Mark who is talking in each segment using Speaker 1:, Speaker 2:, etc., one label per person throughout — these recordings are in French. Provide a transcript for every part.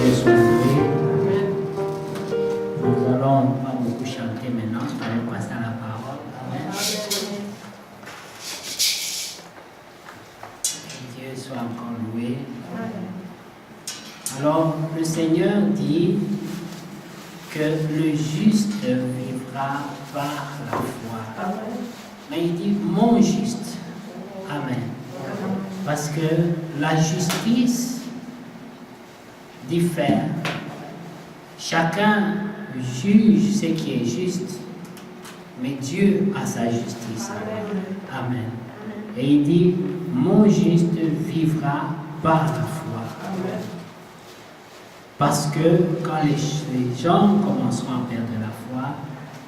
Speaker 1: Dieu soit loué. Nous allons pas beaucoup chanter maintenant, nous allons passer à la parole. Amen. Que Dieu soit encore loué. Alors, le Seigneur dit que le juste vivra par la foi. Mais il dit mon juste. Amen. Parce que la justice diffère. Chacun juge ce qui est juste, mais Dieu a sa justice. Amen. Et il dit, mon juste vivra par la foi. Parce que quand les gens commenceront à perdre la foi,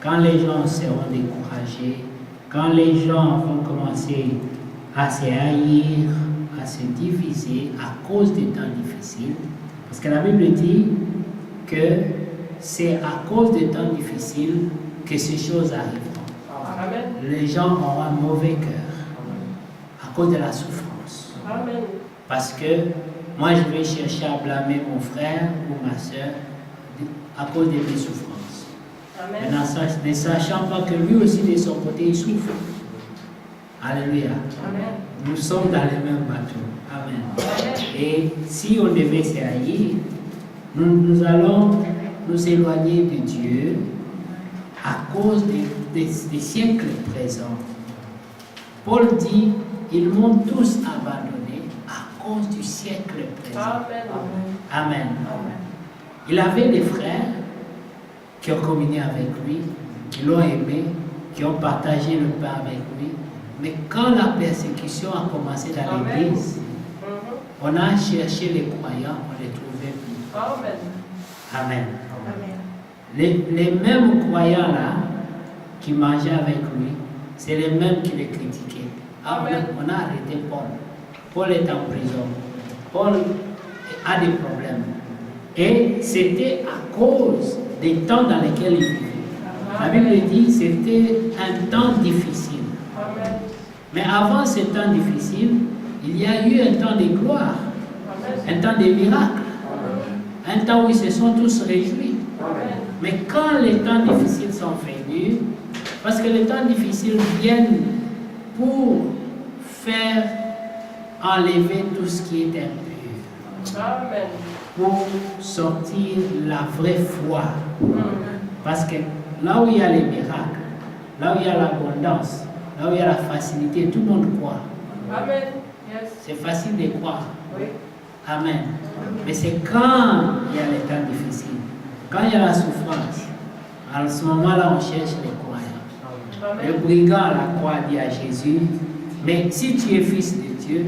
Speaker 1: quand les gens seront découragés, quand les gens vont commencer à se haïr, à se diviser à cause des temps difficiles, parce que la Bible dit que c'est à cause des temps difficiles que ces choses arriveront. Amen. Les gens auront un mauvais cœur à cause de la souffrance. Amen. Parce que moi je vais chercher à blâmer mon frère ou ma soeur à cause de mes souffrances. Amen. Ne sachant pas que lui aussi de son côté il souffre. Alléluia. Amen. Nous sommes dans le même bateau. Amen. Amen. Et si on devait se haïr, nous allons nous éloigner de Dieu à cause des siècles présents. Paul dit, ils m'ont tous abandonné à cause du siècle présent. Amen. Amen. Amen. Il avait des frères qui ont communié avec lui, qui l'ont aimé, qui ont partagé le pain avec lui. Mais quand la persécution a commencé dans l'église, on a cherché les croyants, on ne les trouvait plus. Amen. Amen. Les mêmes croyants là, qui mangeaient avec lui, c'est les mêmes qui les critiquaient. Amen. On a arrêté Paul. Paul est en prison. Paul a des problèmes. Et c'était à cause des temps dans lesquels il vivait. La Bible dit c'était un temps difficile. Amen. Mais avant ce temps difficile, il y a eu un temps de gloire, un temps de miracles, un temps où ils se sont tous réjouis. Mais quand les temps difficiles sont venus, parce que les temps difficiles viennent pour faire enlever tout ce qui est impur, pour sortir la vraie foi. Parce que là où il y a les miracles, là où il y a l'abondance, là où il y a la facilité, tout le monde croit. Amen. Yes. C'est facile de croire. Oui. Amen. Mais c'est quand il y a les temps difficiles, quand il y a la souffrance, à ce moment-là, on cherche les croyants. Amen. Le brigand à la croix dit à Jésus, mais si tu es fils de Dieu,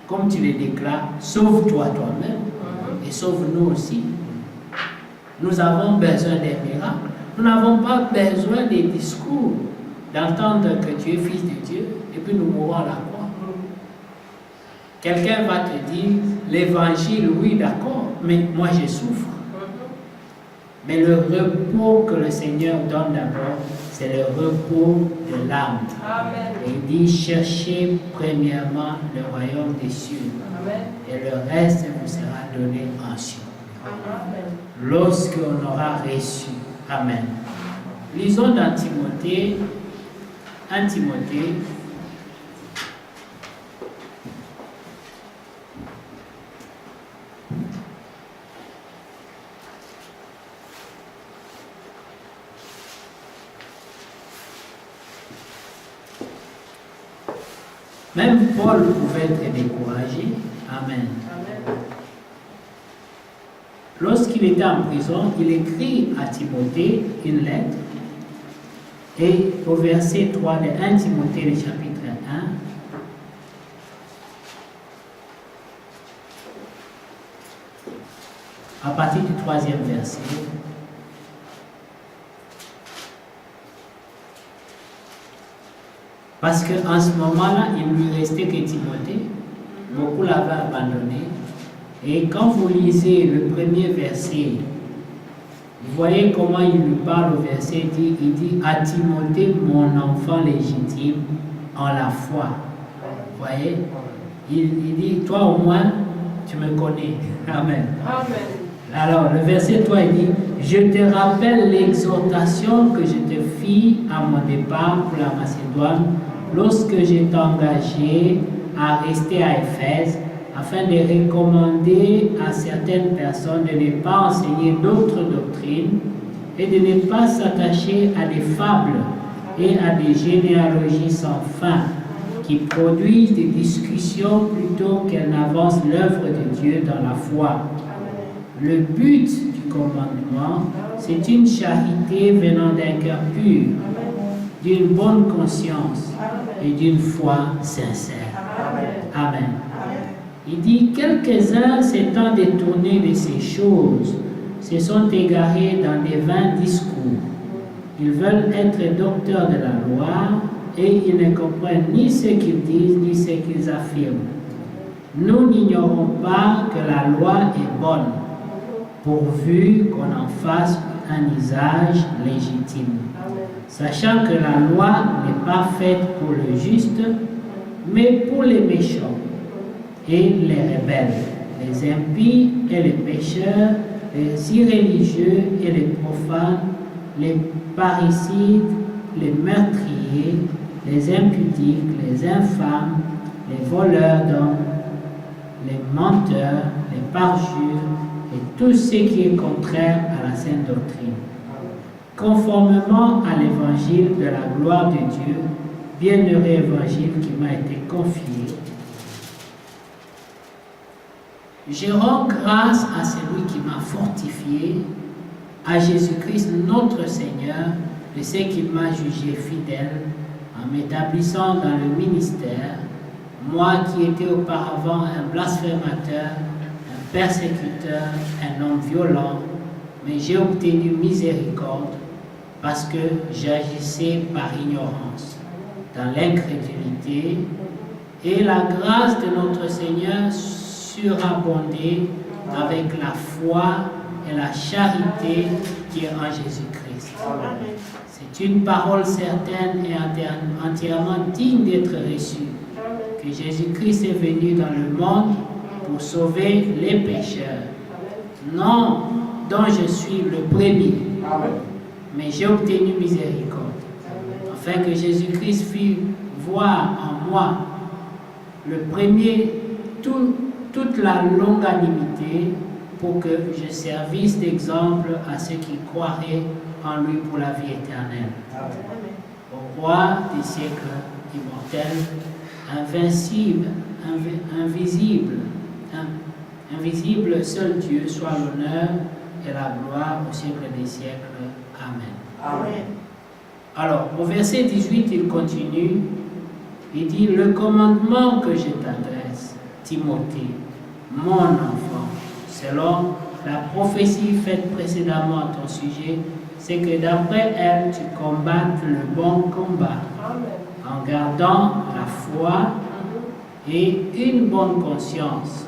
Speaker 1: comme tu le déclares, sauve-toi toi-même et sauve-nous aussi. Nous avons besoin des miracles. Nous n'avons pas besoin des discours, d'entendre que tu es fils de Dieu et puis nous mourrons à la croix. Quelqu'un va te dire, l'évangile, oui, d'accord, mais moi je souffre. Mais le repos que le Seigneur donne d'abord, c'est le repos de l'âme. Il dit, cherchez premièrement le royaume des cieux. Amen. Et le reste vous sera donné ensuite. Lorsqu'on aura reçu. Amen. Lisons dans Timothée, 1 Timothée, même Paul pouvait être découragé. Amen. Lorsqu'il était en prison, il écrit à Timothée une lettre. Et au verset 3 de 1 Timothée, le chapitre 1, à partir du 3e verset, parce qu'en ce moment-là, il ne lui restait que Timothée, beaucoup l'avaient abandonné. Et quand vous lisez le premier verset, vous voyez comment il lui parle au verset, il dit à Timothée, mon enfant légitime, en la foi. Vous voyez, il dit, toi au moins, tu me connais. Amen.
Speaker 2: Amen.
Speaker 1: Alors, le verset 3, il dit, je te rappelle l'exhortation que je te fis à mon départ pour la Macédoine, lorsque je t'ai engagé à rester à Éphèse, afin de recommander à certaines personnes de ne pas enseigner d'autres doctrines et de ne pas s'attacher à des fables et à des généalogies sans fin, qui produisent des discussions plutôt qu'elles n'avancent l'œuvre de Dieu dans la foi. Le but du commandement, c'est une charité venant d'un cœur pur, d'une bonne conscience et d'une foi sincère. Amen. Il dit, quelques-uns s'étant détournés de ces choses, se sont égarés dans des vains discours. Ils veulent être docteurs de la loi et ils ne comprennent ni ce qu'ils disent ni ce qu'ils affirment. Nous n'ignorons pas que la loi est bonne, pourvu qu'on en fasse un usage légitime, sachant que la loi n'est pas faite pour le juste, mais pour les méchants et les rebelles, les impies et les pécheurs, les irréligieux et les profanes, les parricides, les meurtriers, les impudiques, les infâmes, les voleurs d'hommes, les menteurs, les parjures et tout ce qui est contraire à la sainte doctrine. Conformément à l'évangile de la gloire de Dieu, bienheureux évangile qui m'a été confié, je rends grâce à celui qui m'a fortifié, à Jésus-Christ notre Seigneur, de ce qu'il m'a jugé fidèle en m'établissant dans le ministère, moi qui étais auparavant un blasphémateur, un persécuteur, un homme violent, mais j'ai obtenu miséricorde parce que j'agissais par ignorance, dans l'incrédulité, et la grâce de notre Seigneur surabondait avec la foi et la charité qui est en Jésus-Christ. C'est une parole certaine et entièrement digne d'être reçue, que Jésus-Christ est venu dans le monde pour sauver les pécheurs, non dont je suis le premier, mais j'ai obtenu miséricorde, afin que Jésus-Christ fit voir en moi le premier toute la longanimité, pour que je servisse d'exemple à ceux qui croiraient en lui pour la vie éternelle. Au roi des siècles immortels, invincible, invisible, seul Dieu, soit l'honneur et la gloire au siècle des siècles. Amen. Alors, au verset 18, il continue, il dit, le commandement que je t'adresse, Timothée, mon enfant, selon la prophétie faite précédemment à ton sujet, c'est que d'après elle, tu combattes le bon combat, en gardant la foi et une bonne conscience.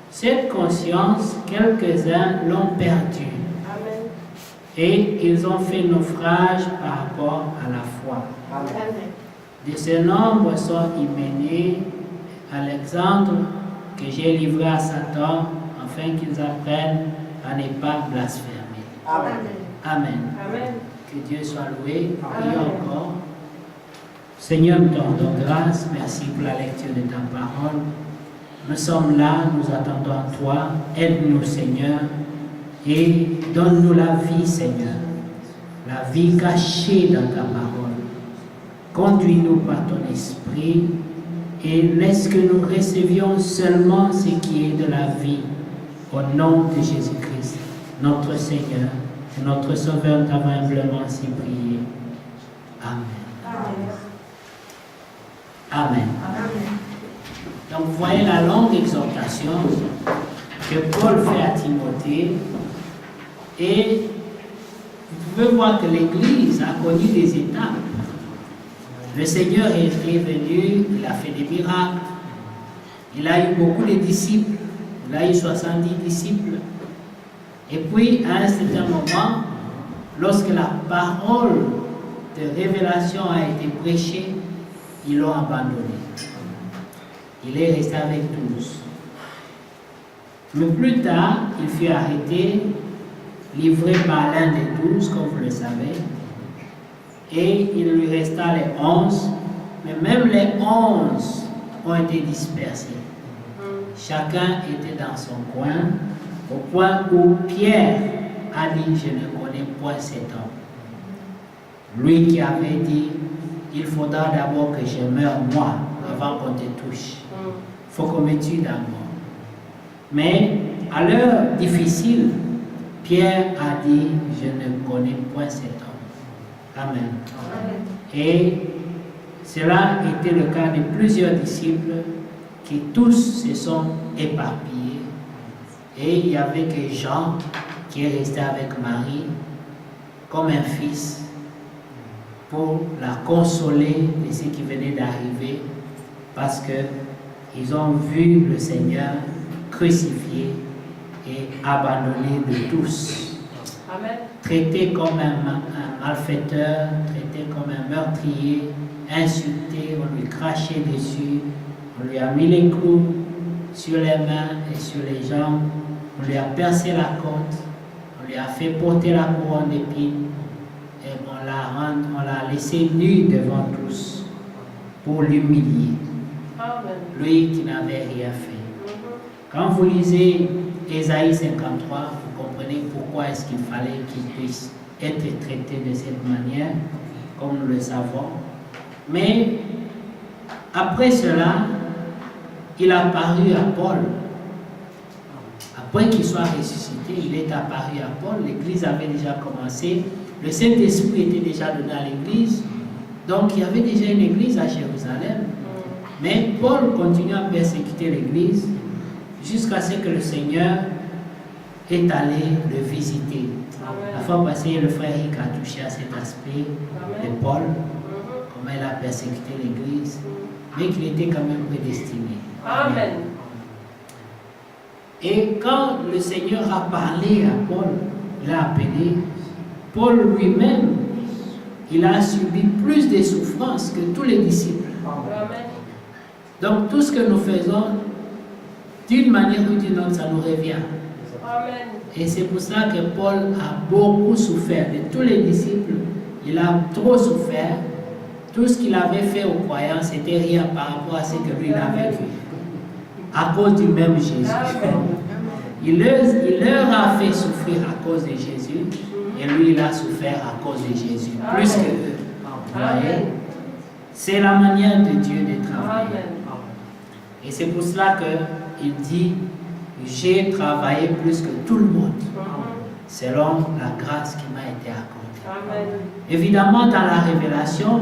Speaker 1: Cette conscience, quelques-uns l'ont perdue. Et ils ont fait naufrage par rapport à la foi. De ce nombre sont Hyménée, Alexandre, que j'ai livré à Satan, afin qu'ils apprennent à ne pas blasphémer. Amen. Que Dieu soit loué. Prions encore. Seigneur, nous te rendons grâce. Merci pour la lecture de ta parole. Nous sommes là, nous attendons à toi. Aide-nous, Seigneur, et donne-nous la vie, Seigneur. La vie cachée dans ta parole. Conduis-nous par ton esprit et laisse que nous recevions seulement ce qui est de la vie. Au nom de Jésus-Christ, notre Seigneur et notre Sauveur, t'avons humblement ainsi prié. Amen. Amen. Donc vous voyez la longue exhortation que Paul fait à Timothée, et vous pouvez voir que l'Église a connu des étapes. Le Seigneur est venu, il a fait des miracles, il a eu beaucoup de disciples, il a eu 70 disciples. Et puis, à un certain moment, lorsque la parole de révélation a été prêchée, ils l'ont abandonné. Il est resté avec 12. Mais plus tard, il fut arrêté, livré par l'un des 12, comme vous le savez, et il lui resta les 11, mais même les 11 ont été dispersés. Chacun était dans son coin, au point où Pierre a dit, je ne connais point cet homme. Lui qui avait dit, il faudra d'abord que je meure moi, avant qu'on te touche. Il faut qu'on me tue d'abord. Mais à l'heure difficile, Pierre a dit, je ne connais point cet homme. Amen. Et cela était le cas de plusieurs disciples qui tous se sont éparpillés. Et il y avait que Jean qui est resté avec Marie comme un fils pour la consoler de ce qui venait d'arriver, parce qu'ils ont vu le Seigneur crucifié et abandonné de tous.
Speaker 2: Amen.
Speaker 1: Traité comme un malfaiteur, traité comme un meurtrier, insulté, on lui crachait dessus, on lui a mis les clous sur les mains et sur les jambes, on lui a percé la côte, on lui a fait porter la couronne d'épines et on l'a laissé nu devant tous pour l'humilier. Lui qui n'avait rien fait. Quand vous lisez Ésaïe 53, vous comprenez pourquoi est-ce qu'il fallait qu'il puisse être traité de cette manière, comme nous le savons. Mais après cela, il a apparu à Paul. Après qu'il soit ressuscité, il est apparu à Paul. L'église avait déjà commencé. Le Saint-Esprit était déjà donné à l'église. Donc il y avait déjà une église à Jérusalem. Mais Paul continue à persécuter l'église jusqu'à ce que le Seigneur est allé le visiter. La fois passée, le frère Rick a touché à cet aspect de Paul, comment il a persécuté l'église, mais qu'il était quand même prédestiné.
Speaker 2: Amen.
Speaker 1: Et quand le Seigneur a parlé à Paul, il a appelé, Paul lui-même, il a subi plus de souffrances que tous les disciples.
Speaker 2: Amen.
Speaker 1: Donc tout ce que nous faisons, d'une manière ou d'une autre, ça nous revient.
Speaker 2: Amen.
Speaker 1: Et c'est pour ça que Paul a beaucoup souffert. De tous les disciples, il a trop souffert. Tout ce qu'il avait fait aux croyants, c'était rien par rapport à ce que lui il a vécu. À cause du même Jésus. Il leur a fait souffrir à cause de Jésus. Et lui, il a souffert à cause de Jésus. Plus que eux. Vous voyez? C'est la manière de Dieu de travailler. Et c'est pour cela qu'il dit, j'ai travaillé plus que tout le monde, selon la grâce qui m'a été accordée.
Speaker 2: Amen.
Speaker 1: Évidemment, dans la révélation,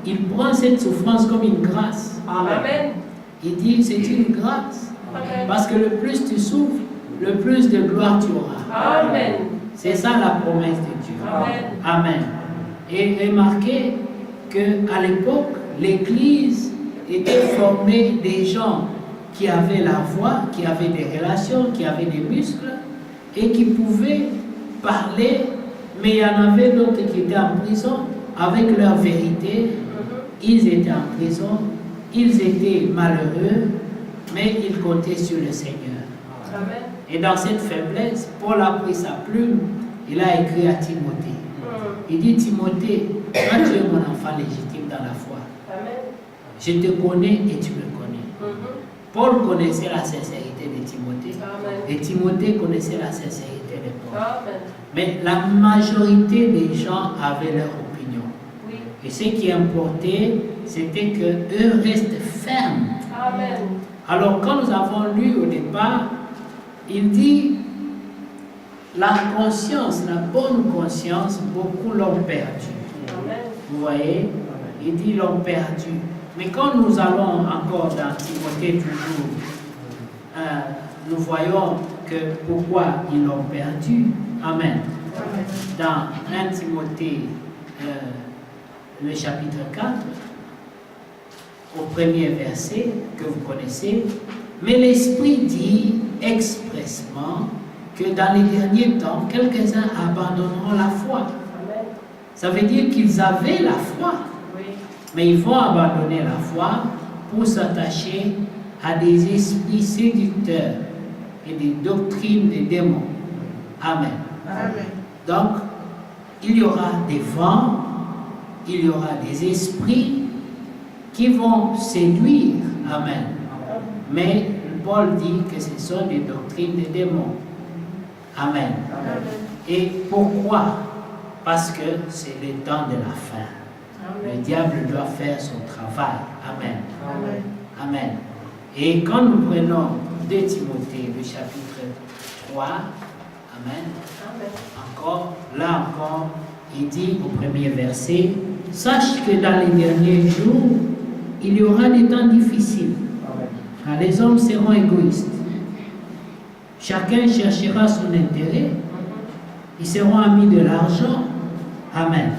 Speaker 1: il prend cette souffrance comme une grâce.
Speaker 2: Amen.
Speaker 1: Il dit, c'est une grâce.
Speaker 2: Amen.
Speaker 1: Parce que le plus tu souffres, le plus de gloire tu auras.
Speaker 2: Amen.
Speaker 1: C'est ça la promesse de Dieu.
Speaker 2: Amen.
Speaker 1: Amen. Et remarquez qu'à l'époque, l'Église était formée des gens qui avaient la voix, qui avaient des relations, qui avaient des muscles et qui pouvaient parler, mais il y en avait d'autres qui étaient en prison avec leur vérité. Ils étaient en prison, ils étaient malheureux, mais ils comptaient sur le Seigneur.
Speaker 2: Amen.
Speaker 1: Et dans cette faiblesse, Paul a pris sa plume, il a écrit à Timothée. Il dit, Timothée, toi tu es mon enfant légitime dans la foi.
Speaker 2: Amen.
Speaker 1: Je te connais et tu me connais. Paul connaissait la sincérité de Timothée.
Speaker 2: Amen.
Speaker 1: Et Timothée connaissait la sincérité de Paul.
Speaker 2: Amen.
Speaker 1: Mais la majorité des gens avaient leur opinion.
Speaker 2: Oui.
Speaker 1: Et ce qui importait, c'était qu'eux restent fermes.
Speaker 2: Amen.
Speaker 1: Alors quand nous avons lu au départ, il dit, la conscience, la bonne conscience, beaucoup l'ont perdu.
Speaker 2: Amen.
Speaker 1: Vous voyez? Il dit l'ont perdu. Mais quand nous allons encore dans Timothée toujours, nous voyons que pourquoi ils l'ont perdu. Amen. Dans 1 Timothée, le chapitre 4, au premier verset que vous connaissez, mais l'Esprit dit expressement que dans les derniers temps, quelques-uns abandonneront la foi.
Speaker 2: Amen.
Speaker 1: Ça veut dire qu'ils avaient la foi.
Speaker 2: Oui.
Speaker 1: Mais ils vont abandonner la foi pour s'attacher à des esprits séducteurs et des doctrines des démons. Amen.
Speaker 3: Amen.
Speaker 1: Donc, il y aura des vents, il y aura des esprits qui vont séduire. Amen. Mais Paul dit que ce sont des doctrines des démons. Amen.
Speaker 3: Amen.
Speaker 1: Et pourquoi? Parce que c'est le temps de la fin. Le diable doit faire son travail. Amen.
Speaker 3: Amen.
Speaker 1: Amen. Et quand nous prenons 2 Timothée, le chapitre 3, Amen. Là encore, il dit au premier verset, sache que dans les derniers jours, il y aura des temps difficiles. Car les hommes seront égoïstes. Chacun cherchera son intérêt. Ils seront amis de l'argent. Amen.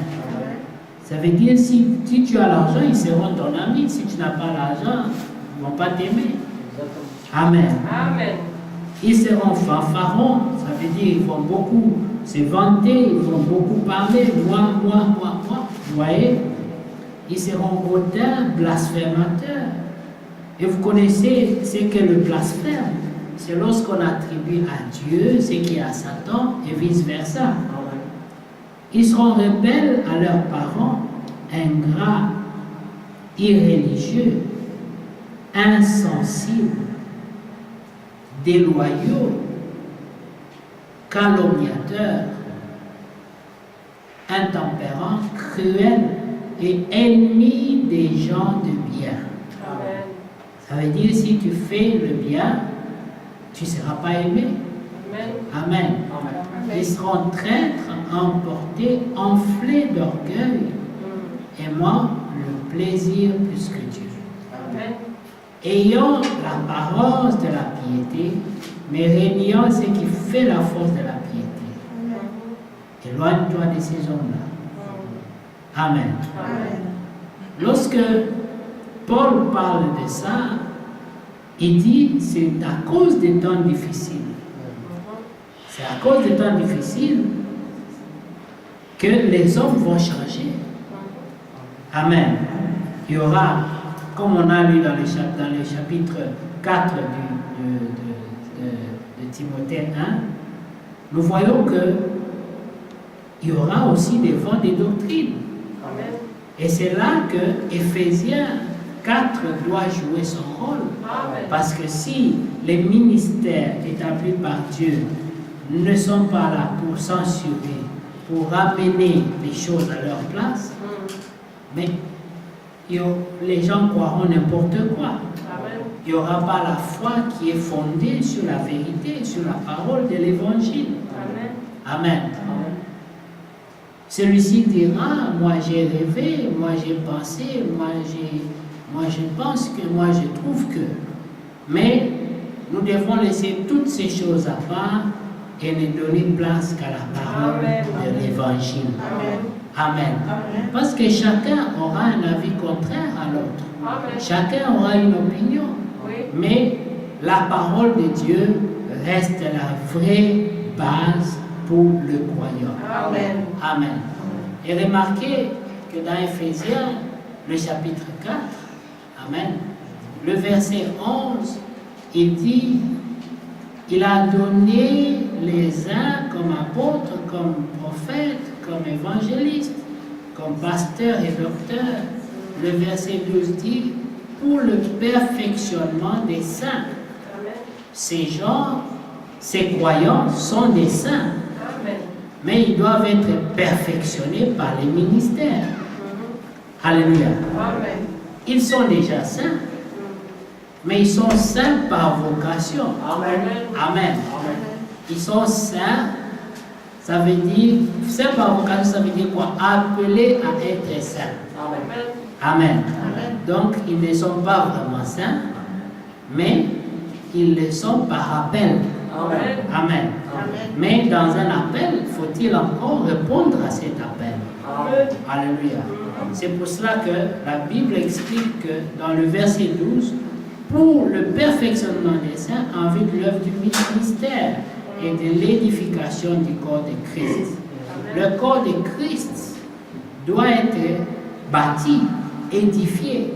Speaker 1: Ça veut dire, si tu as l'argent, ils seront ton ami. Si tu n'as pas l'argent, ils ne vont pas t'aimer. Amen.
Speaker 2: Amen.
Speaker 1: Ils seront fanfarons. Ça veut dire, ils vont beaucoup se vanter, ils vont beaucoup parler. Moi. Vous voyez? Ils seront hautains, blasphémateurs. Et vous connaissez ce qu'est le blasphème. C'est lorsqu'on attribue à Dieu ce qui est à Satan et vice-versa. Ils seront rebelles à leurs parents, ingrats, irréligieux, insensibles, déloyaux, calomniateurs, intempérants, cruels et ennemis des gens de bien.
Speaker 2: Amen.
Speaker 1: Ça veut dire, si tu fais le bien, tu ne seras pas aimé.
Speaker 2: Amen.
Speaker 1: Amen. Ils seront traîtres, emportés, enflés d'orgueil, aimant le plaisir plus que Dieu.
Speaker 2: Amen.
Speaker 1: Ayant l'apparence de la piété, mais régnant ce qui fait la force de la piété. Éloigne-toi de ces hommes-là. Amen.
Speaker 2: Amen.
Speaker 1: Lorsque Paul parle de ça, il dit c'est à cause des temps difficiles. C'est à cause des temps difficiles que les hommes vont changer. Amen. Il y aura, comme on a lu dans le chapitre 4 de Timothée 1, nous voyons que il y aura aussi des vents des doctrines.
Speaker 2: Amen.
Speaker 1: Et c'est là que Éphésiens 4 doit jouer son rôle.
Speaker 2: Amen.
Speaker 1: Parce que si les ministères établis par Dieu ne sont pas là pour censurer, pour ramener les choses à leur place, mais les gens croiront n'importe quoi.
Speaker 2: Amen.
Speaker 1: Il n'y aura pas la foi qui est fondée sur la vérité, sur la parole de l'évangile.
Speaker 2: Amen.
Speaker 1: Amen. Celui-ci dira, moi j'ai rêvé, moi j'ai pensé, moi je pense que, moi je trouve que. Mais nous devons laisser toutes ces choses à part et ne donner place qu'à la parole
Speaker 2: Amen.
Speaker 1: de l'évangile.
Speaker 2: Amen.
Speaker 1: Amen.
Speaker 3: Amen.
Speaker 1: Parce que chacun aura un avis contraire à l'autre.
Speaker 2: Amen.
Speaker 1: Chacun aura une opinion.
Speaker 2: Oui.
Speaker 1: Mais la parole de Dieu reste la vraie base pour le croyant.
Speaker 2: Amen.
Speaker 1: Amen. Et remarquez que dans Éphésiens, le chapitre 4, Amen, le verset 11, il dit, il a donné les uns comme apôtres, comme prophètes, comme évangélistes, comme pasteurs et docteurs. Le verset 12 dit, pour le perfectionnement des saints.
Speaker 2: Amen.
Speaker 1: Ces gens, ces croyants sont des saints,
Speaker 2: Amen.
Speaker 1: mais ils doivent être perfectionnés par les ministères. Alléluia.
Speaker 2: Amen.
Speaker 1: Ils sont déjà saints, mais ils sont saints par vocation.
Speaker 2: Amen.
Speaker 1: Amen. Ils sont saints, ça veut dire, saints par vocation, ça veut dire quoi? Appelés à être saints.
Speaker 2: Amen.
Speaker 1: Amen.
Speaker 3: Amen.
Speaker 1: Donc, ils ne sont pas vraiment saints, mais ils le sont par appel.
Speaker 2: Amen.
Speaker 1: Amen.
Speaker 3: Amen.
Speaker 1: Mais dans un appel, faut-il encore répondre à cet appel?
Speaker 2: Amen.
Speaker 1: Alléluia. C'est pour cela que la Bible explique que dans le verset 12, pour le perfectionnement des saints en vue de l'œuvre du ministère et de l'édification du corps de Christ. Le corps de Christ doit être bâti, édifié.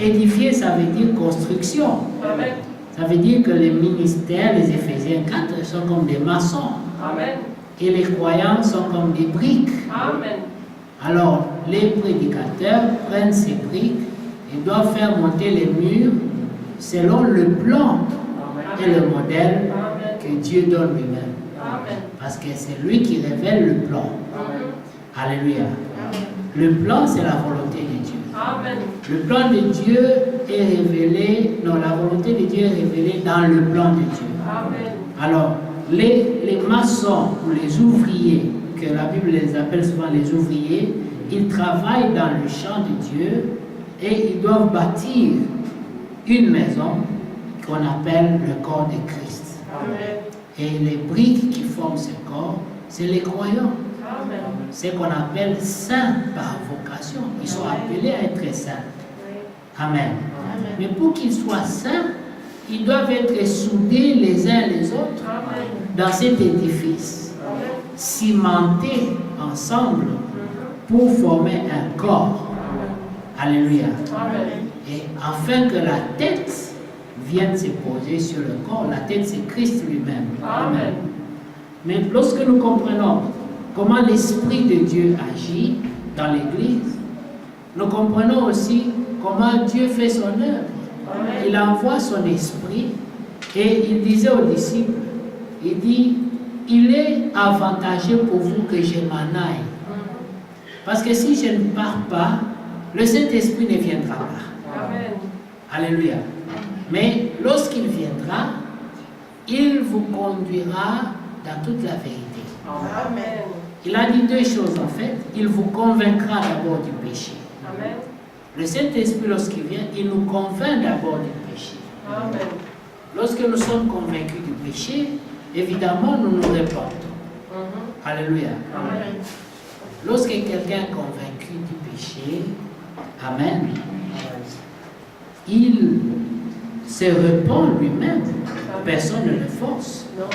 Speaker 1: Édifier, ça veut dire construction.
Speaker 2: Amen.
Speaker 1: Ça veut dire que les ministères, les Éphésiens 4, sont comme des maçons.
Speaker 2: Amen.
Speaker 1: Et les croyants sont comme des briques.
Speaker 2: Amen.
Speaker 1: Alors, les prédicateurs prennent ces briques et doivent faire monter les murs selon le plan et le modèle
Speaker 2: Amen.
Speaker 1: que Dieu donne lui-même.
Speaker 2: Amen.
Speaker 1: Parce que c'est lui qui révèle le plan.
Speaker 2: Amen.
Speaker 1: Alléluia. Le plan, c'est la volonté de Dieu.
Speaker 2: Amen.
Speaker 1: Le plan de Dieu est révélé, non, la volonté de Dieu est révélée dans le plan de Dieu.
Speaker 2: Amen.
Speaker 1: Alors, les maçons ou les ouvriers, que la Bible les appelle souvent les ouvriers, ils travaillent dans le champ de Dieu et ils doivent bâtir une maison qu'on appelle le corps de Christ.
Speaker 2: Amen.
Speaker 1: Et les briques qui forment ce corps, c'est les croyants.
Speaker 2: Amen.
Speaker 1: C'est qu'on appelle saints par vocation. Ils sont appelés à être saints. Amen. Mais pour qu'ils soient saints, ils doivent être soudés les uns les autres
Speaker 2: Amen.
Speaker 1: dans cet édifice,
Speaker 2: Amen.
Speaker 1: cimentés ensemble pour former un corps. Alléluia.
Speaker 2: Amen.
Speaker 1: Et afin que la tête vienne se poser sur le corps, la tête c'est Christ lui-même.
Speaker 2: Amen.
Speaker 1: Mais lorsque nous comprenons comment l'Esprit de Dieu agit dans l'Église, nous comprenons aussi comment Dieu fait son œuvre.
Speaker 2: Amen.
Speaker 1: Il envoie son Esprit et il disait aux disciples, il dit, il est avantageux pour vous que je m'en aille. Parce que si je ne pars pas, le Saint-Esprit ne viendra pas.
Speaker 2: Amen.
Speaker 1: Alléluia. Mais lorsqu'il viendra, il vous conduira dans toute la vérité.
Speaker 2: Amen.
Speaker 1: Il a dit deux choses en fait. Il vous convaincra d'abord du péché.
Speaker 2: Amen.
Speaker 1: Le Saint-Esprit, lorsqu'il vient, il nous convainc d'abord du péché.
Speaker 2: Amen.
Speaker 1: Lorsque nous sommes convaincus du péché, évidemment, nous nous répandons. Alléluia.
Speaker 2: Amen.
Speaker 1: Lorsque quelqu'un est convaincu du péché, Amen, il se répand lui-même. Personne ne le force.
Speaker 2: Non.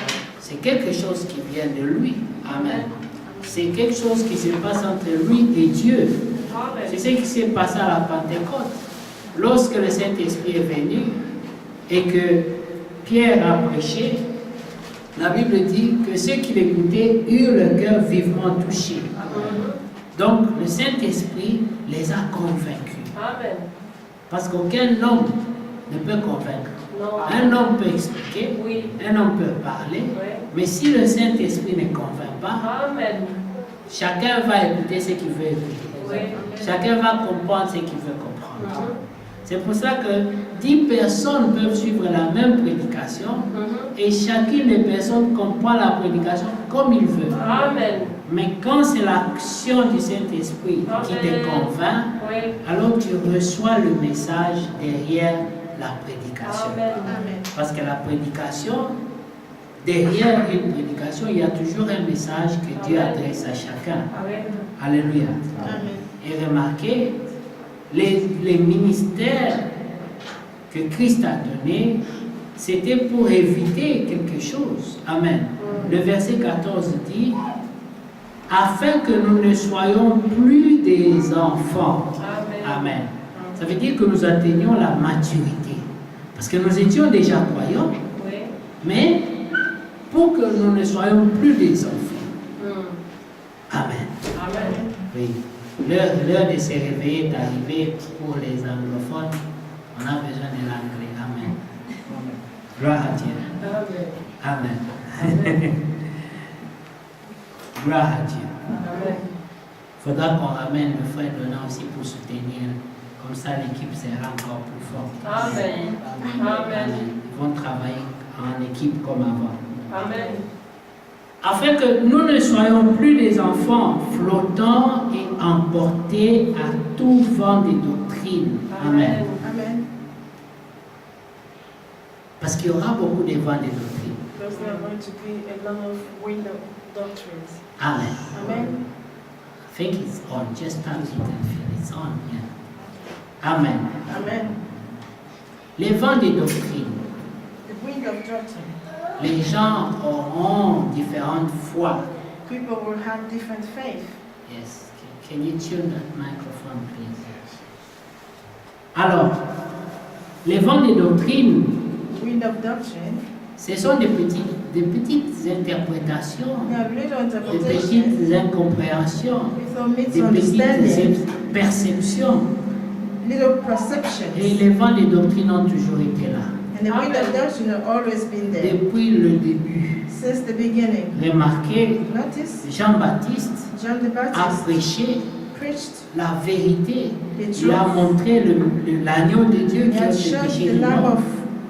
Speaker 1: C'est quelque chose qui vient de lui. Amen. C'est quelque chose qui se passe entre lui et Dieu.
Speaker 2: Amen.
Speaker 1: C'est ce qui s'est passé à la Pentecôte. Lorsque le Saint-Esprit est venu et que Pierre a prêché, la Bible dit que ceux qui l'écoutaient eurent le cœur vivement touché. Donc le Saint-Esprit les a convaincus.
Speaker 2: Amen.
Speaker 1: Parce qu'aucun homme ne peut convaincre.
Speaker 2: Non.
Speaker 1: Un homme peut expliquer,
Speaker 2: Oui.
Speaker 1: un homme peut parler,
Speaker 2: Oui.
Speaker 1: mais si le Saint-Esprit ne convainc pas,
Speaker 2: Amen.
Speaker 1: chacun va écouter ce qu'il veut écouter.
Speaker 2: Oui.
Speaker 1: Chacun va comprendre ce qu'il veut comprendre. C'est pour ça que 10 personnes peuvent suivre la même prédication et chacune des personnes comprend la prédication comme il veut.
Speaker 2: Amen.
Speaker 1: Mais quand c'est l'action du Saint-Esprit qui te convainc,
Speaker 2: Oui.
Speaker 1: alors tu reçois le message derrière la prédication.
Speaker 2: Amen.
Speaker 1: Parce que la prédication, derrière une prédication, il y a toujours un message que Dieu adresse à chacun.
Speaker 2: Amen.
Speaker 1: Alléluia. Et remarquez, les ministères que Christ a donnés, c'était pour éviter quelque chose. Amen. Le verset 14 dit, afin que nous ne soyons plus des enfants.
Speaker 2: Amen.
Speaker 1: Amen. Ça veut dire que nous atteignions la maturité. Parce que nous étions déjà croyants,
Speaker 2: Oui.
Speaker 1: mais pour que nous ne soyons plus des enfants. Amen.
Speaker 2: Amen.
Speaker 1: Oui. L'heure de se réveiller est arrivée pour les anglophones. On a besoin de l'anglais. Amen. Gloire à Dieu.
Speaker 2: Amen.
Speaker 1: Amen. Gloire à Dieu.
Speaker 2: Amen.
Speaker 1: Il faudra qu'on ramène le frère Donat aussi pour soutenir. Comme ça, l'équipe sera encore plus forte.
Speaker 2: Amen. Amen.
Speaker 1: Ils vont travailler en équipe comme avant.
Speaker 2: Amen.
Speaker 1: Afin que nous ne soyons plus des enfants flottants et emportés à tout vent de doctrine. Amen.
Speaker 2: Amen.
Speaker 1: Parce qu'il y aura beaucoup de vents de doctrine.
Speaker 3: Because there are going to be a lot of wind of doctrines.
Speaker 1: Amen.
Speaker 3: Amen.
Speaker 1: I think it's on. Just start it and feel it's on. Yeah. Amen.
Speaker 3: Amen.
Speaker 1: Les vents de doctrine.
Speaker 3: The wind of doctrine.
Speaker 1: Les gens auront différentes foi.
Speaker 3: People will have different faith.
Speaker 1: Yes. Can you tune that microphone, please? Alors, les vents de doctrine,
Speaker 3: Wind
Speaker 4: of doctrine,
Speaker 1: ce sont des petites interprétations,
Speaker 4: they have little
Speaker 1: des
Speaker 4: interpretation,
Speaker 1: petites incompréhensions,
Speaker 4: with some
Speaker 1: des
Speaker 4: misunderstanding,
Speaker 1: petites perceptions.
Speaker 4: little
Speaker 1: Et
Speaker 4: perceptions.
Speaker 1: les vents de doctrine ont toujours été là.
Speaker 4: And the wind of doctrine have always been there
Speaker 1: Depuis le début,
Speaker 4: since the beginning.
Speaker 1: remarquez,
Speaker 4: Notice
Speaker 1: Jean-Baptiste
Speaker 4: John the
Speaker 1: a
Speaker 4: Baptist
Speaker 1: prêché
Speaker 4: preached
Speaker 1: la vérité.
Speaker 4: the
Speaker 1: Il a
Speaker 4: truth.
Speaker 1: montré l'agneau de Dieu
Speaker 4: He
Speaker 1: qui a
Speaker 4: had
Speaker 1: fait
Speaker 4: shown
Speaker 1: péché
Speaker 4: the
Speaker 1: du
Speaker 4: Lamb
Speaker 1: monde.
Speaker 4: of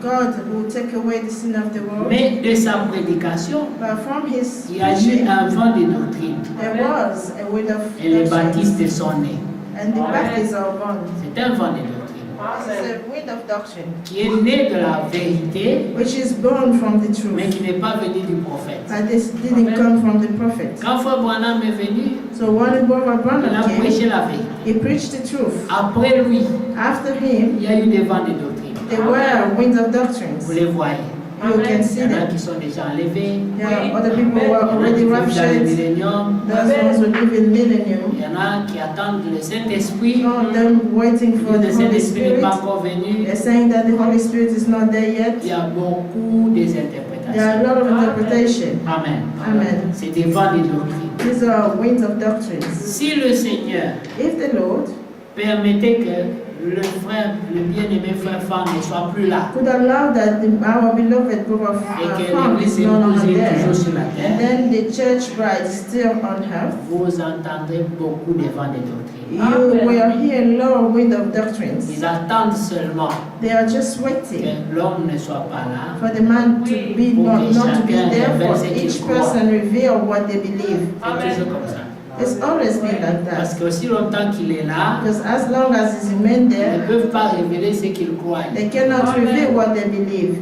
Speaker 4: God who will take away the sin of the world.
Speaker 1: Mais de sa prédication,
Speaker 4: But from his
Speaker 1: il y a eu
Speaker 4: preaching,
Speaker 1: un vent de doctrine.
Speaker 4: there was a wind of
Speaker 1: Et les
Speaker 4: doctrine.
Speaker 1: baptistes sont nés.
Speaker 4: And the Baptists are born.
Speaker 1: C'est un vent de doctrine
Speaker 4: It's
Speaker 2: Amen.
Speaker 4: a wind of doctrine,
Speaker 1: qui est né de la vérité,
Speaker 4: which is born from the
Speaker 1: mais
Speaker 4: truth.
Speaker 1: qui n'est pas venu du prophète.
Speaker 4: But this didn't come from the prophet.
Speaker 1: Quand Frère Branham est venu,
Speaker 4: So when Brother
Speaker 1: il a
Speaker 4: Branham
Speaker 1: prêché
Speaker 4: came,
Speaker 1: la vérité.
Speaker 4: he preached the truth.
Speaker 1: Après lui,
Speaker 4: After him,
Speaker 1: il y a eu des vents de doctrine.
Speaker 4: there were winds of
Speaker 1: Vous
Speaker 4: doctrines.
Speaker 1: les voyez.
Speaker 4: You can see
Speaker 1: Il y en a
Speaker 4: them.
Speaker 1: qui sont déjà enlevés.
Speaker 4: There are other people who are
Speaker 1: Il y en a
Speaker 4: already
Speaker 1: qui vivent dans le
Speaker 4: raptured.
Speaker 1: millénium.
Speaker 4: Those ones who live in
Speaker 1: Il
Speaker 4: millennium.
Speaker 1: y en a qui attendent le Saint-Esprit.
Speaker 4: Some of them waiting for
Speaker 1: Le
Speaker 4: the Holy
Speaker 1: Saint-Esprit n'est
Speaker 4: Spirit.
Speaker 1: pas encore venu.
Speaker 4: They're saying that the Holy Spirit is not there
Speaker 1: Il
Speaker 4: yet.
Speaker 1: y a beaucoup des
Speaker 4: There are a
Speaker 1: interprétations.
Speaker 4: lot of interpretation.
Speaker 1: Amen.
Speaker 4: Amen.
Speaker 1: C'est des vents de doctrine.
Speaker 4: These are winds of doctrines.
Speaker 1: Si le Seigneur
Speaker 4: If the Lord
Speaker 1: permettait que le frère, le bien-aimé frère Fan ne soit plus là
Speaker 4: could allow that our beloved brother
Speaker 1: et que
Speaker 4: Frank
Speaker 1: l'Église
Speaker 4: is
Speaker 1: est
Speaker 4: no longer
Speaker 1: posée
Speaker 4: there,
Speaker 1: toujours sur la
Speaker 4: and
Speaker 1: terre,
Speaker 4: then the church bride is still on earth,
Speaker 1: vous entendrez beaucoup de vents de doctrine.
Speaker 4: you will hear a lot of wind of doctrines.
Speaker 1: Ils attendent seulement
Speaker 4: They are just
Speaker 1: que
Speaker 4: waiting
Speaker 1: l'homme ne soit pas là
Speaker 4: for the man to be not to be there, for each person reveal what they believe.
Speaker 1: C'est toujours comme ça.
Speaker 4: It's always been like
Speaker 1: Parce
Speaker 4: that.
Speaker 1: qu'aussi longtemps qu'il est là,
Speaker 4: Because as long as he's remained
Speaker 1: ils
Speaker 4: there,
Speaker 1: ne peuvent pas révéler ce qu'ils croient.
Speaker 4: they cannot reveal what they believe.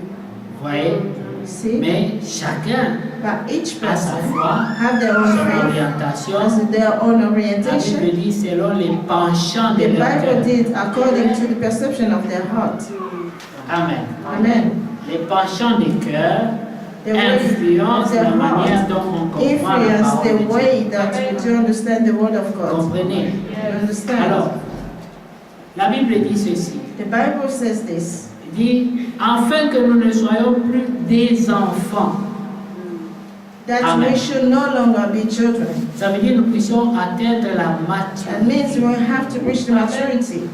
Speaker 1: Vous voyez?
Speaker 4: See?
Speaker 1: Mais chacun
Speaker 4: But each
Speaker 1: a sa
Speaker 4: person
Speaker 1: foi,
Speaker 4: have their own
Speaker 1: son
Speaker 4: faith,
Speaker 1: orientation.
Speaker 4: has their own
Speaker 1: La
Speaker 4: orientation.
Speaker 1: Bible dit selon les penchants
Speaker 4: The
Speaker 1: de leur
Speaker 4: Bible
Speaker 1: cœur.
Speaker 4: did according to the perception of their heart.
Speaker 1: Amen.
Speaker 4: Amen.
Speaker 1: Les penchants des cœurs
Speaker 4: The way
Speaker 1: influencent
Speaker 4: of their
Speaker 1: la manière
Speaker 4: heart
Speaker 1: dont on comprend la
Speaker 4: influence
Speaker 1: parole
Speaker 4: the
Speaker 1: de Dieu.
Speaker 4: way that you understand the word of God.
Speaker 1: Comprenez?
Speaker 4: You understand?
Speaker 1: Alors, la Bible dit ceci.
Speaker 4: The Bible says this.
Speaker 1: Il dit, afin que nous ne soyons plus des enfants.
Speaker 4: That
Speaker 1: Amen.
Speaker 4: we should no longer be children.
Speaker 1: Ça veut dire que nous puissions atteindre la
Speaker 4: That means
Speaker 1: maturité.
Speaker 4: we have to reach the maturity.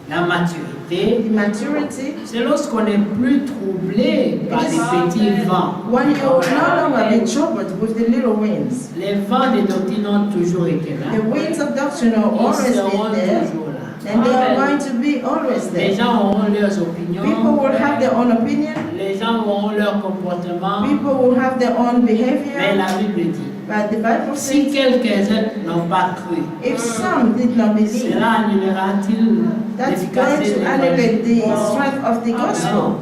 Speaker 1: La maturité,
Speaker 4: The maturity,
Speaker 1: c'est lorsqu'on n'est plus troublé par les petits vents.
Speaker 4: when you no longer be troubled with the little winds.
Speaker 1: Les vents de doctrine ont toujours été là.
Speaker 4: The winds of doctrine have
Speaker 1: Ils
Speaker 4: always
Speaker 1: seront
Speaker 4: been there,
Speaker 1: toujours là.
Speaker 4: and they are going to be always
Speaker 1: Les
Speaker 4: there.
Speaker 1: gens auront leurs
Speaker 4: People
Speaker 1: opinions,
Speaker 4: will have their own opinion.
Speaker 1: les gens auront leur comportement,
Speaker 4: People will have their own
Speaker 1: mais
Speaker 4: behavior.
Speaker 1: la Bible dit,
Speaker 4: But the Bible
Speaker 1: si
Speaker 4: says,
Speaker 1: quelques-uns n'ont pas cru,
Speaker 4: if some did not believe,
Speaker 1: cela annulera-t-il
Speaker 4: that's
Speaker 1: l'efficacité
Speaker 4: going to
Speaker 1: de
Speaker 4: annihilate the
Speaker 1: l'évangile?
Speaker 4: strength of the gospel.
Speaker 1: Non,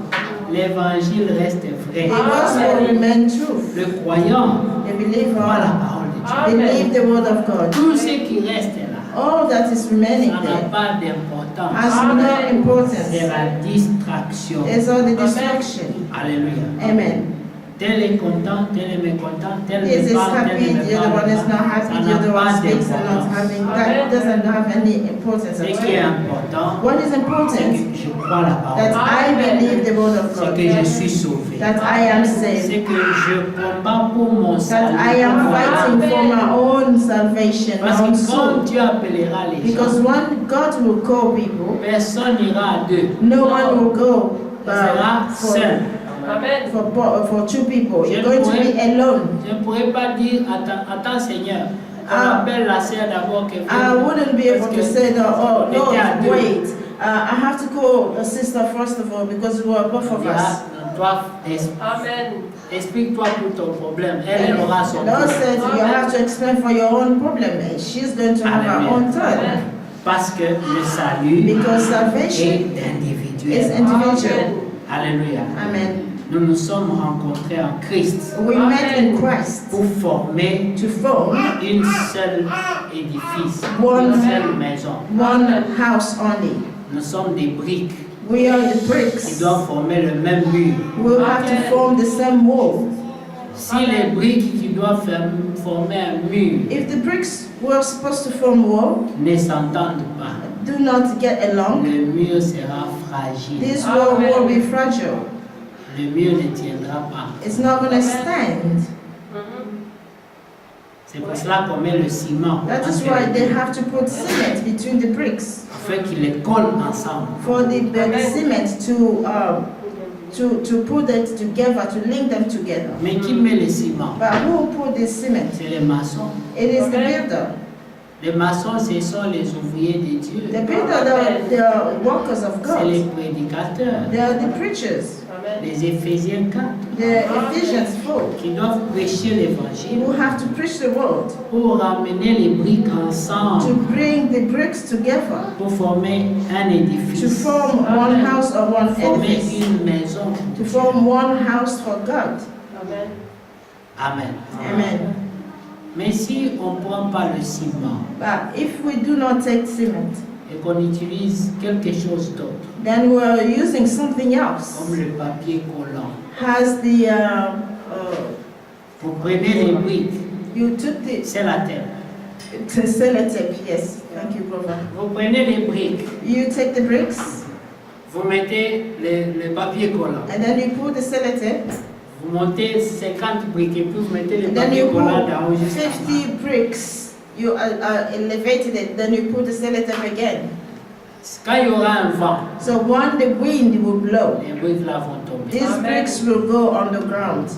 Speaker 1: l'évangile reste vrai.
Speaker 4: The gospel remains true.
Speaker 1: Le croyant
Speaker 4: The
Speaker 1: croit la
Speaker 4: believer
Speaker 1: parole de Dieu.
Speaker 4: believe the word of God.
Speaker 1: Tout ce qui reste là,
Speaker 4: All that is remaining
Speaker 1: ça n'a
Speaker 4: there
Speaker 1: pas d'importance.
Speaker 4: has no
Speaker 1: C'est
Speaker 4: importance.
Speaker 1: la distraction.
Speaker 4: It's all the distraction.
Speaker 1: Alléluia.
Speaker 4: Amen.
Speaker 1: Tel est content, tel est mécontent, tel
Speaker 4: This
Speaker 1: ne
Speaker 4: is
Speaker 1: parle, tel
Speaker 4: happy,
Speaker 1: ne
Speaker 4: the other one is not
Speaker 1: parle pas.
Speaker 4: happy,
Speaker 1: Ça
Speaker 4: the
Speaker 1: n'a
Speaker 4: other one
Speaker 1: pas
Speaker 4: speaks and not
Speaker 1: d'importance.
Speaker 4: having. That doesn't have any importance
Speaker 1: Ce
Speaker 4: at
Speaker 1: qui est
Speaker 4: all.
Speaker 1: important,
Speaker 4: What is
Speaker 1: c'est
Speaker 4: important?
Speaker 1: que je crois la
Speaker 4: That
Speaker 1: parole.
Speaker 4: I believe the word of
Speaker 1: C'est
Speaker 4: God.
Speaker 1: que je suis sauvé.
Speaker 4: That I am saved.
Speaker 1: C'est que je combats pour mon salut.
Speaker 4: That I am
Speaker 1: pour mon
Speaker 4: fighting
Speaker 1: âme.
Speaker 4: for my own salvation,
Speaker 1: Parce
Speaker 4: my own
Speaker 1: que
Speaker 4: soul.
Speaker 1: quand Dieu appellera les
Speaker 4: Because
Speaker 1: gens,
Speaker 4: when God will call people,
Speaker 1: personne n'ira à deux.
Speaker 4: no one will go
Speaker 1: Ça sera seul.
Speaker 2: Amen.
Speaker 4: for two people.
Speaker 1: Je
Speaker 4: You're going to be alone.
Speaker 1: Je ne pourrais pas dire, attends Seigneur, on
Speaker 4: Ah.
Speaker 1: appelle la sœur d'abord qui
Speaker 4: I wouldn't be able to say that, oh,
Speaker 1: on était à
Speaker 4: Lord,
Speaker 1: deux.
Speaker 4: wait. I have to call a sister first of all because we are both of us.
Speaker 1: Toi,
Speaker 2: Amen.
Speaker 1: explique-toi pour ton problème. Elle aura son
Speaker 4: The Lord
Speaker 1: problème.
Speaker 4: said you have to explain for your own problem, and she's going to have her own time.
Speaker 1: Parce que le salut
Speaker 4: Because salvation
Speaker 1: est
Speaker 4: is
Speaker 1: individuel.
Speaker 4: individual.
Speaker 1: Alléluia.
Speaker 4: Amen.
Speaker 1: Nous nous sommes rencontrés en Christ
Speaker 4: We met in Christ
Speaker 1: pour former
Speaker 4: to form
Speaker 1: une seule édifice,
Speaker 4: One-
Speaker 1: une seule maison.
Speaker 4: one house only.
Speaker 1: Nous sommes des briques
Speaker 4: We are the
Speaker 1: qui
Speaker 4: bricks.
Speaker 1: doivent former le même mur.
Speaker 4: We'll have to form the same wall.
Speaker 1: Si les briques qui doivent former un mur
Speaker 4: If the bricks were supposed to form wall
Speaker 1: ne s'entendent pas,
Speaker 4: do not get along,
Speaker 1: le mur sera fragile.
Speaker 4: this wall will be fragile.
Speaker 1: le mur ne tiendra pas.
Speaker 4: it's not going to stand.
Speaker 1: C'est pour cela qu'on met le ciment
Speaker 4: That is
Speaker 1: entre
Speaker 4: why
Speaker 1: les
Speaker 4: they
Speaker 1: deux,
Speaker 4: have to put cement between the bricks
Speaker 1: afin qu'ils les collent ensemble.
Speaker 4: for the cement to put it together, to link them together.
Speaker 1: Mais qui met le ciment?
Speaker 4: But who put the cement?
Speaker 1: C'est les maçons.
Speaker 4: It is the builder.
Speaker 1: Les maçons, ce sont les ouvriers de Dieu.
Speaker 4: The builder, the workers of
Speaker 1: C'est les
Speaker 4: God.
Speaker 1: prédicateurs.
Speaker 4: They are the preachers.
Speaker 2: Amen.
Speaker 1: Les Éphésiens 4
Speaker 4: The Ephesians 4
Speaker 1: qui doivent prêcher l'évangile
Speaker 4: who have to preach the word,
Speaker 1: pour ramener les briques
Speaker 4: to
Speaker 1: ensemble
Speaker 4: bring the bricks together,
Speaker 1: pour former un
Speaker 4: to
Speaker 1: édifice,
Speaker 4: form one house or one
Speaker 1: former
Speaker 4: edifice,
Speaker 1: une maison.
Speaker 4: to form one house for God.
Speaker 2: Amen.
Speaker 1: Amen.
Speaker 4: Amen.
Speaker 1: Mais si on ne prend pas le ciment
Speaker 4: But if we do not take cement,
Speaker 1: et qu'on utilise quelque chose d'autre,
Speaker 4: then we're using something else.
Speaker 1: comme le papier collant,
Speaker 4: Has the
Speaker 1: vous prenez les briques,
Speaker 4: you took the
Speaker 1: c'est la terre.
Speaker 4: sellotape? Yes, thank you, brother.
Speaker 1: Vous prenez les briques,
Speaker 4: You take the bricks
Speaker 1: vous mettez le papier collant.
Speaker 4: and then you put the sellotape.
Speaker 1: Vous montez 50 briques et puis vous mettez le
Speaker 4: And then
Speaker 1: papier
Speaker 4: you
Speaker 1: collant d'en haut
Speaker 4: put
Speaker 1: jusqu'en bas.
Speaker 4: 50 bricks. You elevated it. Then you put the sellotape again.
Speaker 1: Quand il y aura un vent,
Speaker 4: So when the wind will blow,
Speaker 1: les briques là vont tomber.
Speaker 4: these
Speaker 2: Amen.
Speaker 4: bricks will go on the ground.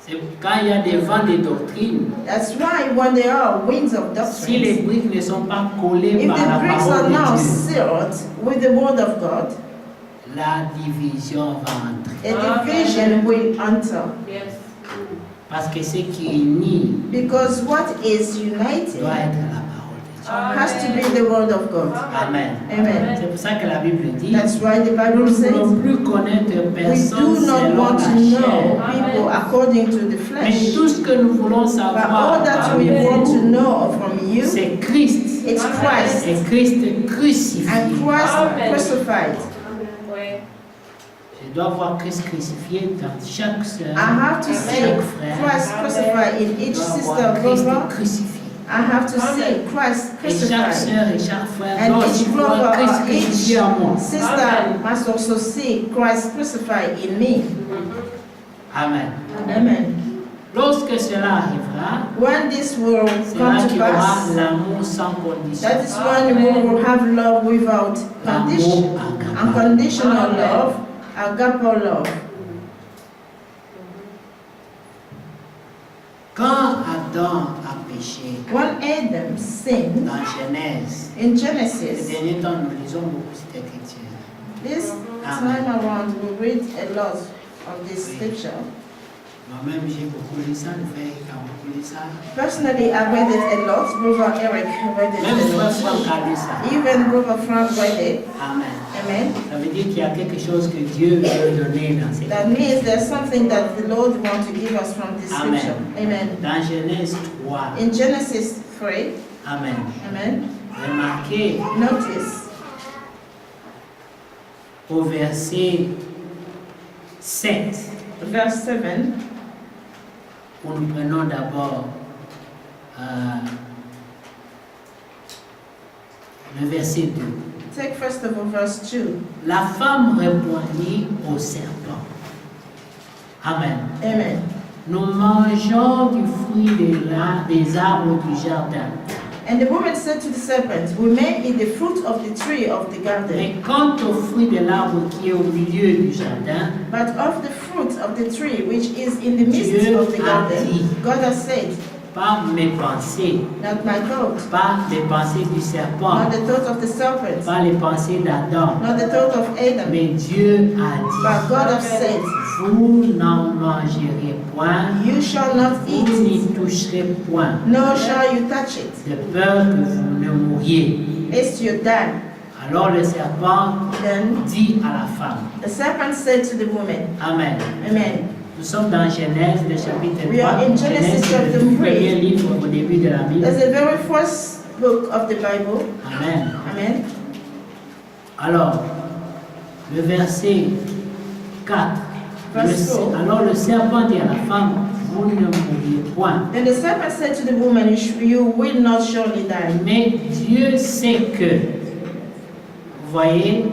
Speaker 1: C'est quand il y a des vents de doctrine,
Speaker 4: That's why when there are winds of
Speaker 1: si les
Speaker 4: doctrine,
Speaker 1: briques ne sont pas collées
Speaker 4: if
Speaker 1: par la
Speaker 4: the bricks are
Speaker 1: parole
Speaker 4: now
Speaker 1: de Dieu,
Speaker 4: sealed with the word of God,
Speaker 1: la division va entrer.
Speaker 4: a division will enter.
Speaker 2: Yes.
Speaker 1: Parce que ce qui unit
Speaker 4: Because what is united
Speaker 1: doit être la parole de Dieu.
Speaker 4: has to be the word of God.
Speaker 1: Amen.
Speaker 4: Amen.
Speaker 1: C'est pour ça que la Bible dit,
Speaker 4: That's why the
Speaker 1: nous
Speaker 4: Bible
Speaker 1: ne
Speaker 4: says,
Speaker 1: voulons plus connaître
Speaker 4: we
Speaker 1: personne
Speaker 4: do not
Speaker 1: selon
Speaker 4: want
Speaker 1: la
Speaker 4: to know
Speaker 1: chair.
Speaker 4: people according to the
Speaker 1: Mais
Speaker 4: flesh.
Speaker 1: tout ce que nous voulons
Speaker 4: But
Speaker 1: savoir
Speaker 4: all that we
Speaker 1: parmi
Speaker 4: want to
Speaker 1: vous,
Speaker 4: know from you,
Speaker 1: c'est Christ.
Speaker 4: it's Christ
Speaker 1: C'est Christ crucifié.
Speaker 4: and Christ
Speaker 2: Amen.
Speaker 4: crucified.
Speaker 2: Oui.
Speaker 1: Je dois voir Christ crucifié dans chaque sœur,
Speaker 4: I have to
Speaker 1: dans
Speaker 4: see
Speaker 1: chaque frère.
Speaker 4: Christ crucified in
Speaker 1: Je
Speaker 4: each
Speaker 1: dois
Speaker 4: sister,
Speaker 1: voir Christ
Speaker 4: brother.
Speaker 1: crucifié.
Speaker 4: I have to see Christ
Speaker 1: Et chaque
Speaker 4: crucified.
Speaker 1: sœur et chaque frère
Speaker 4: And
Speaker 1: doit
Speaker 4: each
Speaker 1: aussi voir
Speaker 4: brother
Speaker 1: Christ
Speaker 4: or
Speaker 1: crucifié en moi.
Speaker 4: each sister
Speaker 2: Amen.
Speaker 4: must also see Christ crucified in me.
Speaker 1: Amen.
Speaker 4: Amen.
Speaker 1: Lorsque cela arrivera,
Speaker 4: When this will
Speaker 1: c'est là
Speaker 4: come to
Speaker 1: qu'il y aura
Speaker 4: pass,
Speaker 1: l'amour sans condition.
Speaker 4: that is when we will have love without condition,
Speaker 1: L'amour agape.
Speaker 4: unconditional love, agape love.
Speaker 1: Quand Adam a péché
Speaker 4: When Adam sinned
Speaker 1: dans Genèse,
Speaker 4: in
Speaker 1: ces
Speaker 4: Genesis,
Speaker 1: derniers temps, nous lisons beaucoup cette écriture.
Speaker 4: this time around we read a lot of this scripture.
Speaker 1: Moi-même, j'ai beaucoup lu ça, le frère Eric a beaucoup lu ça.
Speaker 4: Personally, I read it a lot. Brother Eric read it
Speaker 1: Même
Speaker 4: a
Speaker 1: frère
Speaker 4: lot.
Speaker 1: Franck a lu ça.
Speaker 4: Even Brother Frank read it.
Speaker 1: Amen.
Speaker 4: Amen.
Speaker 1: Ça veut dire qu'il y a quelque chose que Dieu veut donner dans cette
Speaker 4: That means there's something that the Lord wants to give us from this
Speaker 1: Amen.
Speaker 4: scripture. Amen.
Speaker 1: Dans Genèse 3.
Speaker 4: In Genesis 3,
Speaker 1: Amen.
Speaker 4: amen,
Speaker 1: Remarquez
Speaker 4: notice
Speaker 1: au verset 7,
Speaker 4: verse 7,
Speaker 1: où nous prenons d'abord le verset 2.
Speaker 4: take first of all verse 2.
Speaker 1: La femme répondit au serpent. Amen.
Speaker 4: Amen.
Speaker 1: Nous mangeons du fruit des arbres du jardin.
Speaker 4: And the woman said to the serpent, we may eat the fruit of the tree of the garden,
Speaker 1: Mais quant au fruit de l'arbre qui est au milieu du jardin,
Speaker 4: but of the fruit of the tree which is in the midst of the garden, God has said,
Speaker 1: pas mes pensées,
Speaker 4: not my thought,
Speaker 1: pas les pensées du serpent,
Speaker 4: not the thought of the serpent,
Speaker 1: pas les pensées d'Adam,
Speaker 4: not the thought of Adam,
Speaker 1: mais Dieu a
Speaker 4: but
Speaker 1: dit,
Speaker 4: God has said,
Speaker 1: vous n'en mangerez point,
Speaker 4: you shall not
Speaker 1: vous
Speaker 4: eat,
Speaker 1: n'y toucherez point,
Speaker 4: nor shall you touch it,
Speaker 1: de peur que vous ne mouriez.
Speaker 4: lest you die.
Speaker 1: Alors le serpent
Speaker 4: Then
Speaker 1: dit à la femme,
Speaker 4: the serpent said to the woman,
Speaker 1: Amen.
Speaker 4: amen.
Speaker 1: Nous sommes dans Genèse, le chapitre 3.
Speaker 4: We are in Genesis
Speaker 1: Genèse,
Speaker 4: chapter
Speaker 1: le
Speaker 4: 3.
Speaker 1: premier livre au début de la Bible.
Speaker 4: That's the very first book of the Bible.
Speaker 1: Amen.
Speaker 4: Amen.
Speaker 1: Alors, le verset 4.
Speaker 4: Verse 4.
Speaker 1: Alors le serpent dit à la femme, vous ne mourrez point.
Speaker 4: Then the serpent said to the woman, you will not surely die.
Speaker 1: Mais Dieu sait que, vous voyez,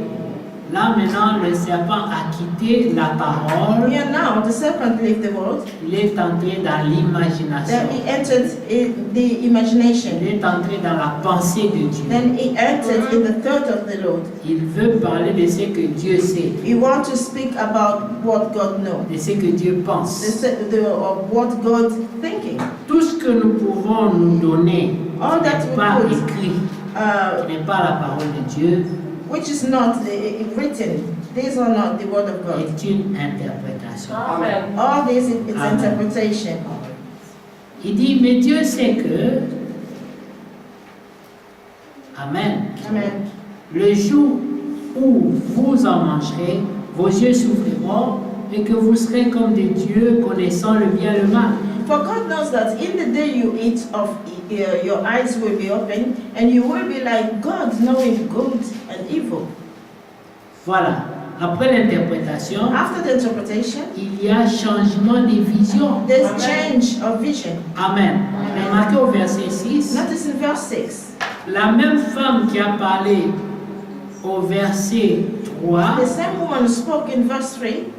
Speaker 1: Là maintenant, le serpent a quitté la parole.
Speaker 4: Here now, the serpent left the world.
Speaker 1: Il est entré dans l'imagination.
Speaker 4: Then he entered in the imagination.
Speaker 1: Il est entré dans la pensée de Dieu.
Speaker 4: Then he entered in the thought of the Lord.
Speaker 1: Il veut parler de ce que Dieu sait,
Speaker 4: He wants to speak about what God knows,
Speaker 1: de ce que Dieu pense.
Speaker 4: of what God thinking.
Speaker 1: Tout ce que nous pouvons nous donner,
Speaker 4: All
Speaker 1: qui
Speaker 4: that
Speaker 1: n'est
Speaker 4: we
Speaker 1: pas
Speaker 4: put,
Speaker 1: écrit, qui n'est pas la parole de Dieu,
Speaker 4: which is not written. These are not the word of God.
Speaker 1: est une interprétation.
Speaker 2: Amen.
Speaker 4: All this is its
Speaker 1: Amen.
Speaker 4: interpretation.
Speaker 1: Il dit, mais Dieu sait que, Amen,
Speaker 4: Amen.
Speaker 1: le jour où vous en mangerez, vos yeux s'ouvriront et que vous serez comme des dieux connaissant le bien et le mal.
Speaker 4: For God knows that in the day you eat of your eyes will be open and you will be like God, knowing good and evil.
Speaker 1: Voilà. Après l'interprétation,
Speaker 4: After the interpretation,
Speaker 1: il y a changement de vision.
Speaker 4: there's change of vision.
Speaker 1: Amen. Remarquez au verset 6,
Speaker 4: Notice in verse 6,
Speaker 1: la même femme qui a parlé au verset 3,
Speaker 4: the same woman who spoke in verse 3,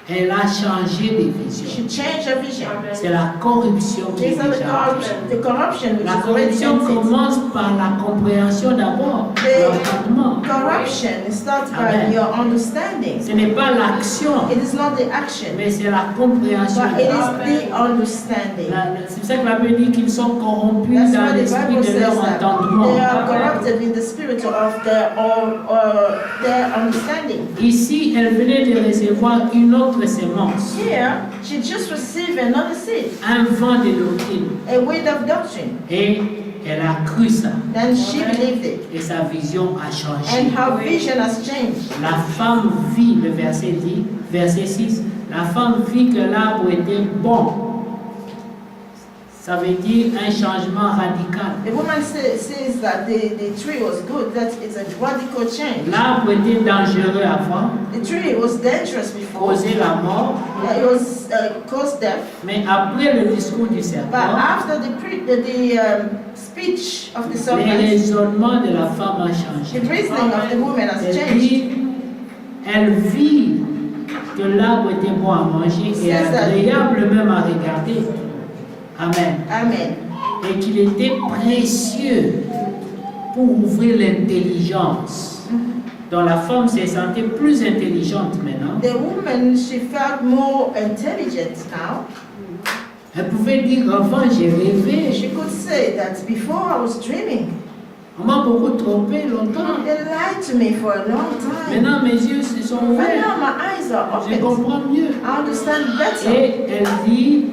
Speaker 1: elle a changé de vision.
Speaker 4: she changed her vision.
Speaker 1: C'est la corruption qui est
Speaker 4: These are
Speaker 1: déjà.
Speaker 4: the corruption which
Speaker 1: La
Speaker 4: is already
Speaker 1: corruption
Speaker 4: entered.
Speaker 1: commence par la compréhension d'abord, l'entendement.
Speaker 4: Corruption starts by
Speaker 1: Amen.
Speaker 4: your understanding.
Speaker 1: Ce n'est pas l'action,
Speaker 4: It is not the action,
Speaker 1: mais c'est la compréhension.
Speaker 4: but it is the understanding.
Speaker 1: C'est pour ça que la Bible dit qu'ils sont corrompus
Speaker 4: That's
Speaker 1: dans
Speaker 4: why the
Speaker 1: l'esprit
Speaker 4: Bible
Speaker 1: de
Speaker 4: says
Speaker 1: leur
Speaker 4: that
Speaker 1: entendement.
Speaker 4: they are corrupted in the spirit of their understanding.
Speaker 1: Ici, elle venait de recevoir une autre sémence,
Speaker 4: Here, she just received another seed,
Speaker 1: un vent de doctrine,
Speaker 4: a wind of doctrine.
Speaker 1: et elle a cru ça,
Speaker 4: Then she believed it,
Speaker 1: et sa vision a changé.
Speaker 4: and her vision has changed.
Speaker 1: La femme vit, le verset dit, verset 6, la femme vit que l'arbre était bon. Ça veut dire un changement radical.
Speaker 4: The woman says that the tree was good, that it's a radical change.
Speaker 1: L'arbre était dangereux avant,
Speaker 4: The tree was dangerous before,
Speaker 1: causait la mort,
Speaker 4: it was caused death,
Speaker 1: mais après le discours du
Speaker 4: but
Speaker 1: serpent,
Speaker 4: after the speech of the
Speaker 1: le
Speaker 4: serpent,
Speaker 1: raisonnement de la femme a
Speaker 4: the
Speaker 1: changé.
Speaker 4: reasoning of the woman has
Speaker 1: Elle
Speaker 4: changed.
Speaker 1: dit, elle vit que l'arbre était bon à manger et agréable même à regarder. Amen.
Speaker 4: Amen.
Speaker 1: Et qu'il était précieux pour ouvrir l'intelligence. Donc la femme s'est sentie plus intelligente maintenant.
Speaker 4: The woman, she felt more intelligent now.
Speaker 1: Elle pouvait dire, avant j'ai rêvé,
Speaker 4: She could say that before I was dreaming.
Speaker 1: on m'a beaucoup trompé longtemps.
Speaker 4: They lied to me for a long time.
Speaker 1: Maintenant mes yeux se sont
Speaker 4: But
Speaker 1: ouverts,
Speaker 4: now my eyes are
Speaker 1: je
Speaker 4: open.
Speaker 1: comprends mieux.
Speaker 4: I understand better.
Speaker 1: Et elle dit,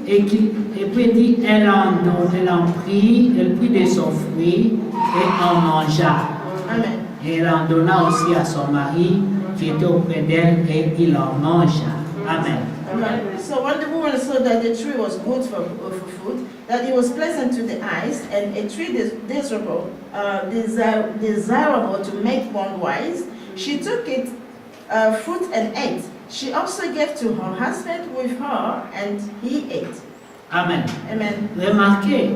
Speaker 1: et puis elle dit, elle en prit, elle prit de son fruit et en mangea.
Speaker 4: Amen.
Speaker 1: Et elle en donna aussi à son mari qui était auprès d'elle et il en mangea. Amen.
Speaker 4: Amen. So when the woman saw that the tree was good for food, that it was pleasant to the eyes, and a tree desirable to make one wise, she took it fruit and ate. She also gave to her husband with her, and he ate.
Speaker 1: Amen.
Speaker 4: Amen.
Speaker 1: Remarquez,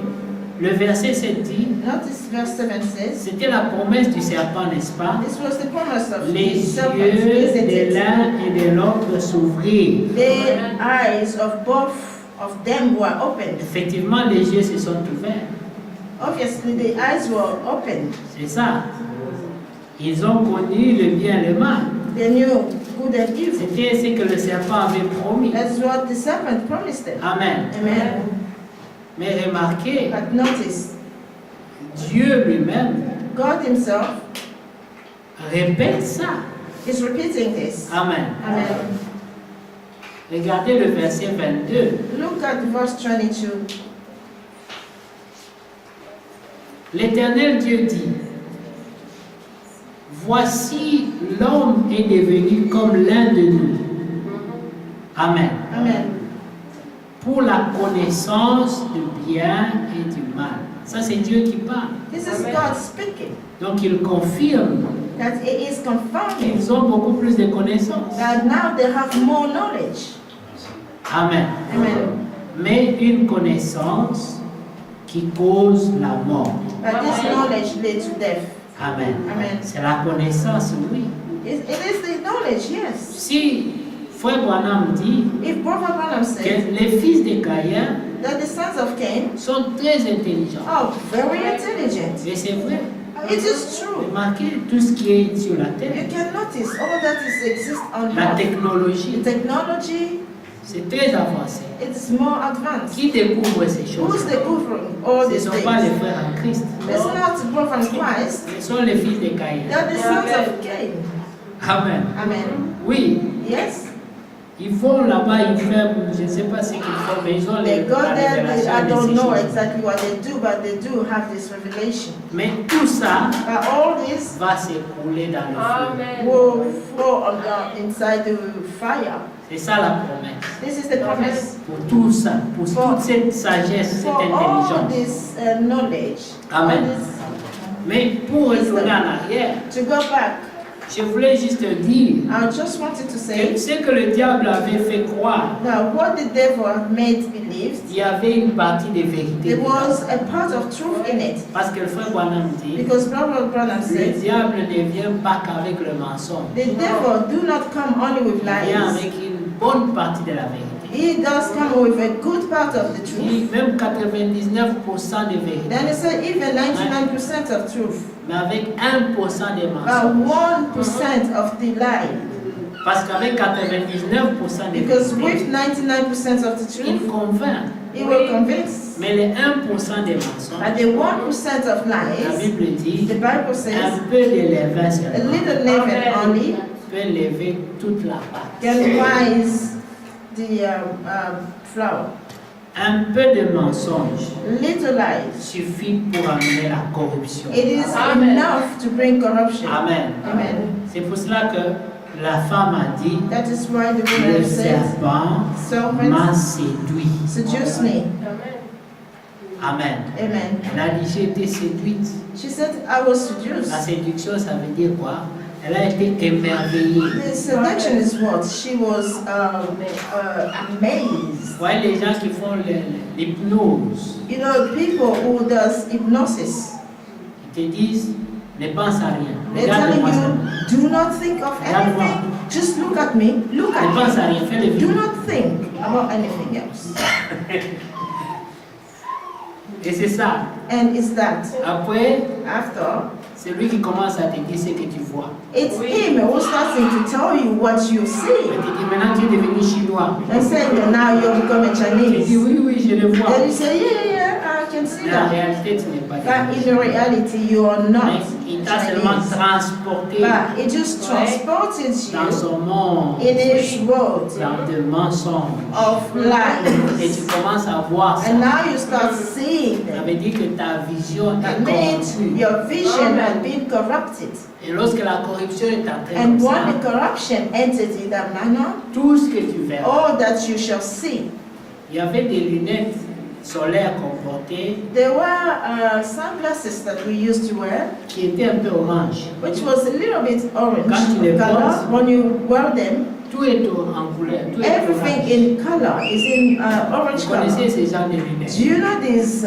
Speaker 1: le verset 7 dit,
Speaker 4: Notice verse 7 says,
Speaker 1: c'était la promesse du serpent, n'est-ce pas?
Speaker 4: this was the promise of
Speaker 1: Les
Speaker 4: the serpent,
Speaker 1: yeux
Speaker 4: isn't
Speaker 1: de
Speaker 4: it?
Speaker 1: l'un et de l'autre s'ouvrirent.
Speaker 4: The eyes of both of them were opened.
Speaker 1: Effectivement, les yeux se sont ouverts.
Speaker 4: Obviously, the eyes were opened.
Speaker 1: C'est ça. Ils ont connu le bien et le mal.
Speaker 4: They knew good and evil.
Speaker 1: C'était ce que le serpent avait promis.
Speaker 4: That's what the serpent promised them.
Speaker 1: Amen.
Speaker 4: Amen.
Speaker 1: Mais remarquez,
Speaker 4: But notice,
Speaker 1: Dieu lui-même
Speaker 4: God Himself
Speaker 1: répète ça.
Speaker 4: is repeating this.
Speaker 1: Amen.
Speaker 4: Amen.
Speaker 1: Regardez le verset 22.
Speaker 4: Look at verse 22.
Speaker 1: L'Éternel Dieu dit, voici l'homme est devenu comme l'un de nous. Amen.
Speaker 4: Amen.
Speaker 1: Pour la connaissance du bien et du mal. Ça, c'est Dieu qui parle.
Speaker 4: This is God speaking.
Speaker 1: Donc, il confirme
Speaker 4: That it is confirming
Speaker 1: qu'ils ont beaucoup plus de connaissances.
Speaker 4: that now they have more knowledge.
Speaker 1: Amen.
Speaker 4: Amen.
Speaker 1: Mais une connaissance qui cause la mort.
Speaker 4: But this knowledge leads to death.
Speaker 1: Amen.
Speaker 4: Amen.
Speaker 1: C'est la connaissance, oui.
Speaker 4: It is the knowledge, yes.
Speaker 1: Si Frère Branham dit
Speaker 4: If Prophet Branham said
Speaker 1: que les fils de Caïn
Speaker 4: that the sons of Cain
Speaker 1: sont très intelligents.
Speaker 4: are very intelligent,
Speaker 1: Et c'est vrai.
Speaker 4: it is true.
Speaker 1: Remarquez tout ce qui est sur la
Speaker 4: You
Speaker 1: terre.
Speaker 4: can notice all that exists on
Speaker 1: La
Speaker 4: earth.
Speaker 1: technologie,
Speaker 4: The technology,
Speaker 1: c'est très avancé.
Speaker 4: it's more advanced.
Speaker 1: Qui découvre ces
Speaker 4: Who's
Speaker 1: choses?
Speaker 4: discovering all
Speaker 1: Ce ne
Speaker 4: these
Speaker 1: sont
Speaker 4: things?
Speaker 1: pas les frères en Christ.
Speaker 4: It's not Prophet Christ,
Speaker 1: Ce sont les fils de Caïn.
Speaker 4: they're the sons of Cain.
Speaker 1: Amen.
Speaker 4: Amen.
Speaker 1: Oui,
Speaker 4: Yes?
Speaker 1: ils vont là-bas, ils font, je ne sais pas ce qu'ils font, mais ils ont
Speaker 4: They go
Speaker 1: la
Speaker 4: there,
Speaker 1: révélation
Speaker 4: I
Speaker 1: de
Speaker 4: don't
Speaker 1: ces
Speaker 4: know
Speaker 1: choses.
Speaker 4: exactly what they do, but they do have this revelation.
Speaker 1: Mais tout ça
Speaker 4: But all this
Speaker 1: va s'écrouler dans le feu.
Speaker 2: Amen.
Speaker 4: will fall on the, inside the fire.
Speaker 1: C'est ça la promesse.
Speaker 4: This is the promise.
Speaker 1: Pour tout ça, pour toute cette sagesse, cette
Speaker 4: For all
Speaker 1: intelligence.
Speaker 4: this knowledge,
Speaker 1: Amen.
Speaker 4: all this,
Speaker 1: Mais pour retourner en arrière,
Speaker 4: to go back,
Speaker 1: je voulais juste dire
Speaker 4: I just wanted to
Speaker 1: que
Speaker 4: say
Speaker 1: ce que le diable avait fait croire,
Speaker 4: that what the devil had made believe,
Speaker 1: il y avait une partie de vérité.
Speaker 4: there
Speaker 1: dedans.
Speaker 4: was a part of truth in it.
Speaker 1: Parce que le frère Branham dit,
Speaker 4: Because Prophet Branham
Speaker 1: le
Speaker 4: says,
Speaker 1: diable ne vient pas qu'avec le mensonge.
Speaker 4: the devil do not come only with
Speaker 1: Il vient
Speaker 4: lies.
Speaker 1: avec une bonne partie de la vérité.
Speaker 4: He does come with a good part of the truth.
Speaker 1: Il- Même 99% de vérité.
Speaker 4: Then he said even 99% of truth,
Speaker 1: Mais avec 1% de
Speaker 4: but
Speaker 1: mensonge.
Speaker 4: 1% of the lie.
Speaker 1: Parce qu'avec 99% de
Speaker 4: Because
Speaker 1: vérité,
Speaker 4: with 99% of the
Speaker 1: il
Speaker 4: truth,
Speaker 1: convainc.
Speaker 4: he will convince.
Speaker 1: Mais les 1% des mensonges,
Speaker 4: But the 1% of
Speaker 1: la
Speaker 4: lies,
Speaker 1: Bible dit,
Speaker 4: the Bible says,
Speaker 1: un peu de levain
Speaker 4: a
Speaker 1: seulement
Speaker 4: little leaven only
Speaker 1: peut lever toute la pâte.
Speaker 4: can rise the flour.
Speaker 1: Un peu de mensonge
Speaker 4: Little lies.
Speaker 1: suffit pour amener la corruption.
Speaker 4: It is
Speaker 2: Amen.
Speaker 4: enough to bring corruption.
Speaker 1: Amen.
Speaker 4: Amen.
Speaker 1: C'est pour cela que la femme a dit,
Speaker 4: That is why the
Speaker 1: le
Speaker 4: woman says,
Speaker 1: serpent
Speaker 4: serpent
Speaker 1: m'a séduit.
Speaker 4: seduced me.
Speaker 2: Amen.
Speaker 1: Amen.
Speaker 4: Amen.
Speaker 1: Elle a dit, j'ai été séduite.
Speaker 4: She said, I was seduced.
Speaker 1: La séduction, ça veut dire quoi? Elle a été émerveillée.
Speaker 4: The seduction is what? She was amazed.
Speaker 1: Vous voyez les gens qui font l'hypnose,
Speaker 4: You know, people who does hypnosis,
Speaker 1: ils te disent, ne pense à rien.
Speaker 4: they're telling
Speaker 1: Regarde-moi ça.
Speaker 4: you, do not think of anything. Just look at me. Look
Speaker 1: Ne pense
Speaker 4: at
Speaker 1: à rien, fais le
Speaker 4: me. Do
Speaker 1: vide.
Speaker 4: not think about anything else.
Speaker 1: Et c'est ça.
Speaker 4: And it's that.
Speaker 1: Après,
Speaker 4: After,
Speaker 1: c'est lui qui commence à te dire ce que tu vois.
Speaker 4: it's
Speaker 2: Oui.
Speaker 4: him who starting to tell you what you
Speaker 1: Il
Speaker 4: see.
Speaker 1: te dit, maintenant tu es devenu chinois.
Speaker 4: And saying now you become a
Speaker 1: Tu dis,
Speaker 4: Chinese.
Speaker 1: oui, oui, je le vois.
Speaker 4: Then you say, yeah, I can see
Speaker 1: Mais en
Speaker 4: that.
Speaker 1: réalité, tu n'es pas
Speaker 4: But
Speaker 1: devenu
Speaker 4: in reality, you are
Speaker 1: chinois.
Speaker 4: not
Speaker 1: Il t'a seulement
Speaker 4: Chinese.
Speaker 1: transporté
Speaker 4: But it just transported
Speaker 1: dans
Speaker 4: you
Speaker 1: son monde,
Speaker 4: in his world
Speaker 1: dans des mensonges.
Speaker 4: of
Speaker 1: Et
Speaker 4: lies.
Speaker 1: tu commences à voir ça.
Speaker 4: And now you start seeing
Speaker 1: Ça
Speaker 4: them.
Speaker 1: veut dire que ta vision
Speaker 4: That
Speaker 1: est
Speaker 4: means
Speaker 1: corrompue.
Speaker 4: your vision has been corrupted.
Speaker 1: Et lorsque la corruption est entrée
Speaker 4: And
Speaker 1: comme
Speaker 4: when
Speaker 1: ça,
Speaker 4: the corruption entered in that manner,
Speaker 1: tout ce que tu verras,
Speaker 4: all that you shall see.
Speaker 1: il y avait des lunettes solaires qu'on portait
Speaker 4: There were sunglasses that we used to wear,
Speaker 1: qui étaient un peu orange.
Speaker 4: which was a little bit orange
Speaker 1: Quand tu les
Speaker 4: color.
Speaker 1: portes,
Speaker 4: When you wear them,
Speaker 1: tout est en couleur, tout est
Speaker 4: everything
Speaker 1: orange.
Speaker 4: in color is in orange
Speaker 1: Vous
Speaker 4: color.
Speaker 1: connaissez ces genres de lunettes?
Speaker 4: Do you know these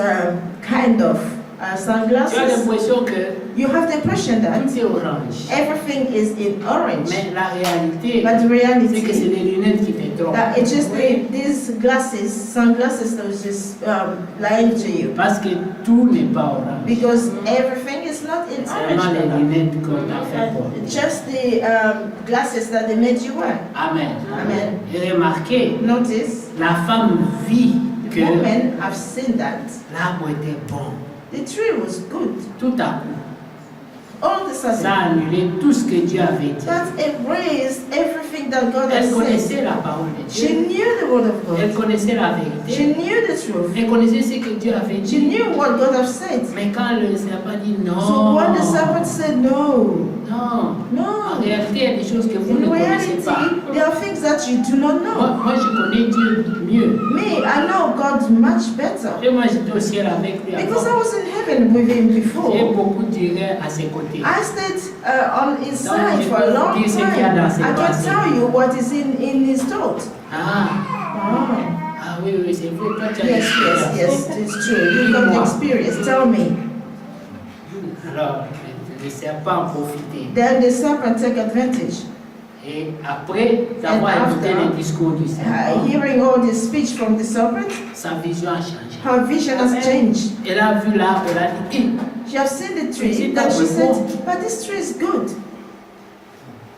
Speaker 4: kind of
Speaker 1: Tu as
Speaker 4: sunglasses?
Speaker 1: l'impression que
Speaker 4: You have the impression that
Speaker 1: tout est orange.
Speaker 4: everything is in orange,
Speaker 1: Mais la réalité,
Speaker 4: but the
Speaker 1: c'est que c'est
Speaker 4: reality
Speaker 1: des lunettes qui te trompent.
Speaker 4: that it's just these glasses, sunglasses that was just lying to you,
Speaker 1: Parce que tout n'est pas orange.
Speaker 4: because everything is not in
Speaker 1: C'est vraiment
Speaker 4: orange
Speaker 1: les
Speaker 4: color.
Speaker 1: lunettes qu'on t'a fait porter.
Speaker 4: Just the glasses that they made you wear.
Speaker 1: Amen.
Speaker 4: Amen.
Speaker 1: Et remarquez,
Speaker 4: Notice,
Speaker 1: la femme vit que
Speaker 4: women have seen that
Speaker 1: l'arbre était bon.
Speaker 4: the tree was good.
Speaker 1: Tout à coup,
Speaker 4: All of a
Speaker 1: ça
Speaker 4: sudden,
Speaker 1: a annulé tout ce que Dieu avait dit.
Speaker 4: that erased everything that God
Speaker 1: Elle
Speaker 4: has said.
Speaker 1: connaissait la parole de
Speaker 4: She
Speaker 1: Dieu.
Speaker 4: knew the word of
Speaker 1: Elle
Speaker 4: God.
Speaker 1: connaissait la
Speaker 4: She
Speaker 1: vérité.
Speaker 4: knew the truth.
Speaker 1: Elle connaissait ce que Dieu avait
Speaker 4: She
Speaker 1: dit.
Speaker 4: knew what God has said.
Speaker 1: Mais quand le serpent dit
Speaker 4: So
Speaker 1: non,
Speaker 4: when the serpent said no,
Speaker 1: non, en
Speaker 4: no,
Speaker 1: réalité, il y a des choses que vous ne
Speaker 4: in
Speaker 1: connaissez
Speaker 4: reality,
Speaker 1: pas.
Speaker 4: there are things that you do not know.
Speaker 1: Moi, je connais Dieu mieux.
Speaker 4: Me, I know God much better.
Speaker 1: Et moi, j'étais au ciel avec lui
Speaker 4: Because I
Speaker 1: avant.
Speaker 4: was in heaven with him
Speaker 1: J'ai
Speaker 4: before.
Speaker 1: beaucoup tiré à ses côtés.
Speaker 4: I stayed on his side for a long
Speaker 1: Dis ce qu'il y a
Speaker 4: time.
Speaker 1: dans ses
Speaker 4: I can
Speaker 1: pensées.
Speaker 4: tell you what is in his thought.
Speaker 1: Ah,
Speaker 4: Oh.
Speaker 1: ah oui, oui, c'est vrai. Toi, tu as
Speaker 4: Yes, yes,
Speaker 1: l'expérience.
Speaker 4: yes, it's true. You got the experience. Tell me.
Speaker 1: Alors, le serpent a profité.
Speaker 4: Then the serpent took advantage.
Speaker 1: Et après avoir
Speaker 4: And
Speaker 1: écouté
Speaker 4: after,
Speaker 1: le discours du serpent,
Speaker 4: Hearing all the speech from the serpent,
Speaker 1: sa vision a changé.
Speaker 4: her vision has changed.
Speaker 1: Elle a vu l'arbre, elle a dit,
Speaker 4: She has seen the
Speaker 1: Mais
Speaker 4: tree,
Speaker 1: c'est
Speaker 4: and she
Speaker 1: un
Speaker 4: said,
Speaker 1: bon.
Speaker 4: but this tree is good.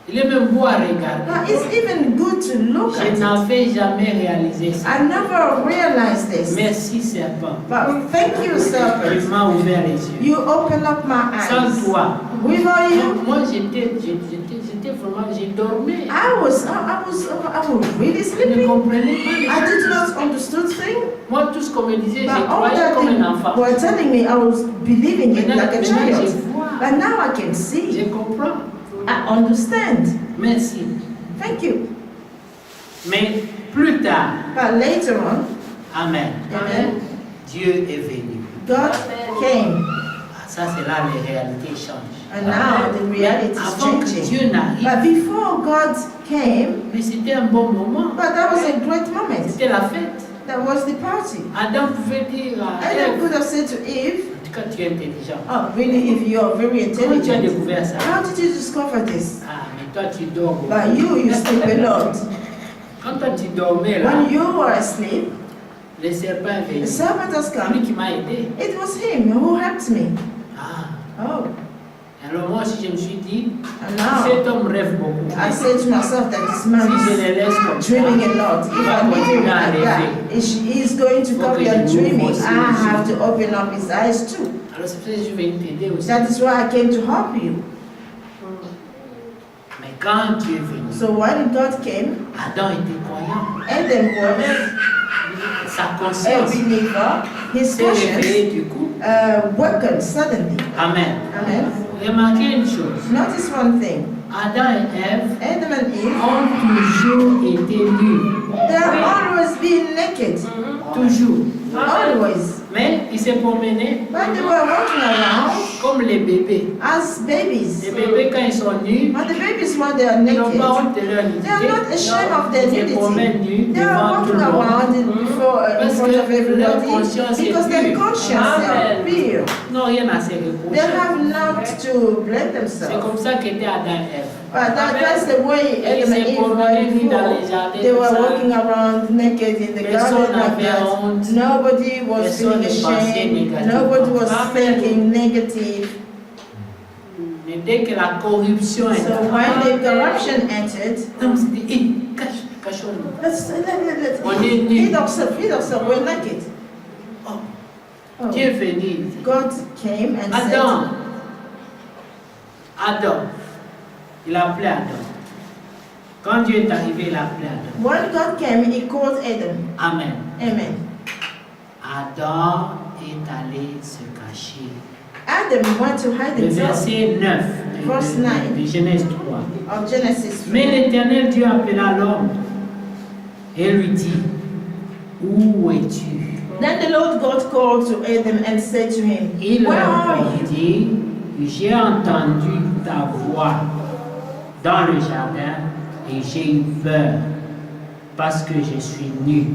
Speaker 1: il est même beau à
Speaker 4: Now,
Speaker 1: regarder.
Speaker 4: it's even good to look
Speaker 1: Je
Speaker 4: at it.
Speaker 1: n'avais jamais réalisé ça.
Speaker 4: I never realized this.
Speaker 1: Merci serpent.
Speaker 4: But thank you,
Speaker 1: Tu
Speaker 4: serpent.
Speaker 1: m'as ouvert les yeux.
Speaker 4: You open up my
Speaker 1: Sans
Speaker 4: eyes.
Speaker 1: toi,
Speaker 4: Without you,
Speaker 1: moi j'étais vraiment, j'ai dormi.
Speaker 4: I was really
Speaker 1: Je ne
Speaker 4: sleeping.
Speaker 1: comprenais pas les
Speaker 4: I did
Speaker 1: choses.
Speaker 4: not understood things.
Speaker 1: Moi, tout ce qu'on me disait,
Speaker 4: But
Speaker 1: j'ai
Speaker 4: all
Speaker 1: croyé
Speaker 4: that
Speaker 1: comme un
Speaker 4: they
Speaker 1: enfant.
Speaker 4: were telling me, I was believing it like a
Speaker 1: Maintenant,
Speaker 4: child.
Speaker 1: je vois,
Speaker 4: But now I can
Speaker 1: je
Speaker 4: see.
Speaker 1: comprends.
Speaker 4: I understand.
Speaker 1: Merci.
Speaker 4: Thank you.
Speaker 1: Mais plus tard,
Speaker 4: But later on,
Speaker 1: Amen,
Speaker 4: Amen,
Speaker 1: Dieu est venu.
Speaker 4: God came.
Speaker 1: Ah, ça, c'est là les réalités changent.
Speaker 4: And now the reality is
Speaker 1: Avant que
Speaker 4: changing.
Speaker 1: Dieu n'arrive,
Speaker 4: But before God came,
Speaker 1: mais c'était un bon moment.
Speaker 4: but that was a great moment.
Speaker 1: C'était la fête.
Speaker 4: That was the party.
Speaker 1: Adam pouvait dire à
Speaker 4: Adam
Speaker 1: Ève,
Speaker 4: could have said to Eve,
Speaker 1: en tout cas, tu es intelligent.
Speaker 4: oh, really, if you are very
Speaker 1: Comment tu as
Speaker 4: intelligent,
Speaker 1: découvert ça?
Speaker 4: how did you discover this?
Speaker 1: Ah, mais toi, tu dors beaucoup.
Speaker 4: But you sleep a lot.
Speaker 1: Quand toi, tu dormais là,
Speaker 4: When you were asleep,
Speaker 1: le serpent est
Speaker 4: the
Speaker 1: venu.
Speaker 4: serpent has
Speaker 1: C'est lui
Speaker 4: come.
Speaker 1: qui m'a aidé.
Speaker 4: It was him who helped me.
Speaker 1: Ah,
Speaker 4: Oh,
Speaker 1: alors moi aussi, je me suis dit,
Speaker 4: and now
Speaker 1: cet homme rêve beaucoup.
Speaker 4: I said to myself that this man
Speaker 1: Si je
Speaker 4: is
Speaker 1: le laisse comme ça,
Speaker 4: dreaming a lot. If I leave him like that, he's going to carry on dreaming. I have to open up his eyes too.
Speaker 1: alors c'est pour ça que je vais t'aider aussi.
Speaker 4: That is why I came to help you.
Speaker 1: Mais quand Dieu est venu,
Speaker 4: So when God came,
Speaker 1: Adam était croyant.
Speaker 4: Adam was
Speaker 1: Sa
Speaker 4: a
Speaker 1: conscience
Speaker 4: believer. His
Speaker 1: s'est
Speaker 4: conscience
Speaker 1: réveillée du coup.
Speaker 4: awakened suddenly.
Speaker 1: Amen.
Speaker 4: Amen.
Speaker 1: Remarquez une chose.
Speaker 4: Notice one thing.
Speaker 1: Adam et Ève
Speaker 4: Adam and Eve,
Speaker 1: ont toujours été nus.
Speaker 4: they have always been naked.
Speaker 1: Toujours.
Speaker 4: Always.
Speaker 1: Mais ils se promenaient
Speaker 4: But they were walking around
Speaker 1: comme les bébés.
Speaker 4: as babies.
Speaker 1: Les bébés, quand ils sont nus,
Speaker 4: But the babies, when they are
Speaker 1: ils n'ont
Speaker 4: naked,
Speaker 1: pas honte de leur
Speaker 4: they are
Speaker 1: nudité.
Speaker 4: not ashamed of their
Speaker 1: Ils se promènent
Speaker 4: nudity.
Speaker 1: nus
Speaker 4: They are
Speaker 1: devant tout
Speaker 4: walking
Speaker 1: le monde.
Speaker 4: around in
Speaker 1: Parce
Speaker 4: front
Speaker 1: que
Speaker 4: of everybody
Speaker 1: leur conscience est
Speaker 4: because their
Speaker 1: pure.
Speaker 4: conscience are pure.
Speaker 1: Ils n'ont rien à se
Speaker 4: They
Speaker 1: reprocher.
Speaker 4: have not to blame
Speaker 1: C'est
Speaker 4: themselves.
Speaker 1: comme ça qu'était Adam et Ève.
Speaker 4: But that's the way
Speaker 1: Et ils
Speaker 4: Adam and
Speaker 1: se
Speaker 4: Eve
Speaker 1: promenaient nus dans
Speaker 4: were
Speaker 1: les
Speaker 4: before.
Speaker 1: jardins.
Speaker 4: They were
Speaker 1: tout ça.
Speaker 4: walking around naked in the
Speaker 1: Personne
Speaker 4: garden like
Speaker 1: n'avait
Speaker 4: that.
Speaker 1: honte.
Speaker 4: Nobody was
Speaker 1: Personne
Speaker 4: feeling
Speaker 1: ne pensait
Speaker 4: ashamed.
Speaker 1: négativement.
Speaker 4: Nobody was
Speaker 3: Amen.
Speaker 4: thinking negative.
Speaker 1: Mais dès que la corruption est
Speaker 4: So when the corruption entered,
Speaker 1: on se dit, cachons-nous.
Speaker 4: let's
Speaker 1: On est nus.
Speaker 4: feed ourselves, we're naked. Oh.
Speaker 1: Dieu est venu.
Speaker 4: God came and
Speaker 1: Adam. Adam. Il a appelé Adam. Quand Dieu est arrivé, il a appelé Adam.
Speaker 4: said, when God came, he called Adam.
Speaker 1: Amen.
Speaker 4: Amen.
Speaker 1: Adam est allé se cacher.
Speaker 4: Adam went to hide
Speaker 1: Le
Speaker 4: himself.
Speaker 1: verset 9
Speaker 4: Verse 9.
Speaker 1: de Genèse 3.
Speaker 4: Of Genesis 3.
Speaker 1: Mais l'Éternel Dieu appela l'homme et lui dit, où es-tu?
Speaker 4: Then the Lord God called to Adam and said to him,
Speaker 1: Il
Speaker 4: where are you?
Speaker 1: répondit, j'ai entendu ta voix dans le jardin et j'ai eu peur parce que je suis nu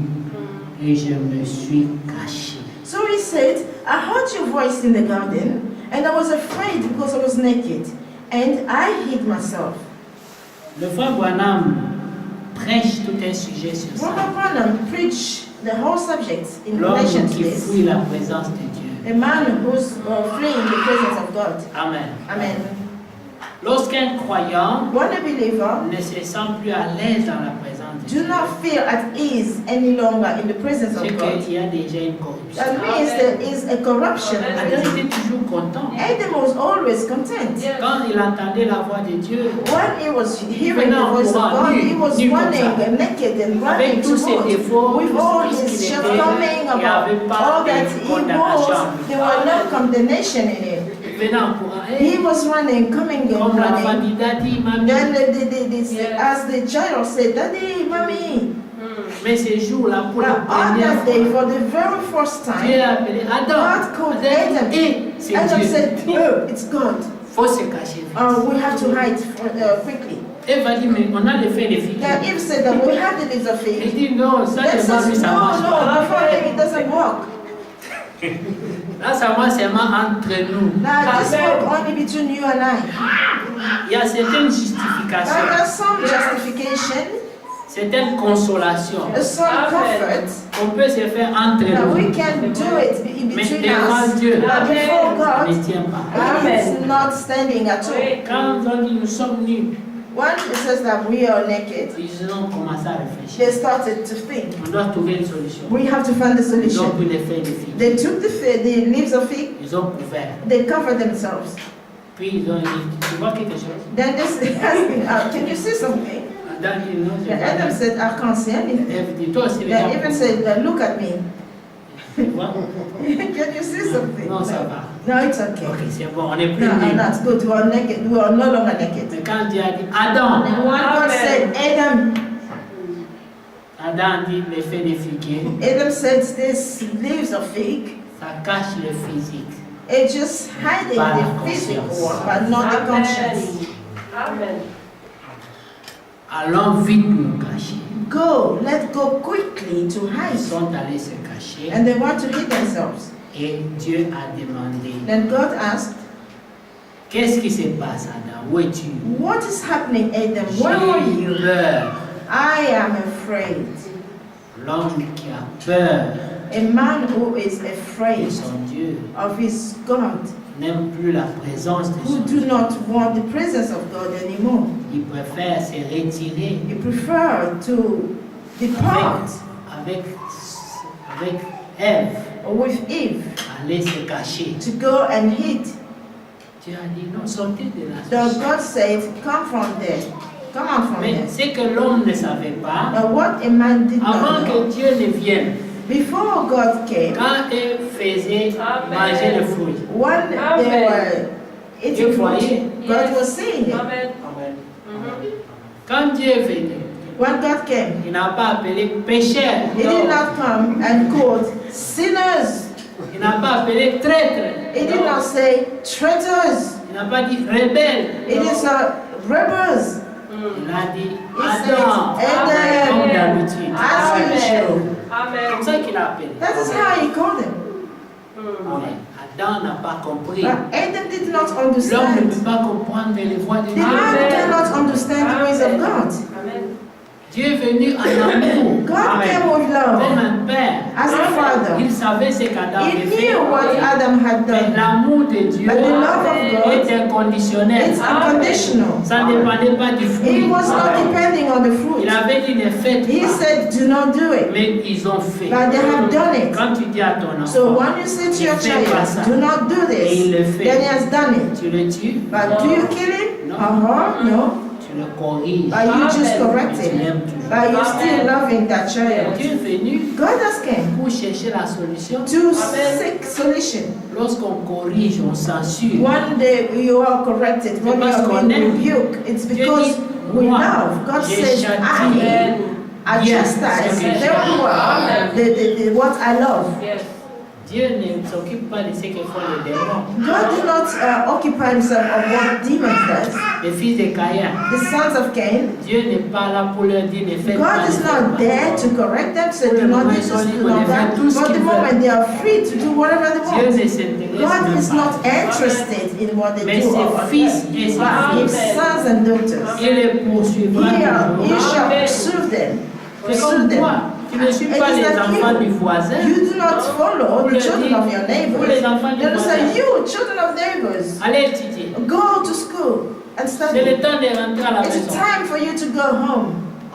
Speaker 1: et je me suis caché.
Speaker 4: So he said, I heard your voice in the garden, and I was afraid because I was naked, and I hid myself.
Speaker 1: Le frère Branham prêche tout un sujet sur ça.
Speaker 4: Robert Branham preached the whole subject in
Speaker 1: L'homme
Speaker 4: relation to
Speaker 1: qui
Speaker 4: this.
Speaker 1: fuit la présence de Dieu.
Speaker 4: A man who's fleeing the presence of God.
Speaker 1: Amen.
Speaker 4: Amen.
Speaker 1: Lorsqu'un croyant
Speaker 4: When a believer
Speaker 1: ne se sent plus à l'aise dans la présence de
Speaker 4: do
Speaker 1: Dieu,
Speaker 4: not feel at ease any longer in the presence
Speaker 1: c'est
Speaker 4: of God,
Speaker 1: qu'il y a déjà une corruption.
Speaker 4: that means there is a corruption.
Speaker 1: Adam était toujours content.
Speaker 4: Adam was always content.
Speaker 1: Quand il entendait la voix de Dieu,
Speaker 4: When he was hearing the voice of God, he was running naked and running
Speaker 1: avec tous ses
Speaker 4: towards.
Speaker 1: défauts,
Speaker 4: With all his shortcomings,
Speaker 1: il n'y avait
Speaker 4: about
Speaker 1: pas
Speaker 4: all that
Speaker 1: de
Speaker 4: he
Speaker 1: condamnation.
Speaker 4: was, there were no condemnation in him.
Speaker 1: Venant pour
Speaker 4: He was running, coming and
Speaker 1: comme la
Speaker 4: running.
Speaker 1: famille a dit, mamie.
Speaker 4: Then as the child said, Daddy, Mommy.
Speaker 1: Mais ces jours-là, pour la
Speaker 4: But on
Speaker 1: première
Speaker 4: that
Speaker 1: fois,
Speaker 4: day, for the very first
Speaker 1: Dieu
Speaker 4: time,
Speaker 1: a appelé Adam.
Speaker 4: God called Adam.
Speaker 1: Et c'est
Speaker 4: Adam
Speaker 1: Dieu.
Speaker 4: said, oh, it's God.
Speaker 1: Faut se cacher.
Speaker 4: We have to hide quickly.
Speaker 1: Eve a dit, mais on a le fait des filles.
Speaker 4: Then Eve said that we have the leaves of
Speaker 1: Il
Speaker 4: faith.
Speaker 1: dit, non, ça
Speaker 4: That
Speaker 1: devant lui,
Speaker 4: says,
Speaker 1: ça
Speaker 4: no,
Speaker 1: marche pas.
Speaker 4: before him it doesn't work.
Speaker 1: Là, ça va seulement entre nous.
Speaker 4: Now, this spoke only between you and I.
Speaker 1: Il y a certaines
Speaker 4: But
Speaker 1: justifications,
Speaker 4: there's some justification,
Speaker 1: certaines consolations
Speaker 4: some comfort
Speaker 1: qu'on peut se faire entre
Speaker 4: that we
Speaker 1: nous.
Speaker 4: can do it in
Speaker 1: Mais
Speaker 4: between
Speaker 1: devant
Speaker 4: us.
Speaker 1: Dieu,
Speaker 4: But before
Speaker 1: ça ne
Speaker 4: God,
Speaker 1: tient pas.
Speaker 4: it's not standing at all.
Speaker 1: Quand on dit nous sommes nus,
Speaker 4: When it says that we are naked,
Speaker 1: ils ont commencé à réfléchir.
Speaker 4: they started to think.
Speaker 1: On doit trouver une solution.
Speaker 4: We have to find a
Speaker 1: Ils ont
Speaker 4: solution.
Speaker 1: pris les feuilles de figue.
Speaker 4: They took the leaves of fig,
Speaker 1: Ils ont couvert.
Speaker 4: they covered themselves.
Speaker 1: Puis ils ont dit, tu vois quelque chose?
Speaker 4: Then this asking, can you see something?
Speaker 1: Adam dit non, je
Speaker 4: The
Speaker 1: vois
Speaker 4: Adam
Speaker 1: rien.
Speaker 4: said, I can't see anything.
Speaker 1: Ève dit, toi aussi,
Speaker 4: They
Speaker 1: regarde.
Speaker 4: even said, look at me.
Speaker 1: Tu vois?
Speaker 4: Can you see something?
Speaker 1: Non, ça va.
Speaker 4: No, it's okay.
Speaker 1: Ok, c'est bon, on est plus
Speaker 4: No,
Speaker 1: nus.
Speaker 4: that's good. We are naked. We are no longer naked.
Speaker 1: Mais quand Dieu a dit, Adam,
Speaker 4: And when God said,
Speaker 1: Adam dit, les feuilles de figuier,
Speaker 4: Adam said, this leaves of fig,
Speaker 1: ça cache le physique.
Speaker 4: it's just hiding the physical one, but not the conscience.
Speaker 3: Amen.
Speaker 1: Allons vite nous cacher.
Speaker 4: Go, let's go quickly to
Speaker 1: Ils
Speaker 4: hide.
Speaker 1: sont allés se cacher
Speaker 4: And they want to hide themselves.
Speaker 1: et Dieu a demandé,
Speaker 4: Then God asked,
Speaker 1: qu'est-ce qui se passe, Adam? Où es-tu?
Speaker 4: what is happening, Adam? Where are
Speaker 1: J'ai
Speaker 4: you?
Speaker 1: peur.
Speaker 4: I am afraid.
Speaker 1: L'homme qui a peur
Speaker 4: A man who is
Speaker 1: de
Speaker 4: afraid
Speaker 1: son Dieu
Speaker 4: of his God,
Speaker 1: n'aime plus la présence de
Speaker 4: who
Speaker 1: son
Speaker 4: do
Speaker 1: Dieu.
Speaker 4: not want the presence of God anymore.
Speaker 1: Il préfère se retirer
Speaker 4: He prefer to depart
Speaker 1: avec Ève,
Speaker 4: with Eve,
Speaker 1: aller se cacher.
Speaker 4: to go and hide.
Speaker 1: Dieu a dit non, sortez de là.
Speaker 4: So God said, come from there. Come out from
Speaker 1: Mais
Speaker 4: there.
Speaker 1: c'est que l'homme ne savait pas,
Speaker 4: Now what a man did
Speaker 1: avant
Speaker 4: not
Speaker 1: que
Speaker 4: know,
Speaker 1: Dieu ne vienne,
Speaker 4: before God came,
Speaker 1: quand Ève faisait manger le fruit,
Speaker 4: when they were eating
Speaker 1: Dieu voyait.
Speaker 4: fruit, God was seeing it.
Speaker 3: Amen.
Speaker 1: Quand Dieu est venu,
Speaker 4: When God came,
Speaker 1: il n'a pas appelé pécheur,
Speaker 4: He did not come and called sinners.
Speaker 1: il n'a pas appelé traître,
Speaker 4: He did not say traitors.
Speaker 1: il n'a pas dit rebelle,
Speaker 4: It is rebels.
Speaker 1: il a dit
Speaker 4: He said,
Speaker 1: Adam, comme
Speaker 4: Adam,
Speaker 1: d'habitude.
Speaker 4: as
Speaker 3: Amen.
Speaker 4: usual.
Speaker 1: C'est comme ça qu'il a appelé.
Speaker 4: That is how He called him.
Speaker 1: Mais Adam n'a pas compris.
Speaker 4: But Adam did not
Speaker 1: L'homme ne
Speaker 4: understand.
Speaker 1: peut pas comprendre les voies de
Speaker 4: The
Speaker 1: Dieu.
Speaker 4: man
Speaker 3: Amen.
Speaker 4: cannot understand the ways of God.
Speaker 3: Amen.
Speaker 1: Dieu est venu en amour,
Speaker 4: God came with
Speaker 1: comme
Speaker 4: love
Speaker 1: un père.
Speaker 4: as a father.
Speaker 1: Il savait ce qu'Adam
Speaker 4: He
Speaker 1: avait fait.
Speaker 4: knew what Adam had
Speaker 1: Mais
Speaker 4: done.
Speaker 1: l'amour de Dieu
Speaker 4: But the love of God,
Speaker 1: est inconditionnel.
Speaker 4: it's unconditional.
Speaker 1: Ça ne dépendait pas du
Speaker 4: He
Speaker 1: fruit.
Speaker 4: was not depending on the fruit.
Speaker 1: Il avait dit ne faites
Speaker 4: He
Speaker 1: pas.
Speaker 4: said, do not do it.
Speaker 1: Mais ils ont fait.
Speaker 4: But they have done it.
Speaker 1: Quand tu dis à ton
Speaker 4: So
Speaker 1: enfant,
Speaker 4: when you say to your
Speaker 1: ne fais pas ça,
Speaker 4: child, do not do
Speaker 1: et il
Speaker 4: this,
Speaker 1: le fait,
Speaker 4: then he has done it.
Speaker 1: tu le tues,
Speaker 4: But do you kill him? No.
Speaker 1: tu le corriges,
Speaker 4: But you just
Speaker 1: mais
Speaker 4: correct
Speaker 1: tu
Speaker 4: him.
Speaker 1: l'aimes toujours.
Speaker 4: But you're still loving that child.
Speaker 1: Dieu est venu
Speaker 4: God has came
Speaker 1: pour chercher la solution.
Speaker 4: to seek solution.
Speaker 1: Lorsqu'on corrige, on censure.
Speaker 4: One day you are corrected, when you are being rebuked, it's because we love. God says, I chastise them well, what I love.
Speaker 3: Yes.
Speaker 1: Dieu ne s'occupe pas de ce que font les démons.
Speaker 4: God did not occupy himself of what demons does.
Speaker 1: Les fils de Caïn,
Speaker 4: The sons of Cain,
Speaker 1: Dieu n'est pas là pour leur dire ne faites pas.
Speaker 4: God is
Speaker 1: ne faites
Speaker 4: not
Speaker 1: pas.
Speaker 4: there to correct them, so do not do this, do not that.
Speaker 1: Tout ce
Speaker 4: For the
Speaker 1: qu'ils
Speaker 4: moment, they are free to do whatever they
Speaker 1: Dieu
Speaker 4: want.
Speaker 1: ne s'intéresse
Speaker 4: God
Speaker 1: même
Speaker 4: is
Speaker 1: pas.
Speaker 4: not interested in what they
Speaker 1: Mais
Speaker 4: do
Speaker 1: ses
Speaker 4: or
Speaker 1: fils
Speaker 4: them,
Speaker 1: et ses
Speaker 4: but his
Speaker 1: filles,
Speaker 4: sons and daughters.
Speaker 1: il les poursuivra
Speaker 4: He
Speaker 1: toujours.
Speaker 4: shall pursue them.
Speaker 1: C'est comme
Speaker 4: Pursue them.
Speaker 1: toi, tu ne suis pas
Speaker 4: It is
Speaker 1: les
Speaker 4: like
Speaker 1: enfants du voisin.
Speaker 4: You do not follow the children of your
Speaker 1: Pour
Speaker 4: neighbors.
Speaker 1: les enfants du
Speaker 4: You understand?
Speaker 1: voisin.
Speaker 4: You, children of neighbors,
Speaker 1: Allez étudier.
Speaker 4: go to school and
Speaker 1: C'est
Speaker 4: study.
Speaker 1: le temps de rentrer à la
Speaker 4: It's
Speaker 1: maison.
Speaker 4: time for you to go home.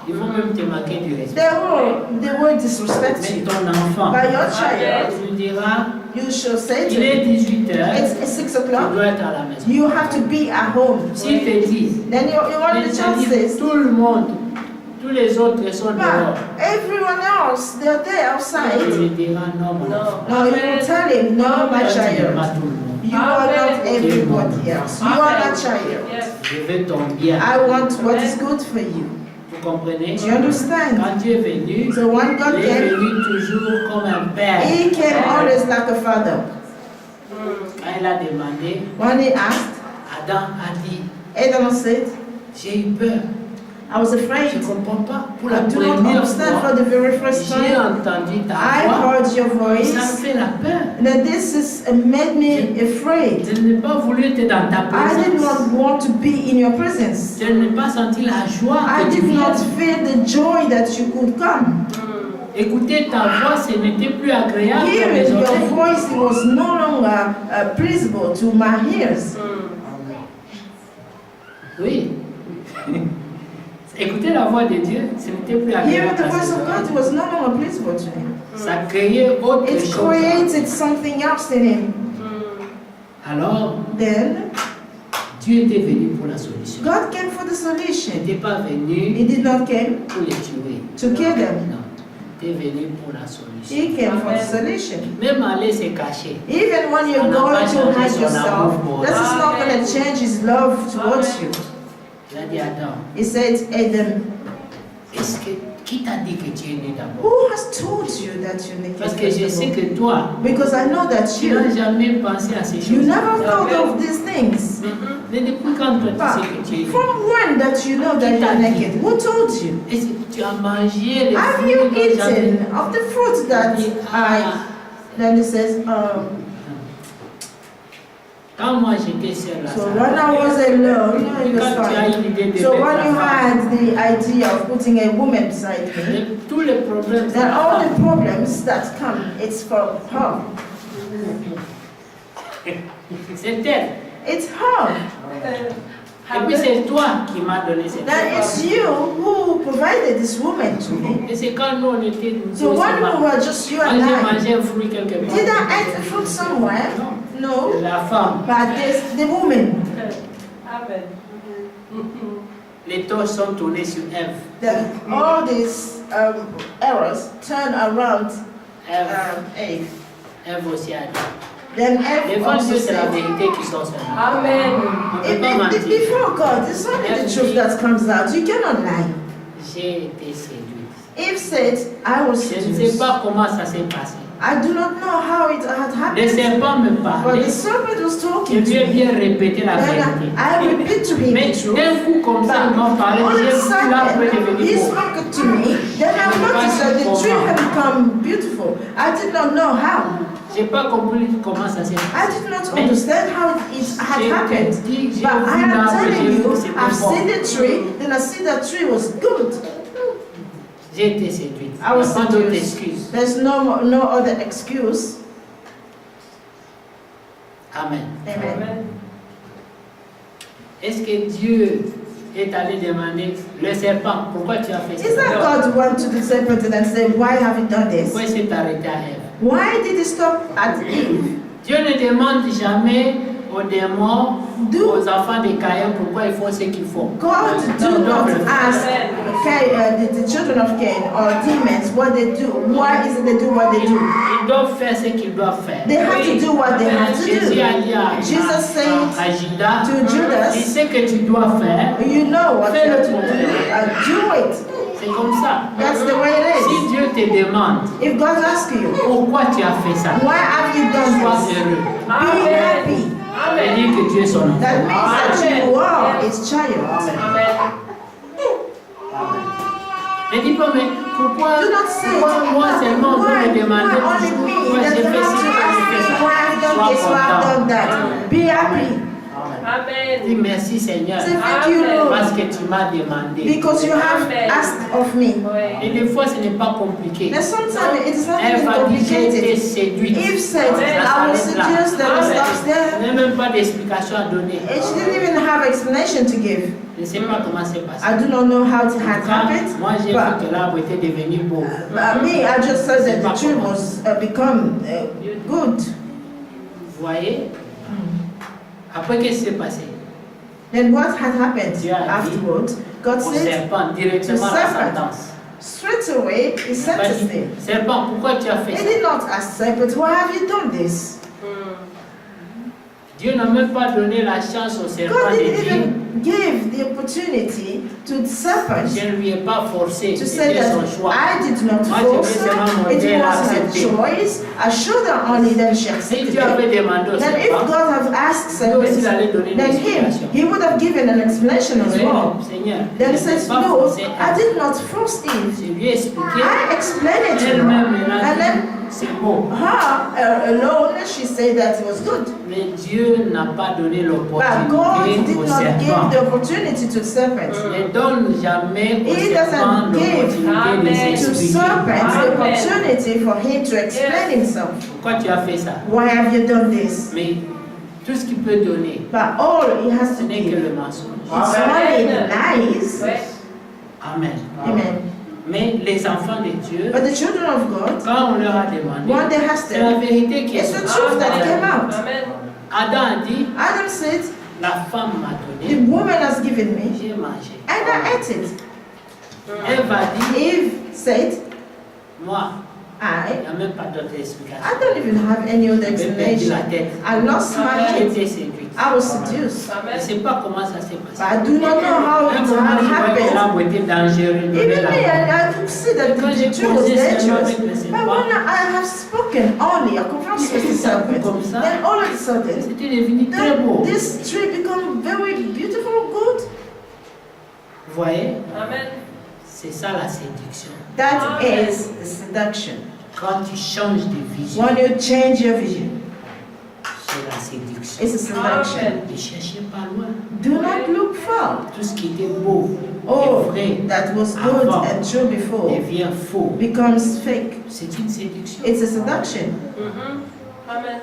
Speaker 1: Il faut même te manquer du respect.
Speaker 4: They will disrespect
Speaker 1: Mais
Speaker 4: you.
Speaker 1: ton enfant,
Speaker 4: By your child,
Speaker 1: tu diras,
Speaker 4: you shall say to
Speaker 1: il est
Speaker 4: him,
Speaker 1: 18h,
Speaker 4: it's 6
Speaker 1: tu
Speaker 4: o'clock,
Speaker 1: dois être à la maison.
Speaker 4: you have to be at home.
Speaker 1: S'ils te disent,
Speaker 4: Then you want the child says,
Speaker 1: tout le monde, tous les autres sont dehors,
Speaker 4: but everyone else, they're there
Speaker 1: tu
Speaker 4: outside.
Speaker 1: lui diras non, mon enfant.
Speaker 4: No, you will tell him, no, my
Speaker 1: Toi, tu n'es
Speaker 4: child.
Speaker 1: pas tout le monde.
Speaker 4: You are not everybody else. You are my child.
Speaker 3: Yes.
Speaker 1: Je veux ton bien.
Speaker 4: I want what is good for you.
Speaker 1: Vous comprenez?
Speaker 4: Do you understand?
Speaker 1: Quand Dieu est venu,
Speaker 4: So when God
Speaker 1: il est
Speaker 4: came,
Speaker 1: venu toujours comme un père.
Speaker 4: He came always like a father.
Speaker 1: Quand il a demandé,
Speaker 4: When He asked,
Speaker 1: Adam a dit,
Speaker 4: Adam said,
Speaker 1: j'ai eu peur.
Speaker 4: I was
Speaker 1: Je
Speaker 4: afraid.
Speaker 1: ne comprends pas. Pour la
Speaker 4: I do not
Speaker 1: première
Speaker 4: understand
Speaker 1: fois,
Speaker 4: for the very first
Speaker 1: j'ai
Speaker 4: time.
Speaker 1: entendu ta
Speaker 4: I
Speaker 1: voix
Speaker 4: heard heard your
Speaker 1: Ça me
Speaker 4: voice.
Speaker 1: fait la peur.
Speaker 4: That this has made me afraid.
Speaker 1: Je n'ai pas voulu être dans ta
Speaker 4: I did
Speaker 1: présence.
Speaker 4: not want to be in your presence.
Speaker 1: Je n'ai pas senti la joie
Speaker 4: I
Speaker 1: que tu
Speaker 4: did not
Speaker 1: viennes.
Speaker 4: feel the joy that you could come.
Speaker 1: Écouter ta voix, ce n'était plus agréable pour mes
Speaker 4: Hearing your
Speaker 1: oreilles.
Speaker 4: voice was no longer pleasurable to my ears.
Speaker 1: Oui. Écouter la voix de Dieu, ce n'était plus
Speaker 4: Hearing
Speaker 1: agréable.
Speaker 4: the
Speaker 1: à
Speaker 4: voice
Speaker 1: ses
Speaker 4: of
Speaker 1: oreilles.
Speaker 4: God was no longer pleasurable to him.
Speaker 1: Ça créait autre
Speaker 4: It
Speaker 1: chose.
Speaker 4: created something else in him.
Speaker 1: Alors,
Speaker 4: Then
Speaker 1: Dieu était venu pour la solution.
Speaker 4: God came for the
Speaker 1: Il
Speaker 4: solution.
Speaker 1: n'était pas venu
Speaker 4: He did not come
Speaker 1: pour les tuer.
Speaker 4: to kill them.
Speaker 1: Non, il était venu pour la solution.
Speaker 4: He came for the solution.
Speaker 1: Même aller se cacher.
Speaker 4: Even when you're going to hide yourself, this is not going to change his love towards you.
Speaker 1: Il a dit Adam,
Speaker 4: He said, Adam,
Speaker 1: est-ce que qui t'a dit que tu es né d'abord?
Speaker 4: who has told you that you're naked?
Speaker 1: Parce que je sais que toi,
Speaker 4: Because I know that
Speaker 1: tu n'as
Speaker 4: you
Speaker 1: jamais pensé à ces
Speaker 4: you
Speaker 1: choses.
Speaker 4: never thought of these things.
Speaker 1: Mais depuis quand toi tu
Speaker 4: But
Speaker 1: sais que tu es né?
Speaker 4: from when that you know that you're naked? Who told you?
Speaker 1: Est-ce que tu as mangé les
Speaker 4: Have
Speaker 1: fruits
Speaker 4: you
Speaker 1: dont j'avais-
Speaker 4: eaten of the fruit that I... Then he says,
Speaker 1: Quand moi j'étais seul là,
Speaker 4: so when I was alone, it was
Speaker 1: quand tu as
Speaker 4: fine.
Speaker 1: eu l'idée de
Speaker 4: So
Speaker 1: mettre
Speaker 4: when
Speaker 1: la
Speaker 4: you
Speaker 1: femme,
Speaker 4: had the idea of putting a woman beside me,
Speaker 1: tous les problèmes,
Speaker 4: then all the problems that come, it's from her.
Speaker 1: c'est elle.
Speaker 4: It's her.
Speaker 1: Et puis c'est toi qui m'as donné cette
Speaker 4: Then it's
Speaker 1: femme.
Speaker 4: you who provided this woman to me.
Speaker 1: Et c'est quand nous on était
Speaker 4: So when we were just you
Speaker 1: Moi
Speaker 4: and
Speaker 1: j'ai
Speaker 4: I,
Speaker 1: mangé un fruit quelque part.
Speaker 4: did I eat fruit somewhere? No.
Speaker 1: La femme,
Speaker 4: But there's the woman.
Speaker 3: Amen.
Speaker 1: les torches sont tournées sur Ève.
Speaker 4: That all these errors turn around
Speaker 1: Ève,
Speaker 4: Eve.
Speaker 1: Ève aussi a dit.
Speaker 4: Then Eve
Speaker 1: Devant
Speaker 4: also
Speaker 1: Dieu, c'est la
Speaker 4: said,
Speaker 1: vérité qui sort sur nous.
Speaker 3: Amen.
Speaker 1: On ne peut pas mentir.
Speaker 4: before God, it's only the truth that comes out. You cannot lie.
Speaker 1: J'ai été séduite.
Speaker 4: Eve said, I was
Speaker 1: Je ne sais
Speaker 4: seduced.
Speaker 1: pas comment ça s'est passé.
Speaker 4: I do not know how it had
Speaker 1: Le
Speaker 4: happened.
Speaker 1: serpent me
Speaker 4: But
Speaker 1: parlait.
Speaker 4: the serpent was
Speaker 1: Je
Speaker 4: talking to
Speaker 1: lui ai
Speaker 4: me.
Speaker 1: bien répété la
Speaker 4: Then
Speaker 1: vérité.
Speaker 4: I repeat to him
Speaker 1: Mais
Speaker 4: the truth.
Speaker 1: d'un coup comme ça, il m'a parlé.
Speaker 4: All of
Speaker 1: J'ai
Speaker 4: a
Speaker 1: vu là peut
Speaker 4: sudden, he
Speaker 1: devenir beau.
Speaker 4: spoke to me. Then I noticed that the tree had become beautiful. I did not know how.
Speaker 1: J'ai pas compris comment ça s'est
Speaker 4: I
Speaker 1: passé.
Speaker 4: did not understand how it had happened.
Speaker 1: J'ai
Speaker 4: But I
Speaker 1: vu
Speaker 4: am
Speaker 1: l'arbre, j'ai
Speaker 4: telling
Speaker 1: vu
Speaker 4: you,
Speaker 1: que c'était
Speaker 4: I've
Speaker 1: bon.
Speaker 4: seen the tree, then I see that tree was good.
Speaker 1: J'ai été séduite.
Speaker 4: I was
Speaker 1: Il n'y a pas d'autre
Speaker 4: seduced.
Speaker 1: excuse.
Speaker 4: There's no other excuse.
Speaker 1: Amen.
Speaker 4: Amen.
Speaker 1: Est-ce que Dieu est allé demander le serpent, pourquoi tu as fait
Speaker 4: Is that
Speaker 1: ça?
Speaker 4: God went to the serpent and said, why have you done this?
Speaker 1: Pourquoi il s'est arrêté à Ève?
Speaker 4: Why did he stop at Eve?
Speaker 1: Dieu ne demande jamais aux démons,
Speaker 4: Do-
Speaker 1: aux enfants de Caïn pourquoi ils font ce qu'ils font.
Speaker 4: God do
Speaker 1: Ils
Speaker 4: not
Speaker 1: doivent le faire.
Speaker 4: ask the children of Cain or demons what they do. Why is it they do what they do?
Speaker 1: Ils doivent faire ce qu'ils doivent faire.
Speaker 4: They have to do what they have to
Speaker 1: Jésus
Speaker 4: do.
Speaker 1: a dit à
Speaker 4: Jesus said
Speaker 1: Judas,
Speaker 4: to Judas,
Speaker 1: tu sais que tu dois faire,
Speaker 4: you know what you have to do. Do it.
Speaker 1: c'est comme ça.
Speaker 4: That's the way it
Speaker 1: Si
Speaker 4: is.
Speaker 1: Dieu te demande
Speaker 4: If God asks you,
Speaker 1: pourquoi tu as fait ça,
Speaker 4: why have you done
Speaker 1: sois
Speaker 4: this?
Speaker 1: heureux.
Speaker 4: Be happy.
Speaker 1: Et dis que Dieu est son enfant.
Speaker 4: That means that you are His child.
Speaker 1: Ne dis pas, mais pourquoi
Speaker 4: Do not say,
Speaker 1: moi seulement on peut
Speaker 4: why
Speaker 1: me demander
Speaker 4: only
Speaker 1: toujours
Speaker 4: me
Speaker 1: pourquoi
Speaker 4: that
Speaker 1: j'ai
Speaker 4: you
Speaker 1: fait
Speaker 4: have
Speaker 1: ci,
Speaker 4: to
Speaker 1: pourquoi j'ai fait
Speaker 4: ask me
Speaker 1: ça.
Speaker 4: why I've done this, why I've done that. Be happy.
Speaker 1: Dis merci Seigneur
Speaker 4: Say thank you, Lord,
Speaker 1: parce que tu m'as demandé.
Speaker 4: because you have asked of me.
Speaker 1: Et des fois ce n'est pas compliqué.
Speaker 4: And sometimes it's not
Speaker 1: Elle
Speaker 4: even
Speaker 1: va dire j'ai été
Speaker 4: complicated.
Speaker 1: séduite.
Speaker 4: Eve said, I was seduced and it stops
Speaker 1: Elle
Speaker 4: there.
Speaker 1: n'a même pas d'explication à donner.
Speaker 4: And she didn't even have explanation to give.
Speaker 1: Je ne sais pas comment c'est passé.
Speaker 4: I do not know how it had happened.
Speaker 1: Moi j'ai vu
Speaker 4: But
Speaker 1: que l'arbre était devenu beau.
Speaker 4: me, I just said that the tree was become good.
Speaker 1: Vous voyez? Après qu'est-ce qui s'est passé?
Speaker 4: Then what had happened
Speaker 1: Dieu a dit
Speaker 4: afterward? God
Speaker 1: Au
Speaker 4: said,
Speaker 1: serpent, directement à la
Speaker 4: serpent.
Speaker 1: sentence.
Speaker 4: straight away, he
Speaker 1: Il a
Speaker 4: sentenced
Speaker 1: dit,
Speaker 4: him.
Speaker 1: serpent, pourquoi tu as fait
Speaker 4: He
Speaker 1: ça?
Speaker 4: did not ask serpent, why have you done this?
Speaker 1: Dieu n'a même pas donné la chance au serpent
Speaker 4: God
Speaker 1: de
Speaker 4: didn't
Speaker 1: dire,
Speaker 4: even give the opportunity to the serpent
Speaker 1: je ne lui ai pas forcé,
Speaker 4: to say
Speaker 1: c'était
Speaker 4: that
Speaker 1: son choix.
Speaker 4: I did not
Speaker 1: Moi,
Speaker 4: force
Speaker 1: je vais seulement
Speaker 4: her,
Speaker 1: montrer
Speaker 4: it was her
Speaker 1: l'accepter.
Speaker 4: choice. I showed her only, then she
Speaker 1: Si
Speaker 4: accepted
Speaker 1: Dieu avait
Speaker 4: it.
Speaker 1: demandé au
Speaker 4: Then if
Speaker 1: serpent,
Speaker 4: God had asked
Speaker 1: Dieu aussi
Speaker 4: serpent,
Speaker 1: allait donner une
Speaker 4: then
Speaker 1: explication.
Speaker 4: he would have given an explanation as
Speaker 1: Mais
Speaker 4: well.
Speaker 1: Seigneur,
Speaker 4: Then he
Speaker 1: je n'ai
Speaker 4: says,
Speaker 1: pas
Speaker 4: no,
Speaker 1: forcé
Speaker 4: I
Speaker 1: Ève.
Speaker 4: did not force Eve.
Speaker 1: Je lui ai expliqué,
Speaker 4: I explained it to her.
Speaker 1: elle-même elle a
Speaker 4: And
Speaker 1: dit,
Speaker 4: then
Speaker 1: ce c'est beau.
Speaker 4: Her alone, she said that it was good.
Speaker 1: Mais Dieu n'a pas donné
Speaker 4: But God
Speaker 1: l'opportunité
Speaker 4: did
Speaker 1: au
Speaker 4: not give
Speaker 1: serpent.
Speaker 4: the opportunity to serpent.
Speaker 1: Ne donne jamais au
Speaker 4: He
Speaker 1: serpent
Speaker 4: doesn't give
Speaker 1: l'opportunité de
Speaker 4: to
Speaker 1: s'expliquer.
Speaker 4: serpent the
Speaker 3: Amen.
Speaker 4: opportunity for him to explain himself.
Speaker 1: Pourquoi tu as fait ça?
Speaker 4: Why have you done this?
Speaker 1: Mais tout ce qu'il peut donner,
Speaker 4: But all he has
Speaker 1: ce
Speaker 4: to
Speaker 1: n'est que
Speaker 4: give
Speaker 1: le mensonge.
Speaker 4: is only lies.
Speaker 3: Ouais.
Speaker 1: Amen.
Speaker 4: Amen.
Speaker 1: Mais les enfants de Dieu,
Speaker 4: But the children of God,
Speaker 1: quand on leur a demandé,
Speaker 4: what they asked
Speaker 1: c'est la
Speaker 4: them,
Speaker 1: vérité qui est
Speaker 4: it's the
Speaker 1: sortie.
Speaker 4: truth that came out.
Speaker 3: Amen.
Speaker 1: Adam a dit,
Speaker 4: Adam said,
Speaker 1: la femme m'a
Speaker 4: the
Speaker 1: donné,
Speaker 4: woman has given me,
Speaker 1: j'ai mangé.
Speaker 4: and I ate it.
Speaker 1: Ève a dit,
Speaker 4: Eve said,
Speaker 1: moi, il
Speaker 4: I
Speaker 1: n'y a même pas d'autre explication.
Speaker 4: don't even have any other
Speaker 1: J'ai perdu la
Speaker 4: explanation.
Speaker 1: tête.
Speaker 4: I lost my
Speaker 1: J'ai
Speaker 4: head.
Speaker 1: été séduite.
Speaker 4: I was seduced.
Speaker 1: Je ne
Speaker 3: Amen.
Speaker 1: sais pas comment ça s'est passé.
Speaker 4: But I do not know how
Speaker 1: Un
Speaker 4: it
Speaker 1: moment,
Speaker 4: had
Speaker 1: je voyais que
Speaker 4: happened.
Speaker 1: l'arbre était dangereux.
Speaker 4: Even me, I could see that
Speaker 1: Quand j'ai
Speaker 4: the tree was
Speaker 1: posé seulement
Speaker 4: dangerous.
Speaker 1: avec le
Speaker 4: But
Speaker 1: serpent,
Speaker 4: when I have spoken only, I conversed with the serpent,
Speaker 1: comme ça,
Speaker 4: then all of a sudden,
Speaker 1: c'était devenu très
Speaker 4: then
Speaker 1: beau.
Speaker 4: this tree become very beautiful, good.
Speaker 1: Vous voyez,
Speaker 3: Amen.
Speaker 1: c'est ça la séduction.
Speaker 4: That is the seduction.
Speaker 1: Quand tu changes de vision,
Speaker 4: When you change your vision,
Speaker 1: c'est la séduction.
Speaker 4: it's a seduction.
Speaker 1: Ne cherchez pas loin.
Speaker 4: Do not look far.
Speaker 1: Tout ce qui était beau
Speaker 4: Oh,
Speaker 1: et vrai
Speaker 4: that was good and true before
Speaker 1: devient faux.
Speaker 4: becomes fake.
Speaker 1: C'est une séduction.
Speaker 4: It's a seduction.
Speaker 3: Amen.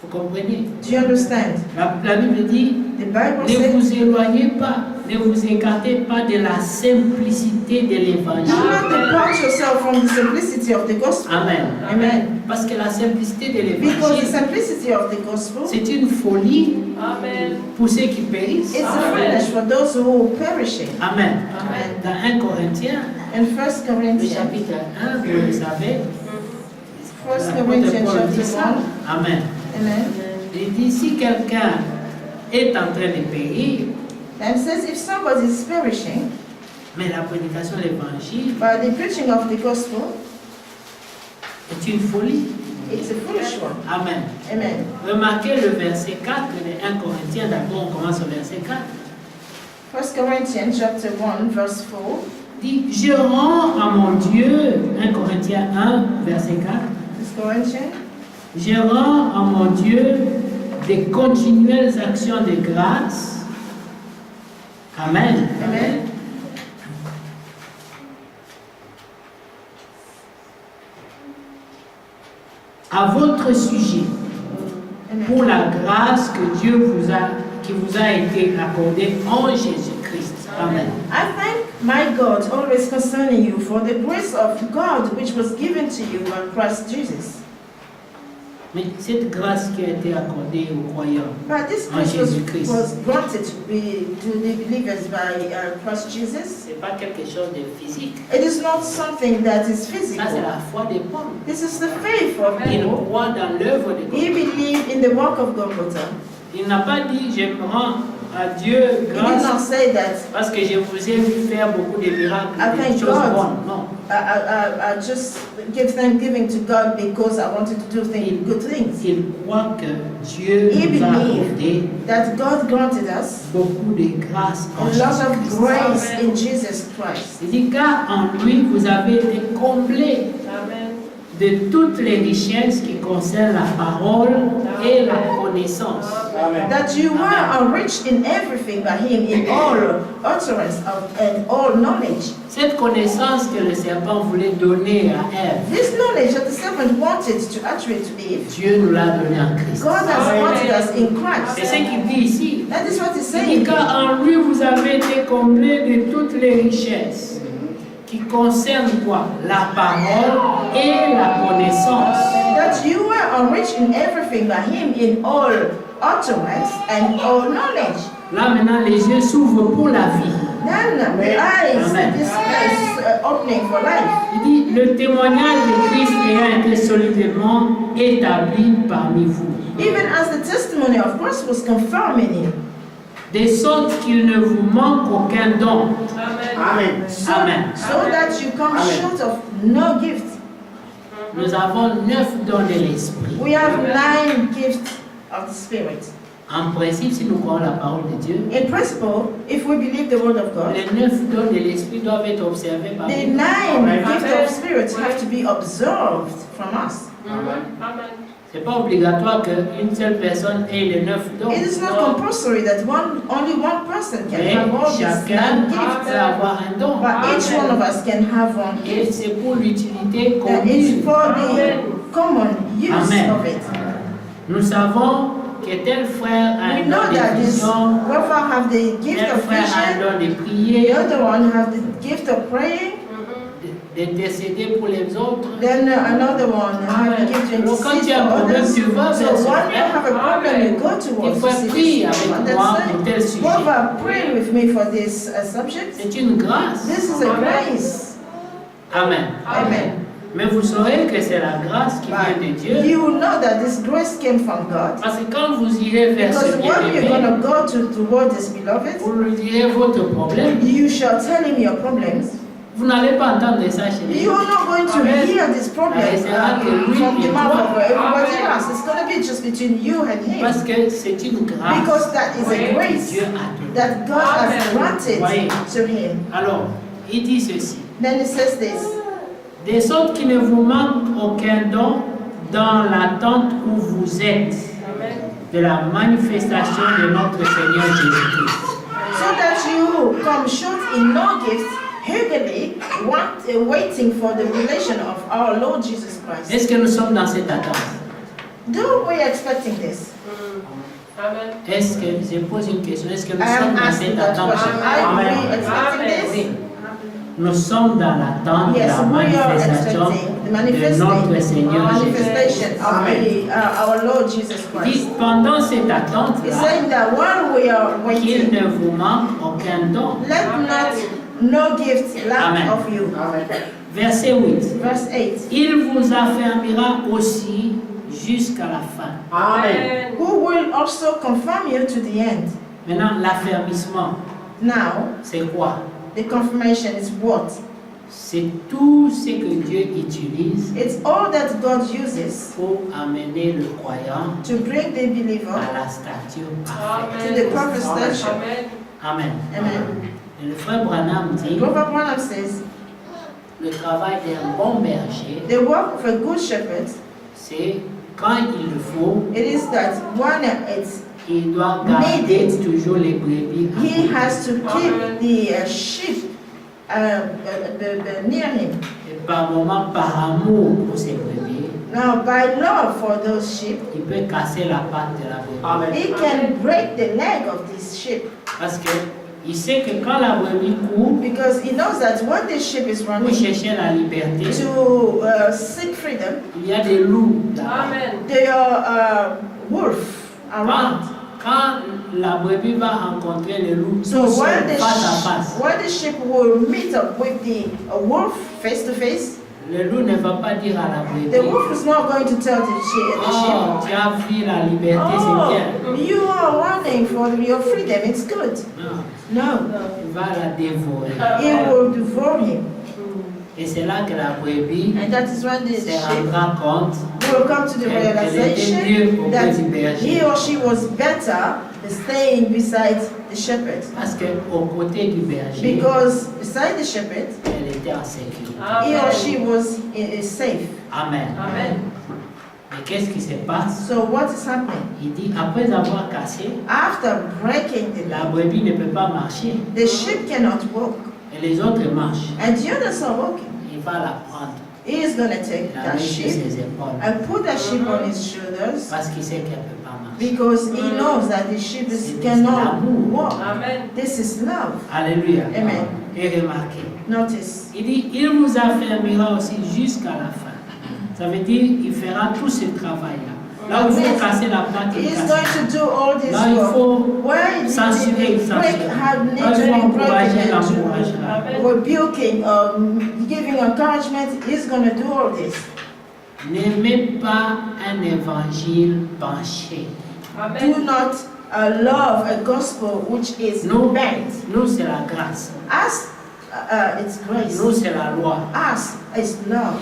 Speaker 1: Vous comprenez?
Speaker 4: Do you understand?
Speaker 1: La Bible dit,
Speaker 4: The Bible
Speaker 1: ne
Speaker 4: says,
Speaker 1: vous éloignez pas, ne vous écartez pas de la simplicité de
Speaker 4: do
Speaker 1: l'évangile.
Speaker 4: not depart yourself from the simplicity of the gospel.
Speaker 1: Amen.
Speaker 4: Amen.
Speaker 1: Parce que la simplicité de
Speaker 4: Because the
Speaker 1: l'évangile,
Speaker 4: simplicity of the gospel,
Speaker 1: c'est une folie
Speaker 3: Amen.
Speaker 1: pour ceux qui périssent.
Speaker 4: it's a finish for those who are perishing.
Speaker 1: Amen.
Speaker 4: Amen.
Speaker 1: Dans 1 Corinthiens,
Speaker 4: In 1
Speaker 1: le
Speaker 4: Corinthians,
Speaker 1: chapitre 1, vous le savez,
Speaker 4: 1
Speaker 1: l'apôtre
Speaker 4: Corinthians
Speaker 1: Paul dit
Speaker 4: chapter
Speaker 1: ça.
Speaker 4: 1,
Speaker 1: Amen.
Speaker 4: amen,
Speaker 1: Il dit, si quelqu'un est en train de périr,
Speaker 4: and says if somebody is perishing,
Speaker 1: mais la prédication de l'évangile
Speaker 4: by the preaching of the gospel,
Speaker 1: est une folie.
Speaker 4: it's a foolish one.
Speaker 1: Amen.
Speaker 4: Amen.
Speaker 1: Remarquez le verset 4 de 1 Corinthiens. D'abord, on commence au verset 4.
Speaker 4: 1 Corinthians chapter 1, verse 4.
Speaker 1: Il dit, je rends à mon Dieu, 1 Corinthiens 1, verset 4.
Speaker 4: 1 Corinthians,
Speaker 1: Je rends à mon Dieu des continuelles actions de grâce. Amen.
Speaker 4: amen.
Speaker 1: À votre sujet, pour la grâce que qui vous a été accordée en Jésus-Christ. Amen.
Speaker 4: I thank my God always concerning you for the grace of God which was given to you in Christ Jesus.
Speaker 1: Mais cette grâce qui a été accordée aux croyants
Speaker 4: But this
Speaker 1: en
Speaker 4: grace
Speaker 1: Jésus-Christ,
Speaker 4: was granted to the believers by Christ Jesus.
Speaker 1: ce n'est pas quelque chose de physique.
Speaker 4: It is not something that is
Speaker 1: Ça, c'est
Speaker 4: physical.
Speaker 1: la foi des Paul.
Speaker 4: This is the faith of
Speaker 1: Il
Speaker 4: people.
Speaker 1: croit dans l'œuvre de
Speaker 4: He
Speaker 1: Dieu.
Speaker 4: believed in the work of Golgotha.
Speaker 1: Il n'a pas dit, je me rends à Dieu
Speaker 4: He did
Speaker 1: grâce
Speaker 4: not say that
Speaker 1: parce que je vous ai vu faire beaucoup de miracles,
Speaker 4: I
Speaker 1: des
Speaker 4: thank
Speaker 1: choses
Speaker 4: God.
Speaker 1: bonnes. Non.
Speaker 4: I just give thanksgiving to God because I wanted to do good things.
Speaker 1: Il croit que Dieu
Speaker 4: He
Speaker 1: nous a
Speaker 4: believed
Speaker 1: accordé
Speaker 4: that God granted us
Speaker 1: beaucoup de grâce en
Speaker 4: a lot of
Speaker 1: Jésus-Christ.
Speaker 4: grace in Jesus Christ.
Speaker 1: Il dit, car en lui, vous avez été comblés
Speaker 3: Amen.
Speaker 1: de toutes les richesses qui concernent la parole et la connaissance.
Speaker 4: That you were enriched in everything by Him, in all utterance and all knowledge.
Speaker 1: Cette connaissance que le serpent voulait donner à Ève,
Speaker 4: This knowledge that the serpent wanted to attribute to Eve,
Speaker 1: Dieu nous l'a donné en Christ.
Speaker 4: God has granted us in
Speaker 1: C'est
Speaker 4: Christ.
Speaker 1: ce qu'il dit ici.
Speaker 4: That is what He's
Speaker 1: Il dit
Speaker 4: saying.
Speaker 1: car en lui vous avez été comblés de toutes les richesses qui concernent quoi? La parole et la connaissance.
Speaker 4: That you were enriched in everything by Him, in all utterance and all knowledge.
Speaker 1: Là maintenant les yeux s'ouvrent pour la vie.
Speaker 4: Then the eyes,
Speaker 1: Amen.
Speaker 4: this eyes opening for life.
Speaker 1: Il dit le témoignage de Christ ayant été solidement établi parmi vous.
Speaker 4: Even as the testimony of Christ was confirmed in Him.
Speaker 1: De sorte qu'il ne vous manque aucun don.
Speaker 3: Amen.
Speaker 4: So,
Speaker 1: Amen.
Speaker 4: so that you come short of no gift.
Speaker 1: Nous avons 9 dons de l'esprit.
Speaker 4: We have 9 gifts of the Spirit.
Speaker 1: En principe, si nous croyons la parole de Dieu,
Speaker 4: In principle, if we believe the word of God,
Speaker 1: les 9 dons de l'esprit doivent être observés par
Speaker 4: the
Speaker 1: nous.
Speaker 4: 9 gifts of spirits have to be observed from us.
Speaker 3: Amen.
Speaker 1: C'est pas obligatoire qu'une seule personne ait les 9 dons.
Speaker 4: It is not
Speaker 1: Non.
Speaker 4: compulsory that only one person can
Speaker 1: Mais
Speaker 4: have all these
Speaker 1: chacun
Speaker 4: 9
Speaker 1: peut
Speaker 4: gifts.
Speaker 1: avoir un don.
Speaker 4: But each one of us can have one
Speaker 1: Et
Speaker 4: gift.
Speaker 1: c'est pour l'utilité
Speaker 4: And it's
Speaker 1: commune.
Speaker 4: for the common use
Speaker 1: Amen.
Speaker 4: of it.
Speaker 1: Nous savons que tel frère a
Speaker 4: We
Speaker 1: un
Speaker 4: know
Speaker 1: don de
Speaker 4: that this
Speaker 1: vision,
Speaker 4: brother have the gift
Speaker 1: tel
Speaker 4: of
Speaker 1: frère a un
Speaker 4: vision,
Speaker 1: don de
Speaker 4: the
Speaker 1: prier,
Speaker 4: other one have the gift of praying,
Speaker 1: d'intercéder pour les autres.
Speaker 4: then another one have the gift to
Speaker 1: Donc quand
Speaker 4: intercede
Speaker 1: tu as un
Speaker 4: for
Speaker 1: problème,
Speaker 4: others.
Speaker 1: tu vas
Speaker 4: So
Speaker 1: vers ce
Speaker 4: when you
Speaker 1: frère.
Speaker 4: have a problem, you go
Speaker 1: Il
Speaker 4: towards
Speaker 1: faut prier
Speaker 4: this
Speaker 1: avec
Speaker 4: one.
Speaker 1: moi
Speaker 4: That's
Speaker 1: pour tel
Speaker 4: it.
Speaker 1: sujet.
Speaker 4: Brother, pray with me for this subject.
Speaker 1: C'est une grâce.
Speaker 4: This is a grace.
Speaker 1: Amen.
Speaker 4: Amen.
Speaker 1: Mais vous saurez que c'est la grâce qui vient de Dieu.
Speaker 4: You will know that this grace came from God.
Speaker 1: Parce que quand vous irez vers
Speaker 4: Because
Speaker 1: ce
Speaker 4: when you're
Speaker 1: bien-aimé,
Speaker 4: going to go toward this beloved,
Speaker 1: vous lui direz votre problème.
Speaker 4: you shall tell him your problems.
Speaker 1: Vous n'allez pas entendre ça chez les
Speaker 4: You
Speaker 1: autres.
Speaker 4: are not going to
Speaker 1: Amen.
Speaker 4: hear this problem
Speaker 1: Ah, c'est vrai que lui
Speaker 4: from the
Speaker 1: et
Speaker 4: mouth
Speaker 1: toi.
Speaker 4: of everybody
Speaker 3: Amen.
Speaker 4: else. It's going to be just between you and him.
Speaker 1: Parce que c'est une grâce
Speaker 4: Because that is a
Speaker 1: que
Speaker 4: grace
Speaker 1: Dieu a donnée.
Speaker 4: that God has
Speaker 3: Amen.
Speaker 4: granted
Speaker 1: Voyez.
Speaker 4: to him.
Speaker 1: Alors, il dit ceci.
Speaker 4: Then it says this.
Speaker 1: De sorte qu'il ne vous manque aucun don dans l'attente où vous êtes de la manifestation de notre Seigneur Jésus-Christ.
Speaker 4: So that you come short in no gifts, eagerly waiting for the revelation of our Lord Jesus Christ.
Speaker 1: Est-ce que nous sommes dans cette attente?
Speaker 4: Do we expecting this?
Speaker 3: Amen.
Speaker 1: Est-ce que, je pose une question, est-ce que nous
Speaker 4: I am
Speaker 1: sommes dans
Speaker 4: asking
Speaker 1: cette
Speaker 4: that
Speaker 1: attente?
Speaker 4: question. Are we expecting
Speaker 3: Amen.
Speaker 4: this?
Speaker 1: Oui. Nous sommes dans l'attente de
Speaker 4: Yes,
Speaker 1: la
Speaker 4: we are
Speaker 1: manifestation
Speaker 4: expecting the
Speaker 1: de notre Seigneur Jésus.
Speaker 4: manifestation of our Lord Jesus
Speaker 1: Il dit,
Speaker 4: Christ.
Speaker 1: pendant cette
Speaker 4: He's
Speaker 1: attente-là,
Speaker 4: saying that while we are
Speaker 1: qu'il
Speaker 4: waiting,
Speaker 1: ne vous manque aucun don.
Speaker 4: let not no gift lack
Speaker 1: Amen.
Speaker 4: of you.
Speaker 1: Verset 8.
Speaker 4: Verse 8.
Speaker 1: Il vous affermira aussi jusqu'à la fin.
Speaker 3: Amen.
Speaker 4: Who will also confirm you to the end.
Speaker 1: Maintenant, l'affermissement,
Speaker 4: Now,
Speaker 1: c'est quoi?
Speaker 4: the confirmation is what?
Speaker 1: C'est tout ce que Dieu utilise
Speaker 4: It's all that God uses
Speaker 1: pour amener le croyant
Speaker 4: to bring the believer
Speaker 1: à la stature parfaite.
Speaker 4: to the perfect stature.
Speaker 3: Amen.
Speaker 1: Amen.
Speaker 4: Amen.
Speaker 1: Et le frère Branham dit,
Speaker 4: Prophet Branham says,
Speaker 1: le travail d'un bon berger,
Speaker 4: the work of a good shepherd,
Speaker 1: c'est quand il le faut,
Speaker 4: it is that when it's
Speaker 1: il doit garder toujours les brebis.
Speaker 4: he has to keep
Speaker 3: Amen.
Speaker 4: the sheep near him.
Speaker 1: Et par moment, par amour pour ses brebis,
Speaker 4: Now, by love for those sheep,
Speaker 1: il peut casser la patte de la brebis.
Speaker 4: he can break the leg of this sheep
Speaker 1: Parce que il sait que quand la brebis court
Speaker 4: because he knows that when the sheep is
Speaker 1: pour
Speaker 4: running
Speaker 1: chercher la liberté,
Speaker 4: to seek freedom,
Speaker 1: il y a des loups là-bas.
Speaker 3: Amen.
Speaker 4: there are wolves around.
Speaker 1: Quand la brebis va rencontrer le loup,
Speaker 4: So
Speaker 1: tout seul,
Speaker 4: when the,
Speaker 1: face à face,
Speaker 4: when the sheep will meet up with the wolf face to face,
Speaker 1: le loup ne va pas dire à la
Speaker 4: the
Speaker 1: brebis,
Speaker 4: wolf is not going to tell the
Speaker 1: oh, tu as vu la liberté,
Speaker 4: sheep,
Speaker 1: c'est bien.
Speaker 4: you are running for your freedom, it's good.
Speaker 1: Non,
Speaker 4: No,
Speaker 1: il va la dévorer.
Speaker 4: he will devour him.
Speaker 1: Et c'est là que la brebis
Speaker 4: And that is when the
Speaker 1: se
Speaker 4: sheep
Speaker 1: rendra compte
Speaker 4: will come to the
Speaker 1: qu'elle était mieux
Speaker 4: realization
Speaker 1: auprès
Speaker 4: that
Speaker 1: du
Speaker 4: he
Speaker 1: berger.
Speaker 4: or she was better staying beside the shepherd.
Speaker 1: Parce qu'au côté du berger,
Speaker 4: Because beside the shepherd,
Speaker 1: elle était en sécurité.
Speaker 4: he or she was safe.
Speaker 1: Amen.
Speaker 3: Amen.
Speaker 1: Mais qu'est-ce qui se passe?
Speaker 4: So what is happening?
Speaker 1: Il dit, après avoir cassé,
Speaker 4: After breaking the
Speaker 1: la
Speaker 4: leg,
Speaker 1: brebis ne peut pas marcher.
Speaker 4: the sheep cannot walk.
Speaker 1: Et les autres marchent.
Speaker 4: And the others are walking.
Speaker 1: Il va la prendre,
Speaker 4: He is going to take
Speaker 1: la
Speaker 4: that
Speaker 1: mettre sur
Speaker 4: sheep
Speaker 1: ses épaules.
Speaker 4: and put that sheep on his shoulders
Speaker 1: Parce qu'il sait qu'elle ne peut pas marcher.
Speaker 4: because he knows that the sheep
Speaker 1: C'est
Speaker 4: cannot
Speaker 1: l'amour.
Speaker 4: walk.
Speaker 3: Amen.
Speaker 4: This is love.
Speaker 1: Alléluia.
Speaker 4: Amen.
Speaker 1: Et remarquez,
Speaker 4: Notice.
Speaker 1: il dit, il vous affermira aussi jusqu'à la fin. Ça veut dire, il fera tout ce travail-là. Là où il faut casser la patte,
Speaker 4: He
Speaker 1: il
Speaker 4: is
Speaker 1: casse.
Speaker 4: going to do all this
Speaker 1: Là, il
Speaker 4: work.
Speaker 1: faut
Speaker 4: Where the
Speaker 1: censurer, il
Speaker 4: break
Speaker 1: censurera.
Speaker 4: had
Speaker 1: Là, il
Speaker 4: need
Speaker 1: faut
Speaker 4: to be
Speaker 1: encourager, il
Speaker 4: broken
Speaker 1: encouragera.
Speaker 3: Amen.
Speaker 4: rebuking, giving encouragement, he's going to do all this.
Speaker 1: N'aimez pas un évangile penché.
Speaker 4: Do
Speaker 3: Amen.
Speaker 4: not love a gospel which is
Speaker 1: Nous,
Speaker 4: bent.
Speaker 1: nous c'est la grâce.
Speaker 4: As it's grace.
Speaker 1: Nous, c'est la loi.
Speaker 4: As is love.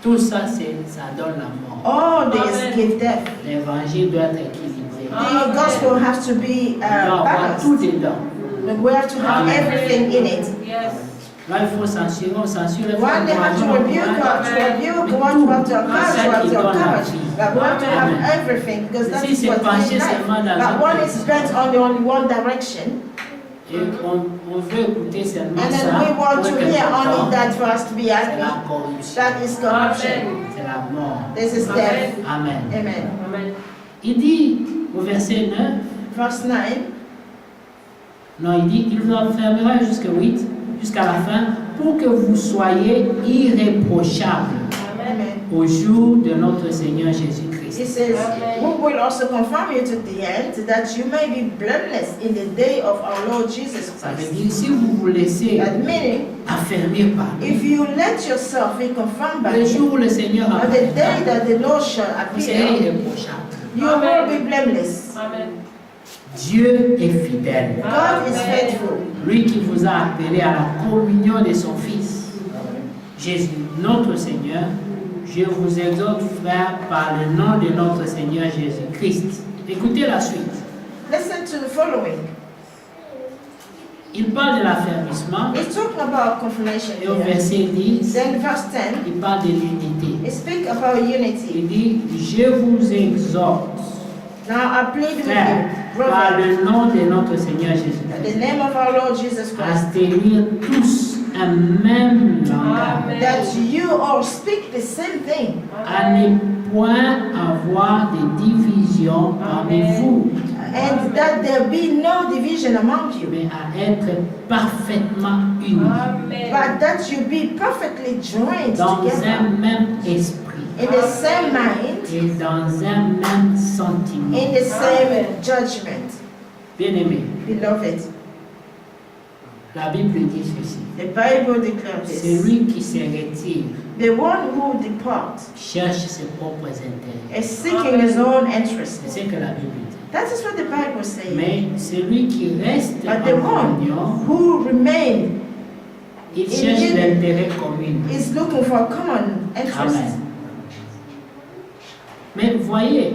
Speaker 1: Tout ça, ça donne la mort.
Speaker 4: All this
Speaker 3: Amen.
Speaker 4: give death.
Speaker 1: L'évangile doit être équilibré.
Speaker 4: the gospel has to be
Speaker 1: Il doit avoir tout
Speaker 4: balanced.
Speaker 1: dedans.
Speaker 4: We have to have everything in it.
Speaker 3: Yes.
Speaker 1: Là, il faut s'assurer, on s'assure.
Speaker 4: One they have to rebuke, one to encourage, one to encourage. But we have to have everything because that is what is life. But one is bent on one direction,
Speaker 1: Et on veut écouter seulement
Speaker 4: and
Speaker 1: ça.
Speaker 4: then we want
Speaker 1: pour
Speaker 4: to
Speaker 1: quelque
Speaker 4: hear only
Speaker 1: temps.
Speaker 4: that for us to be
Speaker 1: C'est
Speaker 4: happy.
Speaker 1: la corruption.
Speaker 4: That is corruption.
Speaker 1: C'est la mort.
Speaker 4: This is death.
Speaker 1: Amen.
Speaker 4: Amen.
Speaker 3: Amen.
Speaker 1: Il dit au verset 9,
Speaker 4: Verse 9.
Speaker 1: non, il dit, il vous enfermera jusqu'à 8, jusqu'à la fin, pour que vous soyez irréprochables
Speaker 4: Amen.
Speaker 1: au jour de notre Seigneur Jésus-Christ.
Speaker 4: He says, who will also confirm you to the end, that you may be blameless in the day of our Lord Jesus
Speaker 1: Ça veut
Speaker 4: Christ.
Speaker 1: dire, si vous vous laissez
Speaker 4: That meaning,
Speaker 1: affermir par lui,
Speaker 4: if you let yourself be confirmed by
Speaker 1: le
Speaker 4: Him,
Speaker 1: jour où le Seigneur
Speaker 4: on the day
Speaker 1: apparaîtra,
Speaker 4: that the Lord shall
Speaker 1: vous serez
Speaker 4: appear,
Speaker 1: irréprochables.
Speaker 4: you will be blameless.
Speaker 3: Amen.
Speaker 1: Dieu est fidèle.
Speaker 4: God is faithful.
Speaker 1: Lui qui vous a appelé à la communion de son Fils, Jésus, notre Seigneur. Je vous exhorte, frères, par le nom de notre Seigneur Jésus-Christ. Écoutez la suite.
Speaker 4: Listen to the following.
Speaker 1: Il parle de l'affermissement
Speaker 4: He's talking about confirmation
Speaker 1: et au
Speaker 4: here.
Speaker 1: verset 10,
Speaker 4: Then verse 10,
Speaker 1: il parle de l'unité.
Speaker 4: he speaks about unity.
Speaker 1: Il dit, je vous exhorte,
Speaker 4: Now I plead with
Speaker 1: frères,
Speaker 4: you,
Speaker 1: par
Speaker 4: brother,
Speaker 1: le nom de notre Seigneur
Speaker 4: in
Speaker 1: Jésus-Christ,
Speaker 4: the name of our Lord Jesus
Speaker 1: à
Speaker 4: Christ,
Speaker 1: tenir tous un même langage,
Speaker 4: that you all speak the same thing,
Speaker 1: à ne point avoir de division parmi vous,
Speaker 4: and that there be no division among you,
Speaker 1: mais à être parfaitement unis
Speaker 3: Amen.
Speaker 4: but that you be perfectly joined
Speaker 1: dans
Speaker 4: together
Speaker 1: un même esprit
Speaker 4: in the same mind,
Speaker 1: et dans un même sentiment.
Speaker 4: in the same judgment.
Speaker 1: Bien-aimés,
Speaker 4: Beloved,
Speaker 1: la Bible dit ceci.
Speaker 4: the Bible declares this.
Speaker 1: Celui qui se retire
Speaker 4: The one who departs
Speaker 1: cherche ses propres intérêts.
Speaker 4: is seeking his own interest.
Speaker 1: C'est ce que la Bible dit.
Speaker 4: That is what the Bible says.
Speaker 1: Mais celui qui reste
Speaker 4: But the
Speaker 1: en
Speaker 4: one
Speaker 1: communion,
Speaker 4: who remain
Speaker 1: il cherche l'intérêt commun.
Speaker 4: is looking for common interest.
Speaker 1: Amen. Mais voyez,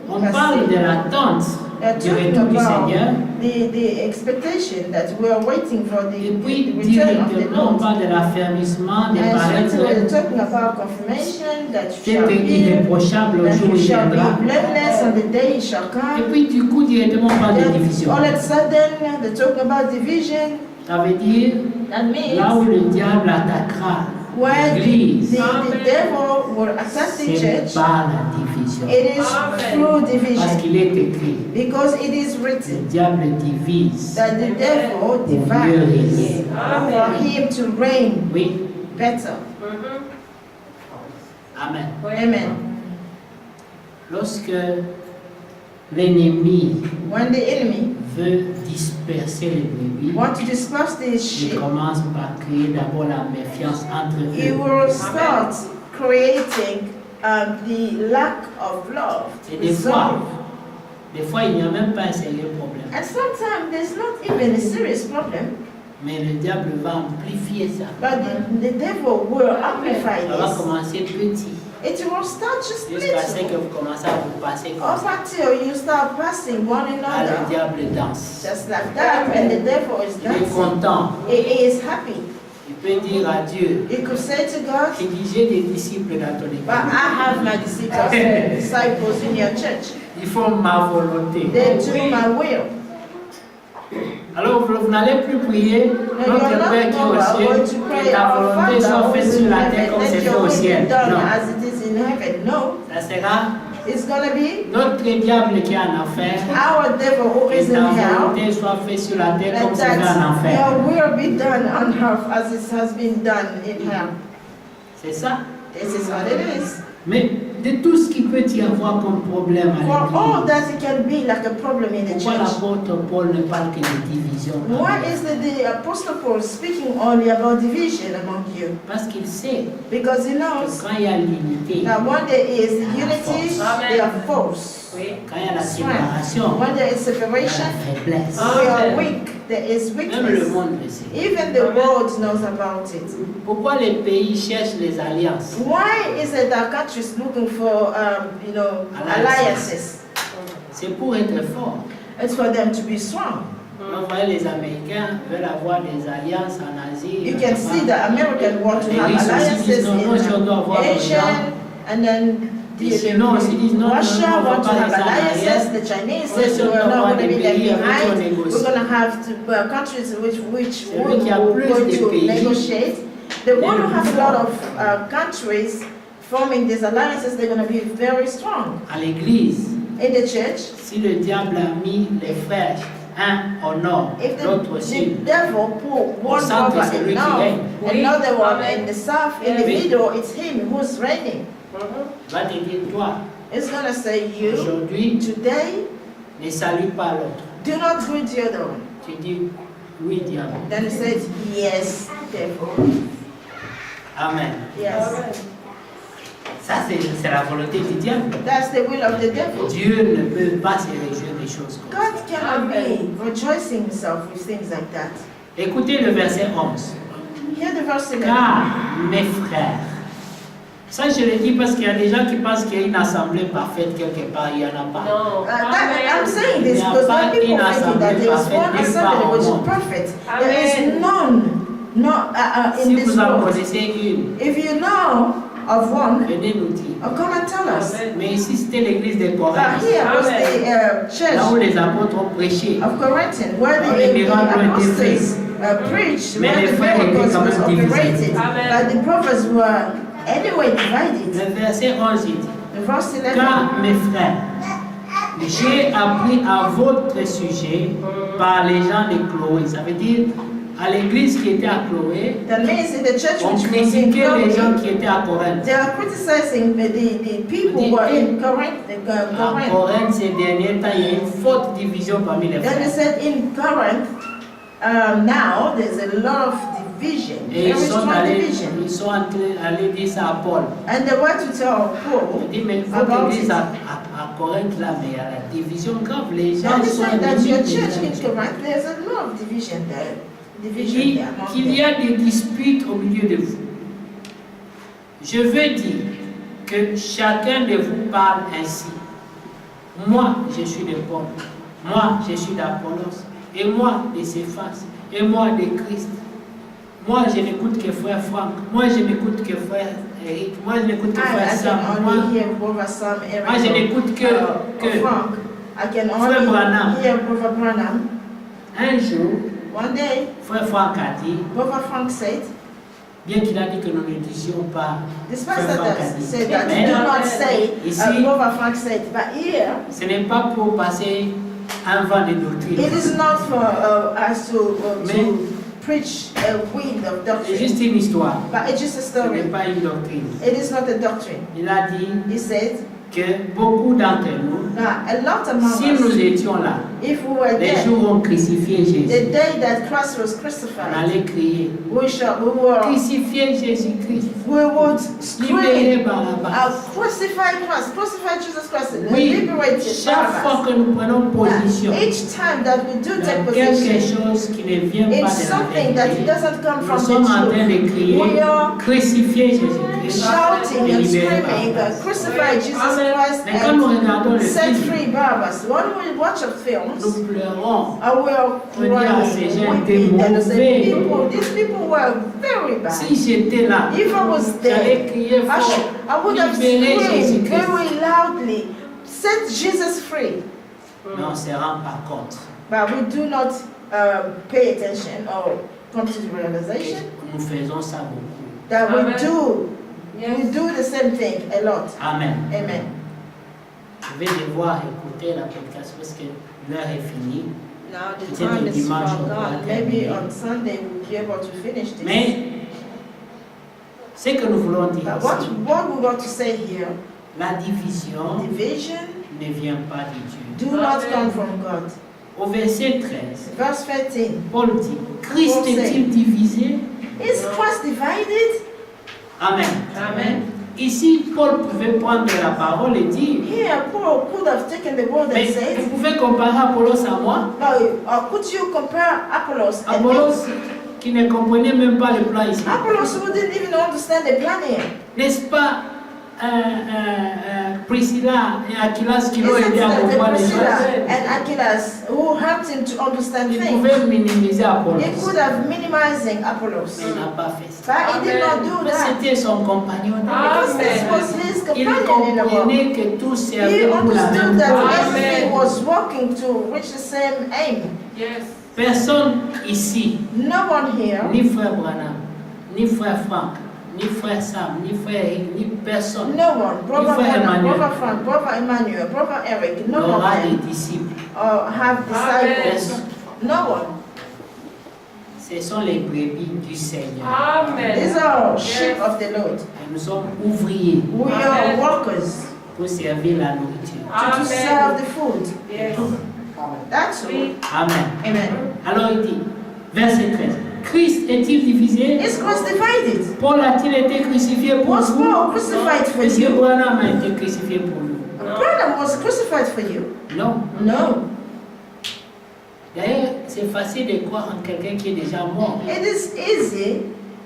Speaker 1: on
Speaker 4: Parce
Speaker 1: parle de l'attente
Speaker 4: They're
Speaker 1: du
Speaker 4: talking
Speaker 1: retour du
Speaker 4: about
Speaker 1: Seigneur.
Speaker 4: the expectation that we are waiting for
Speaker 1: Et
Speaker 4: the
Speaker 1: puis
Speaker 4: return of the
Speaker 1: directement, on
Speaker 4: Lord.
Speaker 1: parle de l'affermissement, de
Speaker 4: And so we're
Speaker 1: paraître
Speaker 4: talking about confirmation that you shall
Speaker 1: d'être
Speaker 4: be,
Speaker 1: irréprochable au
Speaker 4: that
Speaker 1: jour où
Speaker 4: you
Speaker 1: il
Speaker 4: shall be
Speaker 1: viendra.
Speaker 4: blameless on the day he shall
Speaker 1: Et
Speaker 4: come.
Speaker 1: puis du coup, directement, on parle de
Speaker 4: Then
Speaker 1: division.
Speaker 4: all of a sudden, they're talking about division.
Speaker 1: Ça veut dire,
Speaker 4: That
Speaker 1: là où
Speaker 4: means
Speaker 1: le diable attaquera
Speaker 4: when
Speaker 1: l'Église,
Speaker 4: the devil will attack the
Speaker 1: c'est
Speaker 4: church,
Speaker 1: par la division.
Speaker 4: it is through
Speaker 1: Parce
Speaker 4: division.
Speaker 1: qu'il est écrit,
Speaker 4: Because it is
Speaker 1: le
Speaker 4: written
Speaker 1: diable divise
Speaker 4: that the devil
Speaker 1: pour mieux
Speaker 4: divides
Speaker 1: régner.
Speaker 4: for him to reign
Speaker 1: Oui,
Speaker 4: better.
Speaker 3: Mhm.
Speaker 1: Amen.
Speaker 4: Amen.
Speaker 1: Lorsque l'ennemi
Speaker 4: When the enemy
Speaker 1: veut disperser les brebis,
Speaker 4: wants to disperse these
Speaker 1: il
Speaker 4: sheep,
Speaker 1: commence par créer d'abord la méfiance entre
Speaker 4: he
Speaker 1: eux.
Speaker 4: will start creating the lack of love.
Speaker 1: Et des fois, il n'y a même pas un sérieux problème.
Speaker 4: And sometimes there's not even a serious problem,
Speaker 1: Mais le diable va amplifier ça.
Speaker 4: but the devil will amplify
Speaker 1: Ça va
Speaker 4: this.
Speaker 1: commencer petit,
Speaker 4: It will start just
Speaker 1: jusqu'à ce que
Speaker 4: little,
Speaker 1: vous commencez à vous passer comme
Speaker 4: up
Speaker 1: ça.
Speaker 4: until you start passing one
Speaker 1: Ah, le
Speaker 4: another,
Speaker 1: diable danse.
Speaker 4: just like that, and the devil is
Speaker 1: Il est
Speaker 4: dancing.
Speaker 1: content.
Speaker 4: He is happy.
Speaker 1: Il peut dire à Dieu,
Speaker 4: You could say to God,
Speaker 1: il dit, j'ai des disciples dans ton
Speaker 4: but
Speaker 1: église.
Speaker 4: I have my disciples in your church.
Speaker 1: Ils font ma volonté.
Speaker 4: They do my will.
Speaker 1: Alors vous n'allez plus prier,
Speaker 4: No,
Speaker 1: notre
Speaker 4: you're
Speaker 1: Père
Speaker 4: not
Speaker 1: qui est au
Speaker 4: going
Speaker 1: ciel,
Speaker 4: to
Speaker 1: que
Speaker 4: pray,
Speaker 1: ta
Speaker 4: our
Speaker 1: volonté soit
Speaker 4: Father
Speaker 1: faite
Speaker 4: who is
Speaker 1: sur
Speaker 4: in
Speaker 1: la terre
Speaker 4: heaven,
Speaker 1: comme c'est
Speaker 4: let
Speaker 1: fait
Speaker 4: your
Speaker 1: au
Speaker 4: will
Speaker 1: ciel.
Speaker 4: be done
Speaker 1: Non,
Speaker 4: as it is in heaven. No,
Speaker 1: ça sera
Speaker 4: it's going to be
Speaker 1: notre diable qui est en enfer,
Speaker 4: our devil who is
Speaker 1: que
Speaker 4: in
Speaker 1: ta
Speaker 4: hell.
Speaker 1: volonté soit faite sur la terre comme
Speaker 4: Let
Speaker 1: c'est fait en
Speaker 4: that
Speaker 1: enfer.
Speaker 4: your will be done on earth as it has been done in hell.
Speaker 1: C'est ça.
Speaker 4: This is what it is.
Speaker 1: Mais de tout ce qui peut y avoir comme problème
Speaker 4: For
Speaker 1: à
Speaker 4: all
Speaker 1: l'église,
Speaker 4: that it can be like a problem in the
Speaker 1: pourquoi
Speaker 4: church.
Speaker 1: l'apôtre Paul ne parle que de division?
Speaker 4: Why is the Apostle Paul speaking only about division among you?
Speaker 1: Parce qu'il sait
Speaker 4: Because he
Speaker 1: que
Speaker 4: knows
Speaker 1: quand il y a l'unité,
Speaker 4: that when there is unity,
Speaker 3: Amen.
Speaker 4: there are force.
Speaker 3: Oui.
Speaker 1: quand il y a la
Speaker 4: Strength.
Speaker 1: séparation,
Speaker 4: When there is
Speaker 1: il y a
Speaker 4: separation,
Speaker 1: la faiblesse.
Speaker 4: we are
Speaker 3: Amen.
Speaker 4: weak. There is
Speaker 1: Même le
Speaker 4: weakness.
Speaker 1: monde le sait.
Speaker 4: Even the world knows about it.
Speaker 1: Pourquoi les pays cherchent les alliances?
Speaker 4: Why is it that countries looking for, alliances?
Speaker 1: c'est pour être fort.
Speaker 4: It's for them to be strong.
Speaker 1: Vous voyez, les Américains veulent avoir des alliances en Asie.
Speaker 4: You can see the Americans want to have alliances in Asia, and then the Russia want to have alliances. The Chinese says we're not going to be left behind. We're going to have to, countries which we're going to negotiate. They want to have a lot of countries forming these alliances. They're going to be very strong.
Speaker 1: À l'église,
Speaker 4: in the church,
Speaker 1: si le diable a mis les frères un au nord, l'autre au
Speaker 4: the
Speaker 1: sud,
Speaker 4: devil put one over in the north, another one in the south, in the middle, it's him who's reigning.
Speaker 1: va te dire, toi,
Speaker 4: It's going to say you,
Speaker 1: aujourd'hui,
Speaker 4: today,
Speaker 1: ne salue pas l'autre.
Speaker 4: do not greet the other one.
Speaker 1: Tu dis, oui, diable.
Speaker 4: Then it says, yes, devil.
Speaker 1: Amen.
Speaker 4: Yes.
Speaker 1: Ça, c'est la volonté du diable.
Speaker 4: That's the will of the devil.
Speaker 1: Dieu ne peut pas se réjouir des choses comme ça.
Speaker 4: God cannot be rejoicing himself with things like that.
Speaker 1: Écoutez le verset 11.
Speaker 4: Hear the verse 11.
Speaker 1: Car, mes frères, ça je le dis parce qu'il y a des gens qui pensent qu'il y a une assemblée parfaite quelque part, il n'y en a pas.
Speaker 3: No.
Speaker 4: I'm saying this because some people think that there is one assembly which is perfect. There is none in
Speaker 1: Si
Speaker 4: this
Speaker 1: vous en
Speaker 4: world.
Speaker 1: connaissez une,
Speaker 4: If you know of one,
Speaker 1: venez nous dire.
Speaker 4: come and tell us.
Speaker 1: Mais ici c'était l'église de Corinthe,
Speaker 4: Here was the
Speaker 1: là où
Speaker 4: church
Speaker 1: les apôtres ont prêché.
Speaker 4: of Corinth, where
Speaker 1: les
Speaker 4: the
Speaker 1: miracles ont été
Speaker 4: apostles preached,
Speaker 1: Mais
Speaker 4: where
Speaker 1: les
Speaker 4: the
Speaker 1: frères étaient
Speaker 4: miracles
Speaker 1: quand même
Speaker 4: was
Speaker 1: divisés.
Speaker 4: operated.
Speaker 3: Amen.
Speaker 4: But the prophets were anyway divided.
Speaker 1: Le verset 11 il dit,
Speaker 4: The verse 11.
Speaker 1: car mes frères, j'ai appris à votre sujet par les gens de Chloé. Ça veut dire, à l'église qui était à Chloé,
Speaker 4: That means in the church
Speaker 1: on
Speaker 4: which was in
Speaker 1: critiquait les gens
Speaker 4: Corinth,
Speaker 1: qui étaient à Corinthe.
Speaker 4: they are criticizing the people who were in Corinth.
Speaker 1: À
Speaker 4: Corinth.
Speaker 1: Corinthe, ces derniers temps, il y a une forte division parmi les
Speaker 4: Then they
Speaker 1: frères.
Speaker 4: said in Corinth, now there's a lot of division,
Speaker 1: Et
Speaker 4: very strong division.
Speaker 1: ils sont allés dire ça à Paul.
Speaker 4: And they were to tell Paul
Speaker 1: Il dit, mais votre
Speaker 4: about
Speaker 1: église
Speaker 4: it.
Speaker 1: à Corinthe, là, mais il y a la division grave. Les gens
Speaker 4: And they
Speaker 1: sont
Speaker 4: said that your
Speaker 1: ennemis les
Speaker 4: church
Speaker 1: uns
Speaker 4: in
Speaker 1: des autres.
Speaker 4: Corinth, there's a lot of division there.
Speaker 1: Il
Speaker 4: Division
Speaker 1: dit
Speaker 4: there among
Speaker 1: qu'il y
Speaker 4: them.
Speaker 1: a des disputes au milieu de vous. Je veux dire que chacun de vous parle ainsi. Moi, je suis de Paul. Moi, je suis d'Apollos. Et moi, de Céphas. Et moi, de Christ. Moi, je n'écoute que frère Franck. Moi, je n'écoute que frère Eric. Moi, je n'écoute que frère
Speaker 4: I
Speaker 1: Sam.
Speaker 4: can
Speaker 1: Moi,
Speaker 4: only hear Brother Sam, Eric,
Speaker 1: moi, je n'écoute que
Speaker 4: Frank. I can
Speaker 1: Frère
Speaker 4: only
Speaker 1: Branham.
Speaker 4: hear Brother Branham.
Speaker 1: un jour,
Speaker 4: One day,
Speaker 1: frère Franck a dit,
Speaker 4: Brother Frank said,
Speaker 1: bien qu'il a dit que nous ne disions pas,
Speaker 4: despite
Speaker 1: frère Franck a
Speaker 4: that
Speaker 1: dit,
Speaker 4: said that,
Speaker 1: mais
Speaker 4: do not say,
Speaker 1: Ici-
Speaker 4: Brother Frank said, but here,
Speaker 1: ce n'est pas pour passer un vent de doctrine.
Speaker 4: it is not for us to
Speaker 1: Mais-
Speaker 4: preach a wind of
Speaker 1: C'est
Speaker 4: doctrine,
Speaker 1: juste une histoire.
Speaker 4: but it's just a
Speaker 1: Ce n'est
Speaker 4: story.
Speaker 1: pas une doctrine.
Speaker 4: It is not a doctrine.
Speaker 1: Il a dit
Speaker 4: He said,
Speaker 1: que beaucoup d'entre nous,
Speaker 4: now, a lot among
Speaker 1: si nous
Speaker 4: us,
Speaker 1: étions là,
Speaker 4: if we were
Speaker 1: les
Speaker 4: there,
Speaker 1: jours où on crucifiait Jésus,
Speaker 4: the day that Christ was
Speaker 1: on
Speaker 4: crucified,
Speaker 1: allait crier,
Speaker 4: we
Speaker 1: crucifiez Jésus-Christ,
Speaker 4: would
Speaker 1: libérez
Speaker 4: scream,
Speaker 1: Barabbas.
Speaker 4: crucify Jesus Christ,
Speaker 1: Oui,
Speaker 4: liberate
Speaker 1: chaque fois
Speaker 4: Barabbas.
Speaker 1: que nous prenons position
Speaker 4: Each time that we do take
Speaker 1: dans quelque
Speaker 4: position
Speaker 1: chose qui ne vient pas
Speaker 4: in
Speaker 1: de la
Speaker 4: something that
Speaker 1: vérité,
Speaker 4: doesn't come
Speaker 1: nous
Speaker 4: from
Speaker 1: sommes en train
Speaker 4: the
Speaker 1: de
Speaker 4: truth,
Speaker 1: crier,
Speaker 4: we are
Speaker 1: crucifiez Jésus-Christ
Speaker 4: shouting
Speaker 1: et
Speaker 4: and
Speaker 1: libérez
Speaker 4: screaming,
Speaker 1: Barabbas.
Speaker 4: crucify Jesus Christ
Speaker 1: Mais quand nous regardons le
Speaker 4: and set
Speaker 1: film,
Speaker 4: free Barabbas. When we watch a
Speaker 1: nous
Speaker 4: film,
Speaker 1: pleurons.
Speaker 4: we are
Speaker 1: On dit, ah, ces gens
Speaker 4: crying,
Speaker 1: étaient
Speaker 4: weeping, and we say,
Speaker 1: mauvais.
Speaker 4: these people were very bad.
Speaker 1: Si j'étais là,
Speaker 4: If I was
Speaker 1: j'allais
Speaker 4: there,
Speaker 1: crier fort,
Speaker 4: I would have
Speaker 1: libérez
Speaker 4: screamed
Speaker 1: Jésus-Christ.
Speaker 4: very loudly, set Jesus free.
Speaker 1: Mais on ne se rend pas compte.
Speaker 4: But we do not pay attention or come to the
Speaker 1: Et
Speaker 4: realization
Speaker 1: nous faisons ça beaucoup.
Speaker 4: that we
Speaker 3: Amen.
Speaker 4: do the same thing a lot.
Speaker 1: Amen.
Speaker 4: Amen.
Speaker 1: Je vais devoir écouter la prédication parce que l'heure est finie.
Speaker 4: Now the
Speaker 1: Peut-être
Speaker 4: time
Speaker 1: le
Speaker 4: is
Speaker 1: dimanche,
Speaker 4: far
Speaker 1: on pourra
Speaker 4: gone. Maybe
Speaker 1: terminer.
Speaker 4: on Sunday we'll be able to finish this.
Speaker 1: Mais ce que nous voulons dire
Speaker 4: But
Speaker 1: ici,
Speaker 4: what we want to say here,
Speaker 1: la division
Speaker 4: division
Speaker 1: ne vient pas de Dieu.
Speaker 4: do not come from God.
Speaker 1: Au verset 13,
Speaker 4: Verse 13.
Speaker 1: Paul dit, Christ est-il divisé?
Speaker 4: Is Christ divided?
Speaker 1: Amen.
Speaker 3: Amen.
Speaker 1: Ici, Paul pouvait prendre la parole et dire,
Speaker 4: Here, Paul could have taken the word and
Speaker 1: mais
Speaker 4: said,
Speaker 1: vous pouvez comparer Apollos à moi?
Speaker 4: could you compare Apollos and me?
Speaker 1: Apollos qui ne comprenait même pas le plan ici.
Speaker 4: Apollos who didn't even understand the plan here.
Speaker 1: N'est-ce pas Priscilla et Aquilas qui l'ont
Speaker 4: Isn't
Speaker 1: aidé à
Speaker 4: it
Speaker 1: comprendre
Speaker 4: that
Speaker 1: les
Speaker 4: Priscilla
Speaker 1: choses.
Speaker 4: and Aquilas who helped him to understand
Speaker 1: Il
Speaker 4: things?
Speaker 1: pouvait minimiser Apollos.
Speaker 4: He could have minimizing Apollos,
Speaker 1: Mais il n'a pas fait ça.
Speaker 4: but he did not do
Speaker 1: Mais
Speaker 4: that.
Speaker 1: c'était son compagnon.
Speaker 4: Because this was his
Speaker 1: Il
Speaker 4: companion in the world.
Speaker 1: comprenait que tout
Speaker 4: He
Speaker 1: servait pour la même
Speaker 4: understood that
Speaker 1: cause.
Speaker 4: everything was working to reach the same aim.
Speaker 2: Yes.
Speaker 1: Personne ici,
Speaker 4: No one here,
Speaker 1: ni frère Branham, ni frère Franck, ni frère Sam, ni frère Eric, ni personne
Speaker 4: no one, brother
Speaker 1: frère
Speaker 4: Branham,
Speaker 1: Emmanuel.
Speaker 4: brother Frank, brother Emmanuel, brother Eric, no
Speaker 1: n'aura
Speaker 4: one
Speaker 1: des disciples.
Speaker 4: have disciples.
Speaker 1: Personne.
Speaker 4: No one.
Speaker 1: Ce sont les brebis du Seigneur.
Speaker 4: These
Speaker 2: Amen.
Speaker 4: are sheep of the Lord.
Speaker 1: Et nous sommes ouvriers
Speaker 4: We are workers
Speaker 1: pour servir la nourriture.
Speaker 4: to serve the food.
Speaker 2: Yes.
Speaker 4: That's all.
Speaker 2: Oui.
Speaker 1: Amen.
Speaker 4: Amen.
Speaker 1: Alors il dit, verset 13, Christ est-il divisé?
Speaker 4: Is Christ divided?
Speaker 1: Paul a-t-il été crucifié pour
Speaker 4: Was
Speaker 1: vous?
Speaker 4: Paul crucified for
Speaker 1: Monsieur
Speaker 4: you?
Speaker 1: Branham a été crucifié pour nous.
Speaker 4: Branham was crucified for you?
Speaker 1: Non.
Speaker 4: No.
Speaker 1: D'ailleurs, c'est facile de croire en quelqu'un qui est déjà mort.
Speaker 4: It is easy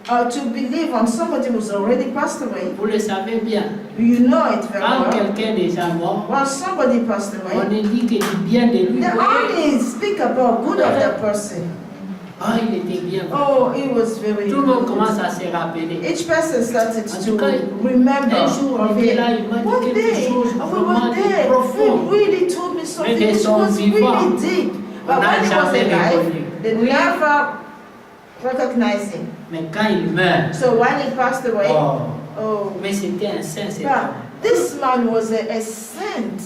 Speaker 4: to believe on somebody who's already passed away.
Speaker 1: Vous le savez bien.
Speaker 4: You know it very
Speaker 1: Quand
Speaker 4: well.
Speaker 1: quelqu'un est déjà mort,
Speaker 4: When somebody passed
Speaker 1: on
Speaker 4: away,
Speaker 1: ne dit que du bien de lui.
Speaker 4: they only speak about good of that person.
Speaker 1: Ah, il était bien.
Speaker 4: Oh, it was very
Speaker 1: Tout le monde
Speaker 4: good.
Speaker 1: commence à se rappeler.
Speaker 4: Each person started
Speaker 1: En
Speaker 4: to
Speaker 1: tout cas,
Speaker 4: remember
Speaker 1: un jour,
Speaker 4: of
Speaker 1: il était
Speaker 4: it.
Speaker 1: là, il m'a dit
Speaker 4: One
Speaker 1: quelque
Speaker 4: day,
Speaker 1: chose
Speaker 4: we
Speaker 1: vraiment
Speaker 4: were there.
Speaker 1: profond.
Speaker 4: He really told me something
Speaker 1: Mais de
Speaker 4: which
Speaker 1: son
Speaker 4: was
Speaker 1: vivant,
Speaker 4: really deep. But
Speaker 1: on n'a
Speaker 4: when he was
Speaker 1: jamais
Speaker 4: alive,
Speaker 1: reconnu.
Speaker 4: they never recognized him.
Speaker 1: Mais quand il meurt,
Speaker 4: So when he passed away,
Speaker 1: oh,
Speaker 4: oh,
Speaker 1: mais c'était un saint, cet
Speaker 4: but
Speaker 1: homme.
Speaker 4: this man was a saint.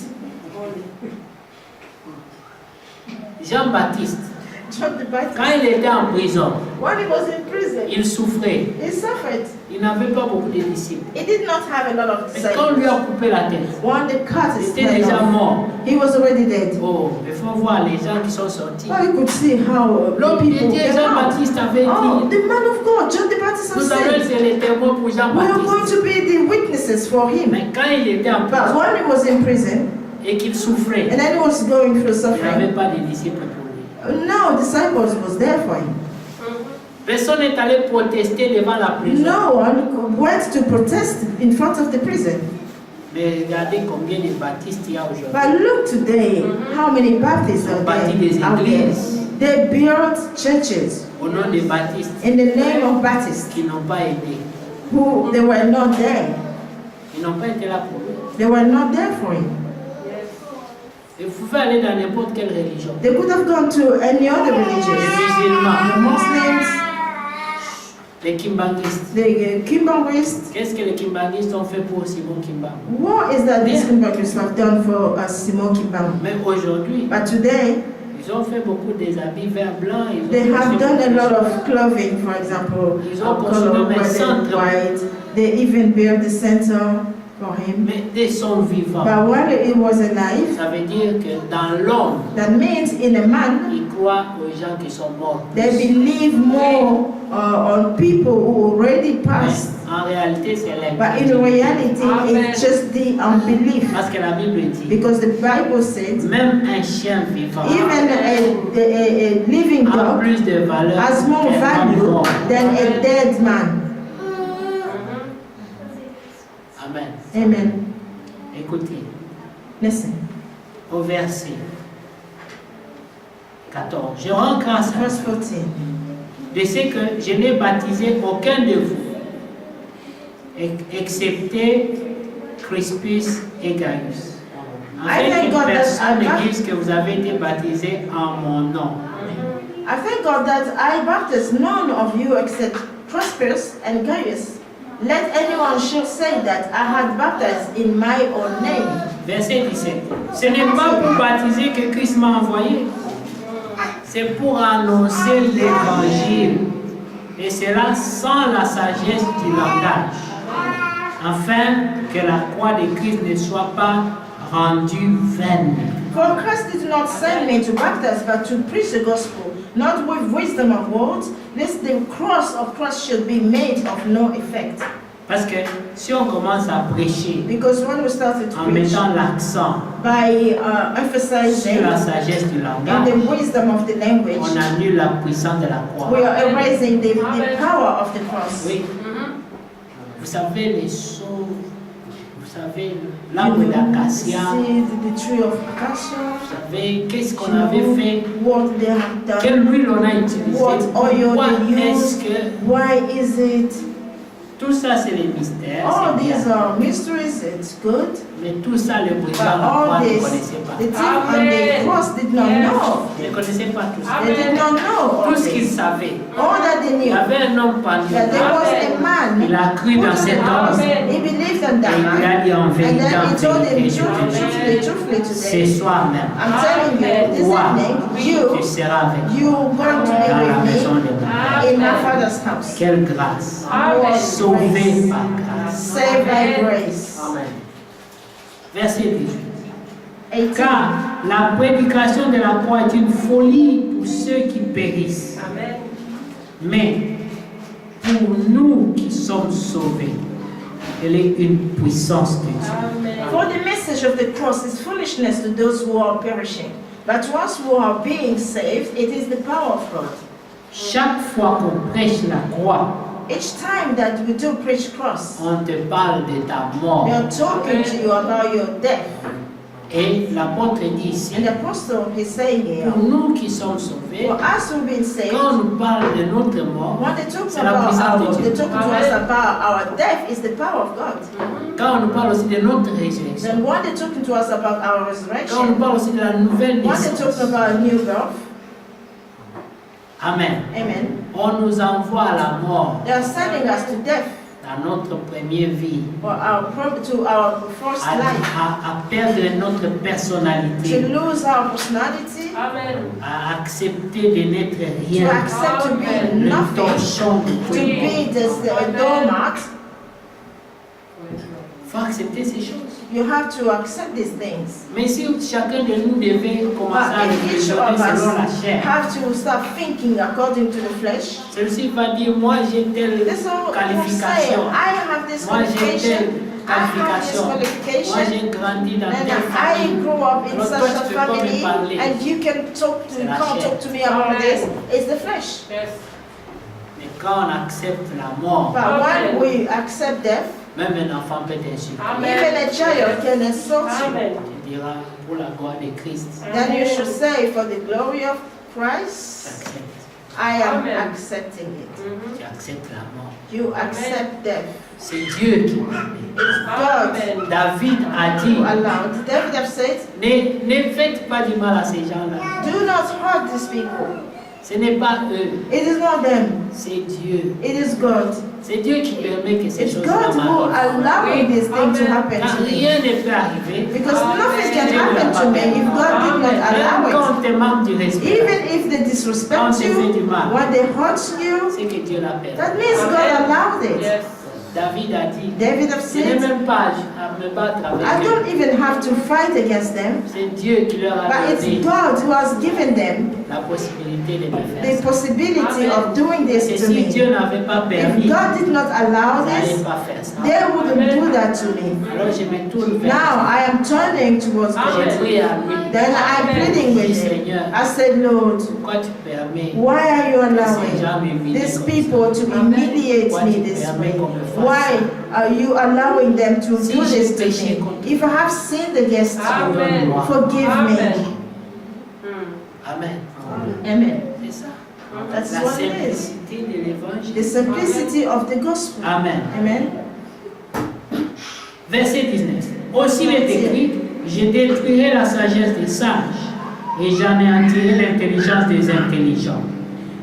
Speaker 1: Jean-Baptiste,
Speaker 4: John the Baptist.
Speaker 1: quand il était en prison,
Speaker 4: When he was in prison,
Speaker 1: il souffrait.
Speaker 4: he suffered.
Speaker 1: Il n'avait pas beaucoup de disciples.
Speaker 4: He did not have a lot of
Speaker 1: Mais quand on lui
Speaker 4: disciples.
Speaker 1: a coupé la tête,
Speaker 4: When they cut
Speaker 1: il
Speaker 4: his
Speaker 1: était
Speaker 4: head
Speaker 1: déjà
Speaker 4: off,
Speaker 1: mort.
Speaker 4: he was already dead.
Speaker 1: Oh, il faut voir les gens qui sont sortis.
Speaker 4: Now you could see how
Speaker 1: L'homme de
Speaker 4: people
Speaker 1: Dieu,
Speaker 4: came out.
Speaker 1: Jean-Baptiste avait
Speaker 4: Oh,
Speaker 1: dit,
Speaker 4: the man of God, John the Baptist
Speaker 1: nous
Speaker 4: has
Speaker 1: allons
Speaker 4: said,
Speaker 1: être les témoins pour
Speaker 4: we are going
Speaker 1: Jean-Baptiste.
Speaker 4: to be the witnesses for him.
Speaker 1: Mais quand il était en
Speaker 4: But
Speaker 1: prison
Speaker 4: when he was in prison,
Speaker 1: et qu'il souffrait,
Speaker 4: and then he was going through
Speaker 1: il n'y avait
Speaker 4: suffering,
Speaker 1: pas de disciples pour lui.
Speaker 4: no disciples was there for him.
Speaker 1: Personne n'est allé protester devant la prison.
Speaker 4: No one went to protest in front of the prison.
Speaker 1: Mais regardez combien de baptistes il y a aujourd'hui.
Speaker 4: But look today, how many Baptists are
Speaker 1: Bâti des
Speaker 4: there out there?
Speaker 1: églises
Speaker 4: They built churches
Speaker 1: au nom des baptistes
Speaker 4: in the name of Baptists
Speaker 1: qui n'ont pas aidé.
Speaker 4: who they were not there.
Speaker 1: Ils n'ont pas été là pour lui.
Speaker 4: They were not there for him.
Speaker 1: Et vous pouvez aller dans n'importe quelle religion.
Speaker 4: They could have gone to any other religion.
Speaker 1: Les
Speaker 4: The
Speaker 1: musulmans,
Speaker 4: Muslims,
Speaker 1: les kimbanguistes.
Speaker 4: the Kimbanguists.
Speaker 1: Qu'est-ce que les kimbanguistes ont fait pour Simon Kimba?
Speaker 4: What is that these Kimbanguists have done for Simon Kimbangu?
Speaker 1: Mais aujourd'hui,
Speaker 4: But today,
Speaker 1: ils ont fait beaucoup des habits vert blanc. Ils ont
Speaker 4: they
Speaker 1: fait
Speaker 4: have done a
Speaker 1: beaucoup de
Speaker 4: lot
Speaker 1: choses.
Speaker 4: of clothing, for example,
Speaker 1: Ils ont
Speaker 4: color
Speaker 1: construit un
Speaker 4: red and
Speaker 1: centre.
Speaker 4: white. They even built the center for him.
Speaker 1: Mais dès son vivant,
Speaker 4: But when he was alive,
Speaker 1: ça veut dire que dans l'homme,
Speaker 4: that means in a man,
Speaker 1: ils croient aux gens qui sont morts.
Speaker 4: they believe more on people who already
Speaker 1: Mais
Speaker 4: passed.
Speaker 1: en réalité, c'est
Speaker 4: But in
Speaker 1: l'incrédulité.
Speaker 4: reality,
Speaker 2: Amen.
Speaker 4: it's just the unbelief.
Speaker 1: Parce que la Bible dit,
Speaker 4: Because the Bible says,
Speaker 1: même un chien vivant
Speaker 4: even a living
Speaker 1: a
Speaker 4: dog
Speaker 1: plus de valeur
Speaker 4: has more
Speaker 1: qu'un homme
Speaker 4: value
Speaker 1: mort.
Speaker 4: than a dead man.
Speaker 1: Amen.
Speaker 4: Amen.
Speaker 1: Écoutez,
Speaker 4: Listen.
Speaker 1: au verset 14. Je rends grâce à
Speaker 4: Verse
Speaker 1: Dieu
Speaker 4: 14.
Speaker 1: de ce que je n'ai baptisé aucun de vous, excepté Crispus et Gaius. Afin
Speaker 4: thank
Speaker 1: que
Speaker 4: God that
Speaker 1: personne
Speaker 4: I
Speaker 1: ne dise que vous avez été baptisés en mon nom.
Speaker 4: I thank God that I baptized none of you except Crispus and Gaius. Let anyone should say that I had baptized in my own name.
Speaker 1: Verset 17. Ce n'est pas pour baptiser que Christ m'a envoyé, c'est pour annoncer l'évangile, et cela sans la sagesse du langage, afin que la croix de Christ ne soit pas rendue vaine.
Speaker 4: For Christ did not send me to baptize, but to preach the gospel, not with wisdom of words, lest the cross of Christ should be made of no effect.
Speaker 1: Parce que si on commence à prêcher
Speaker 4: Because when we started to
Speaker 1: en
Speaker 4: preach,
Speaker 1: mettant l'accent
Speaker 4: by
Speaker 1: sur
Speaker 4: emphasizing
Speaker 1: la sagesse du
Speaker 4: in
Speaker 1: langage,
Speaker 4: the wisdom of the language,
Speaker 1: on annule la puissance de la croix.
Speaker 4: we are erasing the power of the cross.
Speaker 1: Oui. Vous savez, les sauts savez, l'arbre d'acacia.
Speaker 4: See the tree of acacia.
Speaker 1: Vous savez, qu'est-ce qu'on avait fait?
Speaker 4: What they have done.
Speaker 1: Quelle huile on a utilisé?
Speaker 4: What oil
Speaker 1: Pourquoi
Speaker 4: they
Speaker 1: est-ce
Speaker 4: use.
Speaker 1: que...
Speaker 4: Why is it?
Speaker 1: Tout ça, c'est les mystères.
Speaker 4: All
Speaker 1: c'est bien.
Speaker 4: these are mysteries. It's good.
Speaker 1: Mais tout ça, le
Speaker 4: But
Speaker 1: président de la croix
Speaker 4: all
Speaker 1: ne
Speaker 4: this,
Speaker 1: connaissait pas.
Speaker 4: the thief on the cross did not
Speaker 2: Yes.
Speaker 4: know.
Speaker 1: Il ne connaissait pas tout ça.
Speaker 4: They did not know all
Speaker 1: Tout ce qu'il
Speaker 4: this.
Speaker 1: savait.
Speaker 4: All that they
Speaker 1: Il y
Speaker 4: knew.
Speaker 1: avait un homme parmi
Speaker 4: That there
Speaker 1: eux.
Speaker 4: was a man.
Speaker 1: Il a cru dans cet homme.
Speaker 4: He believed in
Speaker 1: Et
Speaker 4: that
Speaker 1: il lui
Speaker 4: man.
Speaker 1: a dit en
Speaker 4: And
Speaker 1: vérité,
Speaker 4: then
Speaker 1: en
Speaker 4: he told him
Speaker 1: vérité, je te dis,
Speaker 4: truthfully
Speaker 1: ce
Speaker 4: today,
Speaker 1: soir même,
Speaker 4: I'm telling you, this
Speaker 1: toi,
Speaker 4: evening,
Speaker 1: tu seras avec moi
Speaker 4: you're going to
Speaker 1: dans la
Speaker 4: be
Speaker 1: maison
Speaker 4: with
Speaker 1: de mon
Speaker 4: me
Speaker 1: Père.
Speaker 4: in my Father's house.
Speaker 1: Quelle grâce.
Speaker 2: Amen.
Speaker 1: Sauvé par grâce.
Speaker 4: Saved by grace.
Speaker 1: Amen. Verset 18.
Speaker 4: 18.
Speaker 1: Car la prédication de la croix est une folie pour ceux qui périssent.
Speaker 2: Amen.
Speaker 1: Mais pour nous qui sommes sauvés, elle est une puissance de Dieu.
Speaker 2: Amen.
Speaker 4: For the message of the cross is foolishness to those who are perishing, but to us who are being saved, it is the power of God.
Speaker 1: Chaque fois qu'on prêche la croix,
Speaker 4: Each time that we do preach cross,
Speaker 1: on te parle de ta mort.
Speaker 4: we are talking to you about your death.
Speaker 1: Et l'apôtre dit ici,
Speaker 4: And the apostle is saying here,
Speaker 1: pour nous qui sommes sauvés,
Speaker 4: for us who've been saved,
Speaker 1: quand on nous parle de notre mort,
Speaker 4: when they talk
Speaker 1: c'est la
Speaker 4: about
Speaker 1: puissance de Dieu.
Speaker 4: they talk to us about our death is the power of God.
Speaker 1: Quand on nous parle aussi de notre résurrection,
Speaker 4: Then when they talking to us about our
Speaker 1: quand on nous
Speaker 4: resurrection,
Speaker 1: parle aussi de la nouvelle
Speaker 4: when they
Speaker 1: naissance,
Speaker 4: talk about a new birth,
Speaker 1: Amen.
Speaker 4: amen,
Speaker 1: On nous envoie à la mort
Speaker 4: they are sending us to death
Speaker 1: dans notre première vie,
Speaker 4: for to our first life,
Speaker 1: à perdre notre
Speaker 4: to
Speaker 1: personnalité,
Speaker 4: lose our personality,
Speaker 2: Amen.
Speaker 1: à accepter de n'être
Speaker 4: to
Speaker 1: rien,
Speaker 4: accept to be
Speaker 1: le
Speaker 4: nothing,
Speaker 1: torchon de
Speaker 4: to
Speaker 1: tout.
Speaker 4: be the doormat.
Speaker 1: Il faut accepter ces choses.
Speaker 4: You have to accept these things.
Speaker 1: Mais si chacun de nous devait commencer à
Speaker 4: But if each
Speaker 1: raisonner
Speaker 4: of
Speaker 1: selon la
Speaker 4: us
Speaker 1: chair,
Speaker 4: have to start thinking according to the flesh,
Speaker 1: celui-ci va dire, moi j'ai telle
Speaker 4: this will say,
Speaker 1: qualification,
Speaker 4: I have this
Speaker 1: moi j'ai
Speaker 4: qualification,
Speaker 1: telle
Speaker 4: I have this
Speaker 1: qualification, moi
Speaker 4: qualification,
Speaker 1: j'ai grandi dans
Speaker 4: and
Speaker 1: telle
Speaker 4: I
Speaker 1: famille.
Speaker 4: grew up in
Speaker 1: Alors toi,
Speaker 4: such
Speaker 1: tu
Speaker 4: a
Speaker 1: peux pas me
Speaker 4: family,
Speaker 1: parler.
Speaker 4: and you can talk to,
Speaker 1: C'est
Speaker 4: you
Speaker 1: la
Speaker 4: can't
Speaker 1: chair.
Speaker 4: talk to me about this. It's the flesh.
Speaker 2: Yes.
Speaker 1: Mais quand on accepte la mort,
Speaker 4: But when we accept death,
Speaker 1: même un enfant peut t'insulter.
Speaker 2: Amen.
Speaker 4: even a child can insult you.
Speaker 2: Amen.
Speaker 1: Tu diras, pour la gloire de Christ,
Speaker 4: Then you should say, for the glory of Christ,
Speaker 1: j'accepte.
Speaker 4: I am
Speaker 2: Amen.
Speaker 4: accepting it.
Speaker 2: Mhm.
Speaker 1: Tu acceptes la mort.
Speaker 4: You accept death.
Speaker 1: C'est Dieu qui permet.
Speaker 4: It's God
Speaker 2: Amen.
Speaker 1: David a dit,
Speaker 4: who allowed. David have said,
Speaker 1: ne faites pas du mal à ces gens-là.
Speaker 4: do not hurt these people.
Speaker 1: Ce n'est pas eux,
Speaker 4: It is not them.
Speaker 1: c'est Dieu.
Speaker 4: It is God.
Speaker 1: C'est Dieu qui permet que ces
Speaker 4: It's
Speaker 1: choses-là
Speaker 4: God who
Speaker 1: m'arrivent.
Speaker 4: allowed this thing to happen
Speaker 1: Car
Speaker 4: to me.
Speaker 1: rien ne peut arriver.
Speaker 4: Because nothing can
Speaker 1: Dieu
Speaker 4: happen
Speaker 1: n'a
Speaker 4: to
Speaker 1: pas
Speaker 4: me if God did not
Speaker 1: Même
Speaker 4: allow it.
Speaker 1: quand on te manque du respect,
Speaker 4: Even if they
Speaker 1: quand on
Speaker 4: disrespect
Speaker 1: te fait du
Speaker 4: you,
Speaker 1: mal,
Speaker 4: when they hurt you,
Speaker 1: c'est que Dieu l'a permis.
Speaker 4: that means God allowed it.
Speaker 2: Yes.
Speaker 1: David a dit,
Speaker 4: David have
Speaker 1: je n'ai
Speaker 4: said,
Speaker 1: même pas à me battre
Speaker 4: I
Speaker 1: avec eux.
Speaker 4: don't even have to fight against them,
Speaker 1: C'est Dieu qui leur a
Speaker 4: but it's
Speaker 1: donné
Speaker 4: God who has given them
Speaker 1: la possibilité de me faire
Speaker 4: the
Speaker 1: ça.
Speaker 4: possibility of doing
Speaker 1: Et
Speaker 4: this to
Speaker 1: si
Speaker 4: me.
Speaker 1: Dieu n'avait pas permis,
Speaker 4: If God did not allow
Speaker 1: ils n'allaient
Speaker 4: this,
Speaker 1: pas faire ça.
Speaker 4: they wouldn't do that to me.
Speaker 1: Alors je me tourne vers
Speaker 4: Now I am turning towards
Speaker 1: J'ai
Speaker 4: God.
Speaker 1: prié à lui.
Speaker 4: Then I'm pleading with Him. I said, Lord,
Speaker 1: Pourquoi tu permets
Speaker 4: why are you
Speaker 1: que ces gens
Speaker 4: allowing
Speaker 1: m'humilient
Speaker 4: these
Speaker 1: comme
Speaker 4: people to humiliate me this way? Why are you allowing them to do this to me? If I have sinned against you,
Speaker 2: Amen.
Speaker 4: forgive me.
Speaker 2: Mm.
Speaker 1: Amen.
Speaker 4: Amen.
Speaker 1: C'est ça.
Speaker 4: That's
Speaker 1: La
Speaker 4: what it is.
Speaker 1: simplicité de l'évangile.
Speaker 4: The simplicity of the gospel.
Speaker 1: Amen.
Speaker 4: Amen.
Speaker 1: Verset 19. Aussi il est écrit, je détruirai la sagesse des sages et j'anéantirai l'intelligence des intelligents.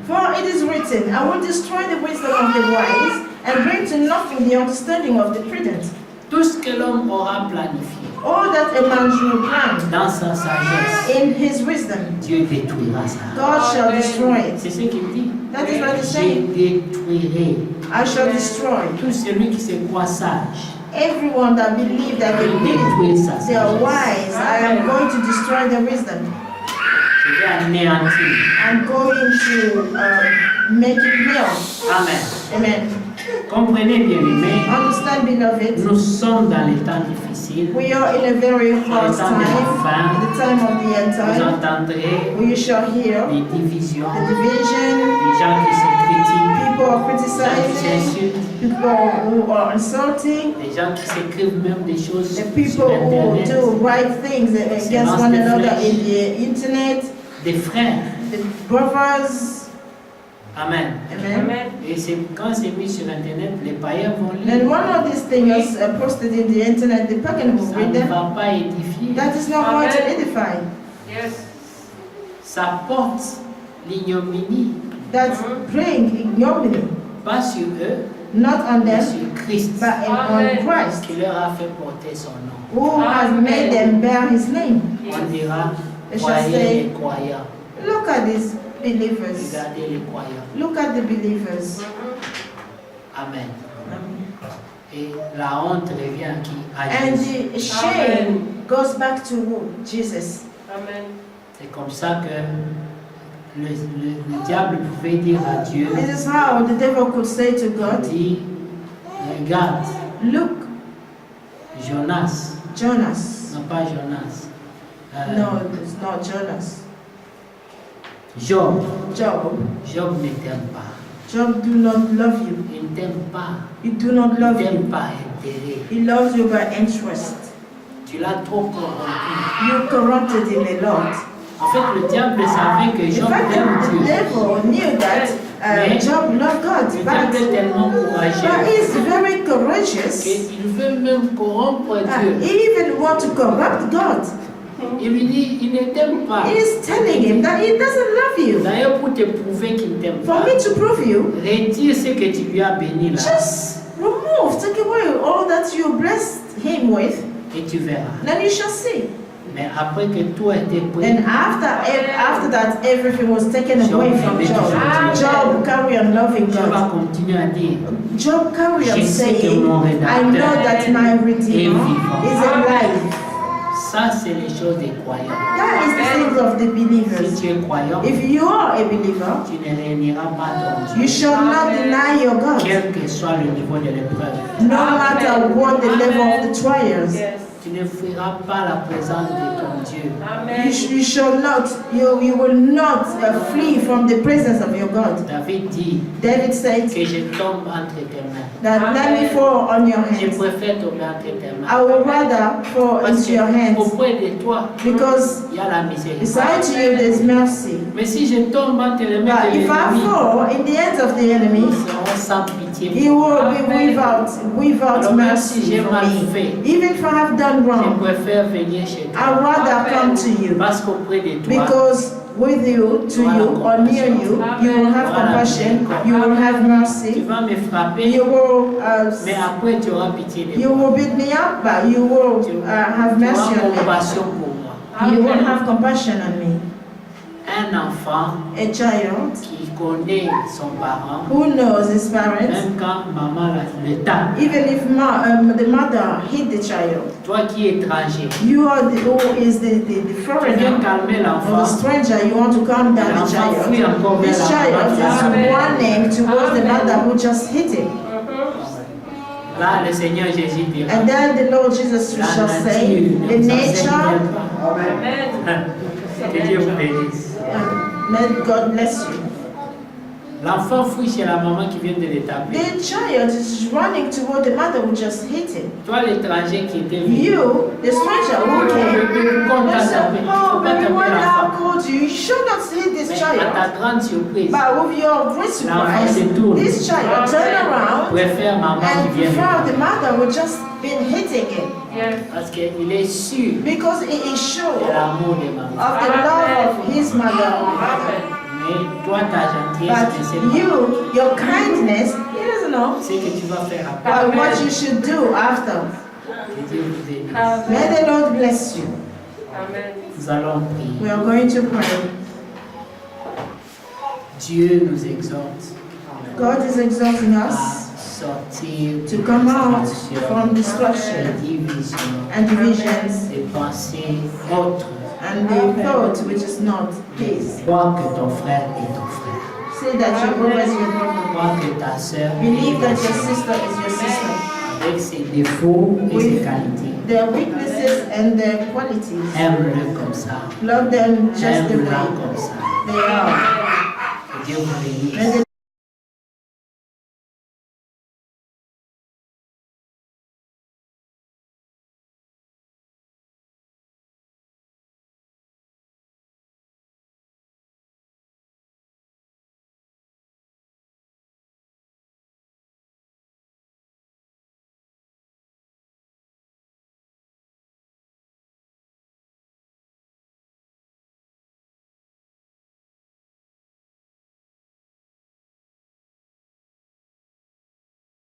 Speaker 4: For it is written, I will destroy the wisdom of the wise and bring to nothing the understanding of the prudent.
Speaker 1: Tout ce que l'homme aura planifié
Speaker 4: All that a man should plan
Speaker 1: dans sa sagesse,
Speaker 4: in his wisdom,
Speaker 1: Dieu détruira ça.
Speaker 4: God shall destroy it.
Speaker 1: C'est ce qu'il dit.
Speaker 4: That is what he's
Speaker 1: Je
Speaker 4: saying.
Speaker 1: détruirai
Speaker 4: I shall destroy
Speaker 1: tout celui qui se croit sage.
Speaker 4: everyone that believes that
Speaker 1: Je
Speaker 4: they
Speaker 1: vais
Speaker 4: believe
Speaker 1: détruire sa
Speaker 4: they are
Speaker 1: sagesse.
Speaker 4: wise. I am going to destroy their wisdom.
Speaker 1: Je vais anéantir.
Speaker 4: I'm going to make it real.
Speaker 1: Amen.
Speaker 4: Amen.
Speaker 1: Comprenez bien aimés,
Speaker 4: Understand, beloved,
Speaker 1: nous sommes dans les temps difficiles.
Speaker 4: we are in a very hard
Speaker 1: temps de la fin.
Speaker 4: time, the time of the end
Speaker 1: Vous
Speaker 4: time,
Speaker 1: entendrez
Speaker 4: where you shall hear
Speaker 1: des divisions,
Speaker 4: the division,
Speaker 1: des gens qui se critiquent,
Speaker 4: people are
Speaker 1: des gens qui
Speaker 4: criticizing,
Speaker 1: s'insultent,
Speaker 4: people who are insulting,
Speaker 1: des gens qui s'écrivent même des choses
Speaker 4: the
Speaker 1: sur
Speaker 4: people who
Speaker 1: Internet,
Speaker 4: do right things against one another in the internet,
Speaker 1: des frères.
Speaker 4: the brothers.
Speaker 1: Amen.
Speaker 4: Amen.
Speaker 1: Et c'est quand c'est mis sur Internet, les païens vont
Speaker 4: And
Speaker 1: lire.
Speaker 4: one of these things posted in the internet, the pagan will
Speaker 1: Ça
Speaker 4: read
Speaker 1: ne
Speaker 4: them.
Speaker 1: va pas édifier.
Speaker 4: That is not going to
Speaker 2: Amen.
Speaker 4: edify.
Speaker 2: Yes.
Speaker 1: Ça porte l'ignominie,
Speaker 4: That's bring ignominy,
Speaker 1: pas sur eux,
Speaker 4: not on
Speaker 1: mais
Speaker 4: them,
Speaker 1: sur Christ,
Speaker 4: but
Speaker 2: Amen.
Speaker 4: on Christ,
Speaker 1: qui leur a fait porter son nom.
Speaker 4: who has made them bear his name.
Speaker 1: On dira,
Speaker 4: They shall
Speaker 1: croyez
Speaker 4: say,
Speaker 1: les croyants.
Speaker 4: look at these believers.
Speaker 1: Regardez les croyants.
Speaker 4: Look at the believers.
Speaker 1: Amen. Et la honte revient à qui? À
Speaker 4: And
Speaker 1: Jésus.
Speaker 4: the shame goes back to who? Jesus.
Speaker 2: Amen.
Speaker 1: C'est comme ça que le diable pouvait dire à Dieu,
Speaker 4: This is how the devil could say to God,
Speaker 1: dit, regarde,
Speaker 4: look,
Speaker 1: Jonas,
Speaker 4: Jonas.
Speaker 1: non pas Jonas,
Speaker 4: No, it's not Jonas.
Speaker 1: Job,
Speaker 4: Job.
Speaker 1: Job ne t'aime pas.
Speaker 4: Job do not love you.
Speaker 1: Il ne t'aime pas.
Speaker 4: He do not
Speaker 1: Il ne
Speaker 4: love
Speaker 1: t'aime
Speaker 4: you.
Speaker 1: pas intérêt.
Speaker 4: He loves you by interest.
Speaker 1: Tu l'as trop corrompu.
Speaker 4: You corrupted him a lot.
Speaker 1: En fait, le diable savait que
Speaker 4: In
Speaker 1: Job
Speaker 4: fact,
Speaker 1: aime
Speaker 4: the
Speaker 1: Dieu.
Speaker 4: devil knew that Job loved God,
Speaker 1: Le diable est
Speaker 4: but
Speaker 1: tellement courageux
Speaker 4: he's very courageous.
Speaker 1: qu'il veut même corrompre Dieu.
Speaker 4: He even want to corrupt God.
Speaker 1: Il lui dit, il ne t'aime pas.
Speaker 4: He's telling him that he doesn't love you.
Speaker 1: D'ailleurs, pour te prouver qu'il ne t'aime
Speaker 4: For
Speaker 1: pas,
Speaker 4: me to prove you,
Speaker 1: retire ce que tu lui as béni là
Speaker 4: just remove, take away all that you blessed him with,
Speaker 1: et tu verras.
Speaker 4: then you shall see.
Speaker 1: Mais après que tout a été pris,
Speaker 4: And after that, everything was taken away from Job. Job carry on loving
Speaker 1: tu vas
Speaker 4: God.
Speaker 1: continuer à dire,
Speaker 4: Job carry on
Speaker 1: Je sais que
Speaker 4: saying,
Speaker 1: mon
Speaker 4: I know that my Redeemer is alive.
Speaker 1: ça c'est les choses des croyants.
Speaker 4: That is the things of the
Speaker 1: Si
Speaker 4: believers.
Speaker 1: tu es croyant,
Speaker 4: If you are a believer,
Speaker 1: tu ne réuniras pas ton
Speaker 4: you
Speaker 1: Dieu,
Speaker 4: shall not deny your God,
Speaker 1: quel que soit le niveau de l'épreuve.
Speaker 4: no matter what the level of the trials.
Speaker 2: Yes.
Speaker 1: Tu ne fuiras pas la présence de ton Dieu.
Speaker 2: Amen.
Speaker 4: You shall not, you will not flee from the presence of your God.
Speaker 1: David dit
Speaker 4: David said
Speaker 1: que je tombe entre tes mains.
Speaker 4: that let me fall on your
Speaker 1: Je
Speaker 4: hands.
Speaker 1: préfère tomber entre tes mains.
Speaker 4: I would rather fall
Speaker 1: Parce
Speaker 4: into your hands
Speaker 1: auprès de toi,
Speaker 4: because
Speaker 1: il y a la miséricorde.
Speaker 4: beside you there's mercy.
Speaker 1: Mais si je tombe entre les mains
Speaker 4: But
Speaker 1: de
Speaker 4: if I
Speaker 1: l'ennemi,
Speaker 4: fall in the hands of the enemy,
Speaker 1: ils seront sans pitié.
Speaker 4: he will be without
Speaker 1: Alors même si
Speaker 4: mercy
Speaker 1: j'ai
Speaker 4: for
Speaker 1: mal
Speaker 4: me.
Speaker 1: fait,
Speaker 4: Even if I have done
Speaker 1: je
Speaker 4: wrong,
Speaker 1: préfère venir chez toi.
Speaker 4: I'd rather come to you
Speaker 1: Parce qu'auprès de toi,
Speaker 4: because with you, to you, or near you, you will have compassion, you will have
Speaker 1: tu
Speaker 4: mercy,
Speaker 1: vas me frapper,
Speaker 4: you will
Speaker 1: mais après tu auras pitié de
Speaker 4: you
Speaker 1: moi.
Speaker 4: will beat me up, but you will have
Speaker 1: Tu
Speaker 4: mercy
Speaker 1: auras
Speaker 4: on me.
Speaker 1: compassion pour moi.
Speaker 4: You will have compassion on me.
Speaker 1: Un enfant
Speaker 4: A child
Speaker 1: qui connaît son parent,
Speaker 4: who knows his parents,
Speaker 1: même quand maman le tape,
Speaker 4: even if the mother hit the child,
Speaker 1: toi qui es étranger,
Speaker 4: you are the who is the
Speaker 1: tu viens
Speaker 4: foreigner
Speaker 1: calmer
Speaker 4: or the
Speaker 1: l'enfant.
Speaker 4: stranger, you want to calm down the
Speaker 1: L'enfant fuit
Speaker 4: child.
Speaker 1: encore vers
Speaker 4: This
Speaker 1: la
Speaker 4: child
Speaker 1: maman.
Speaker 4: is running towards the mother who just hit him.
Speaker 1: Là, le Seigneur Jésus dira,
Speaker 4: And then the Lord Jesus
Speaker 1: la
Speaker 4: shall say,
Speaker 1: nature
Speaker 4: the
Speaker 1: ne vous
Speaker 4: nature,
Speaker 1: enseigne pas.
Speaker 2: Amen.
Speaker 1: Que Dieu vous bénisse.
Speaker 4: may God bless you.
Speaker 1: L'enfant fuit chez la maman qui vient de le taper.
Speaker 4: The child is running toward the mother who just hit him.
Speaker 1: Toi, l'étranger qui était venu,
Speaker 4: You, the stranger who came,
Speaker 1: quand
Speaker 4: they
Speaker 1: t'as
Speaker 4: said,
Speaker 1: tapé,
Speaker 4: oh,
Speaker 1: faut pas
Speaker 4: baby,
Speaker 1: taper
Speaker 4: when I
Speaker 1: l'enfant.
Speaker 4: called you, you should not hit this
Speaker 1: Mais à
Speaker 4: child.
Speaker 1: ta grande surprise,
Speaker 4: But with your great surprise,
Speaker 1: se tourne.
Speaker 4: this child turned around
Speaker 1: préfère maman
Speaker 4: and
Speaker 1: qui vient de
Speaker 4: preferred
Speaker 1: taper.
Speaker 4: the mother who just been hitting him
Speaker 2: Yes.
Speaker 1: Parce qu'il est sûr
Speaker 4: because he is
Speaker 1: de
Speaker 4: sure
Speaker 1: l'amour de maman.
Speaker 4: of the love of his mother.
Speaker 1: Mais toi, ta gentillesse, tu sais
Speaker 4: But
Speaker 1: pas
Speaker 4: you, your kindness, he doesn't know
Speaker 1: ce que tu vas faire après.
Speaker 4: what you should do after.
Speaker 1: Que Dieu vous bénisse.
Speaker 4: May
Speaker 2: Amen.
Speaker 4: the Lord bless you.
Speaker 2: Amen.
Speaker 1: Nous allons prier.
Speaker 4: We are going to pray.
Speaker 1: Dieu nous exhorte
Speaker 4: God is exalting
Speaker 1: à
Speaker 4: us
Speaker 1: sortir
Speaker 4: to come out from
Speaker 1: des
Speaker 4: destruction
Speaker 1: divisions,
Speaker 4: and divisions
Speaker 1: des pensées autres.
Speaker 4: and the thought which is not his.
Speaker 1: Crois que ton frère est ton frère.
Speaker 4: Say that your brother is your brother.
Speaker 1: Crois que ta sœur
Speaker 4: Believe
Speaker 1: est
Speaker 4: that
Speaker 1: ta
Speaker 4: your
Speaker 1: sœur.
Speaker 4: sister is your sister.
Speaker 1: Avec ses défauts et
Speaker 4: With
Speaker 1: ses qualités.
Speaker 4: their weaknesses and their qualities.
Speaker 1: Aime-le comme ça.
Speaker 4: Love them just the
Speaker 1: Aime-la
Speaker 4: way
Speaker 1: comme ça.
Speaker 4: they are.
Speaker 1: Que Dieu vous bénisse.
Speaker 4: May the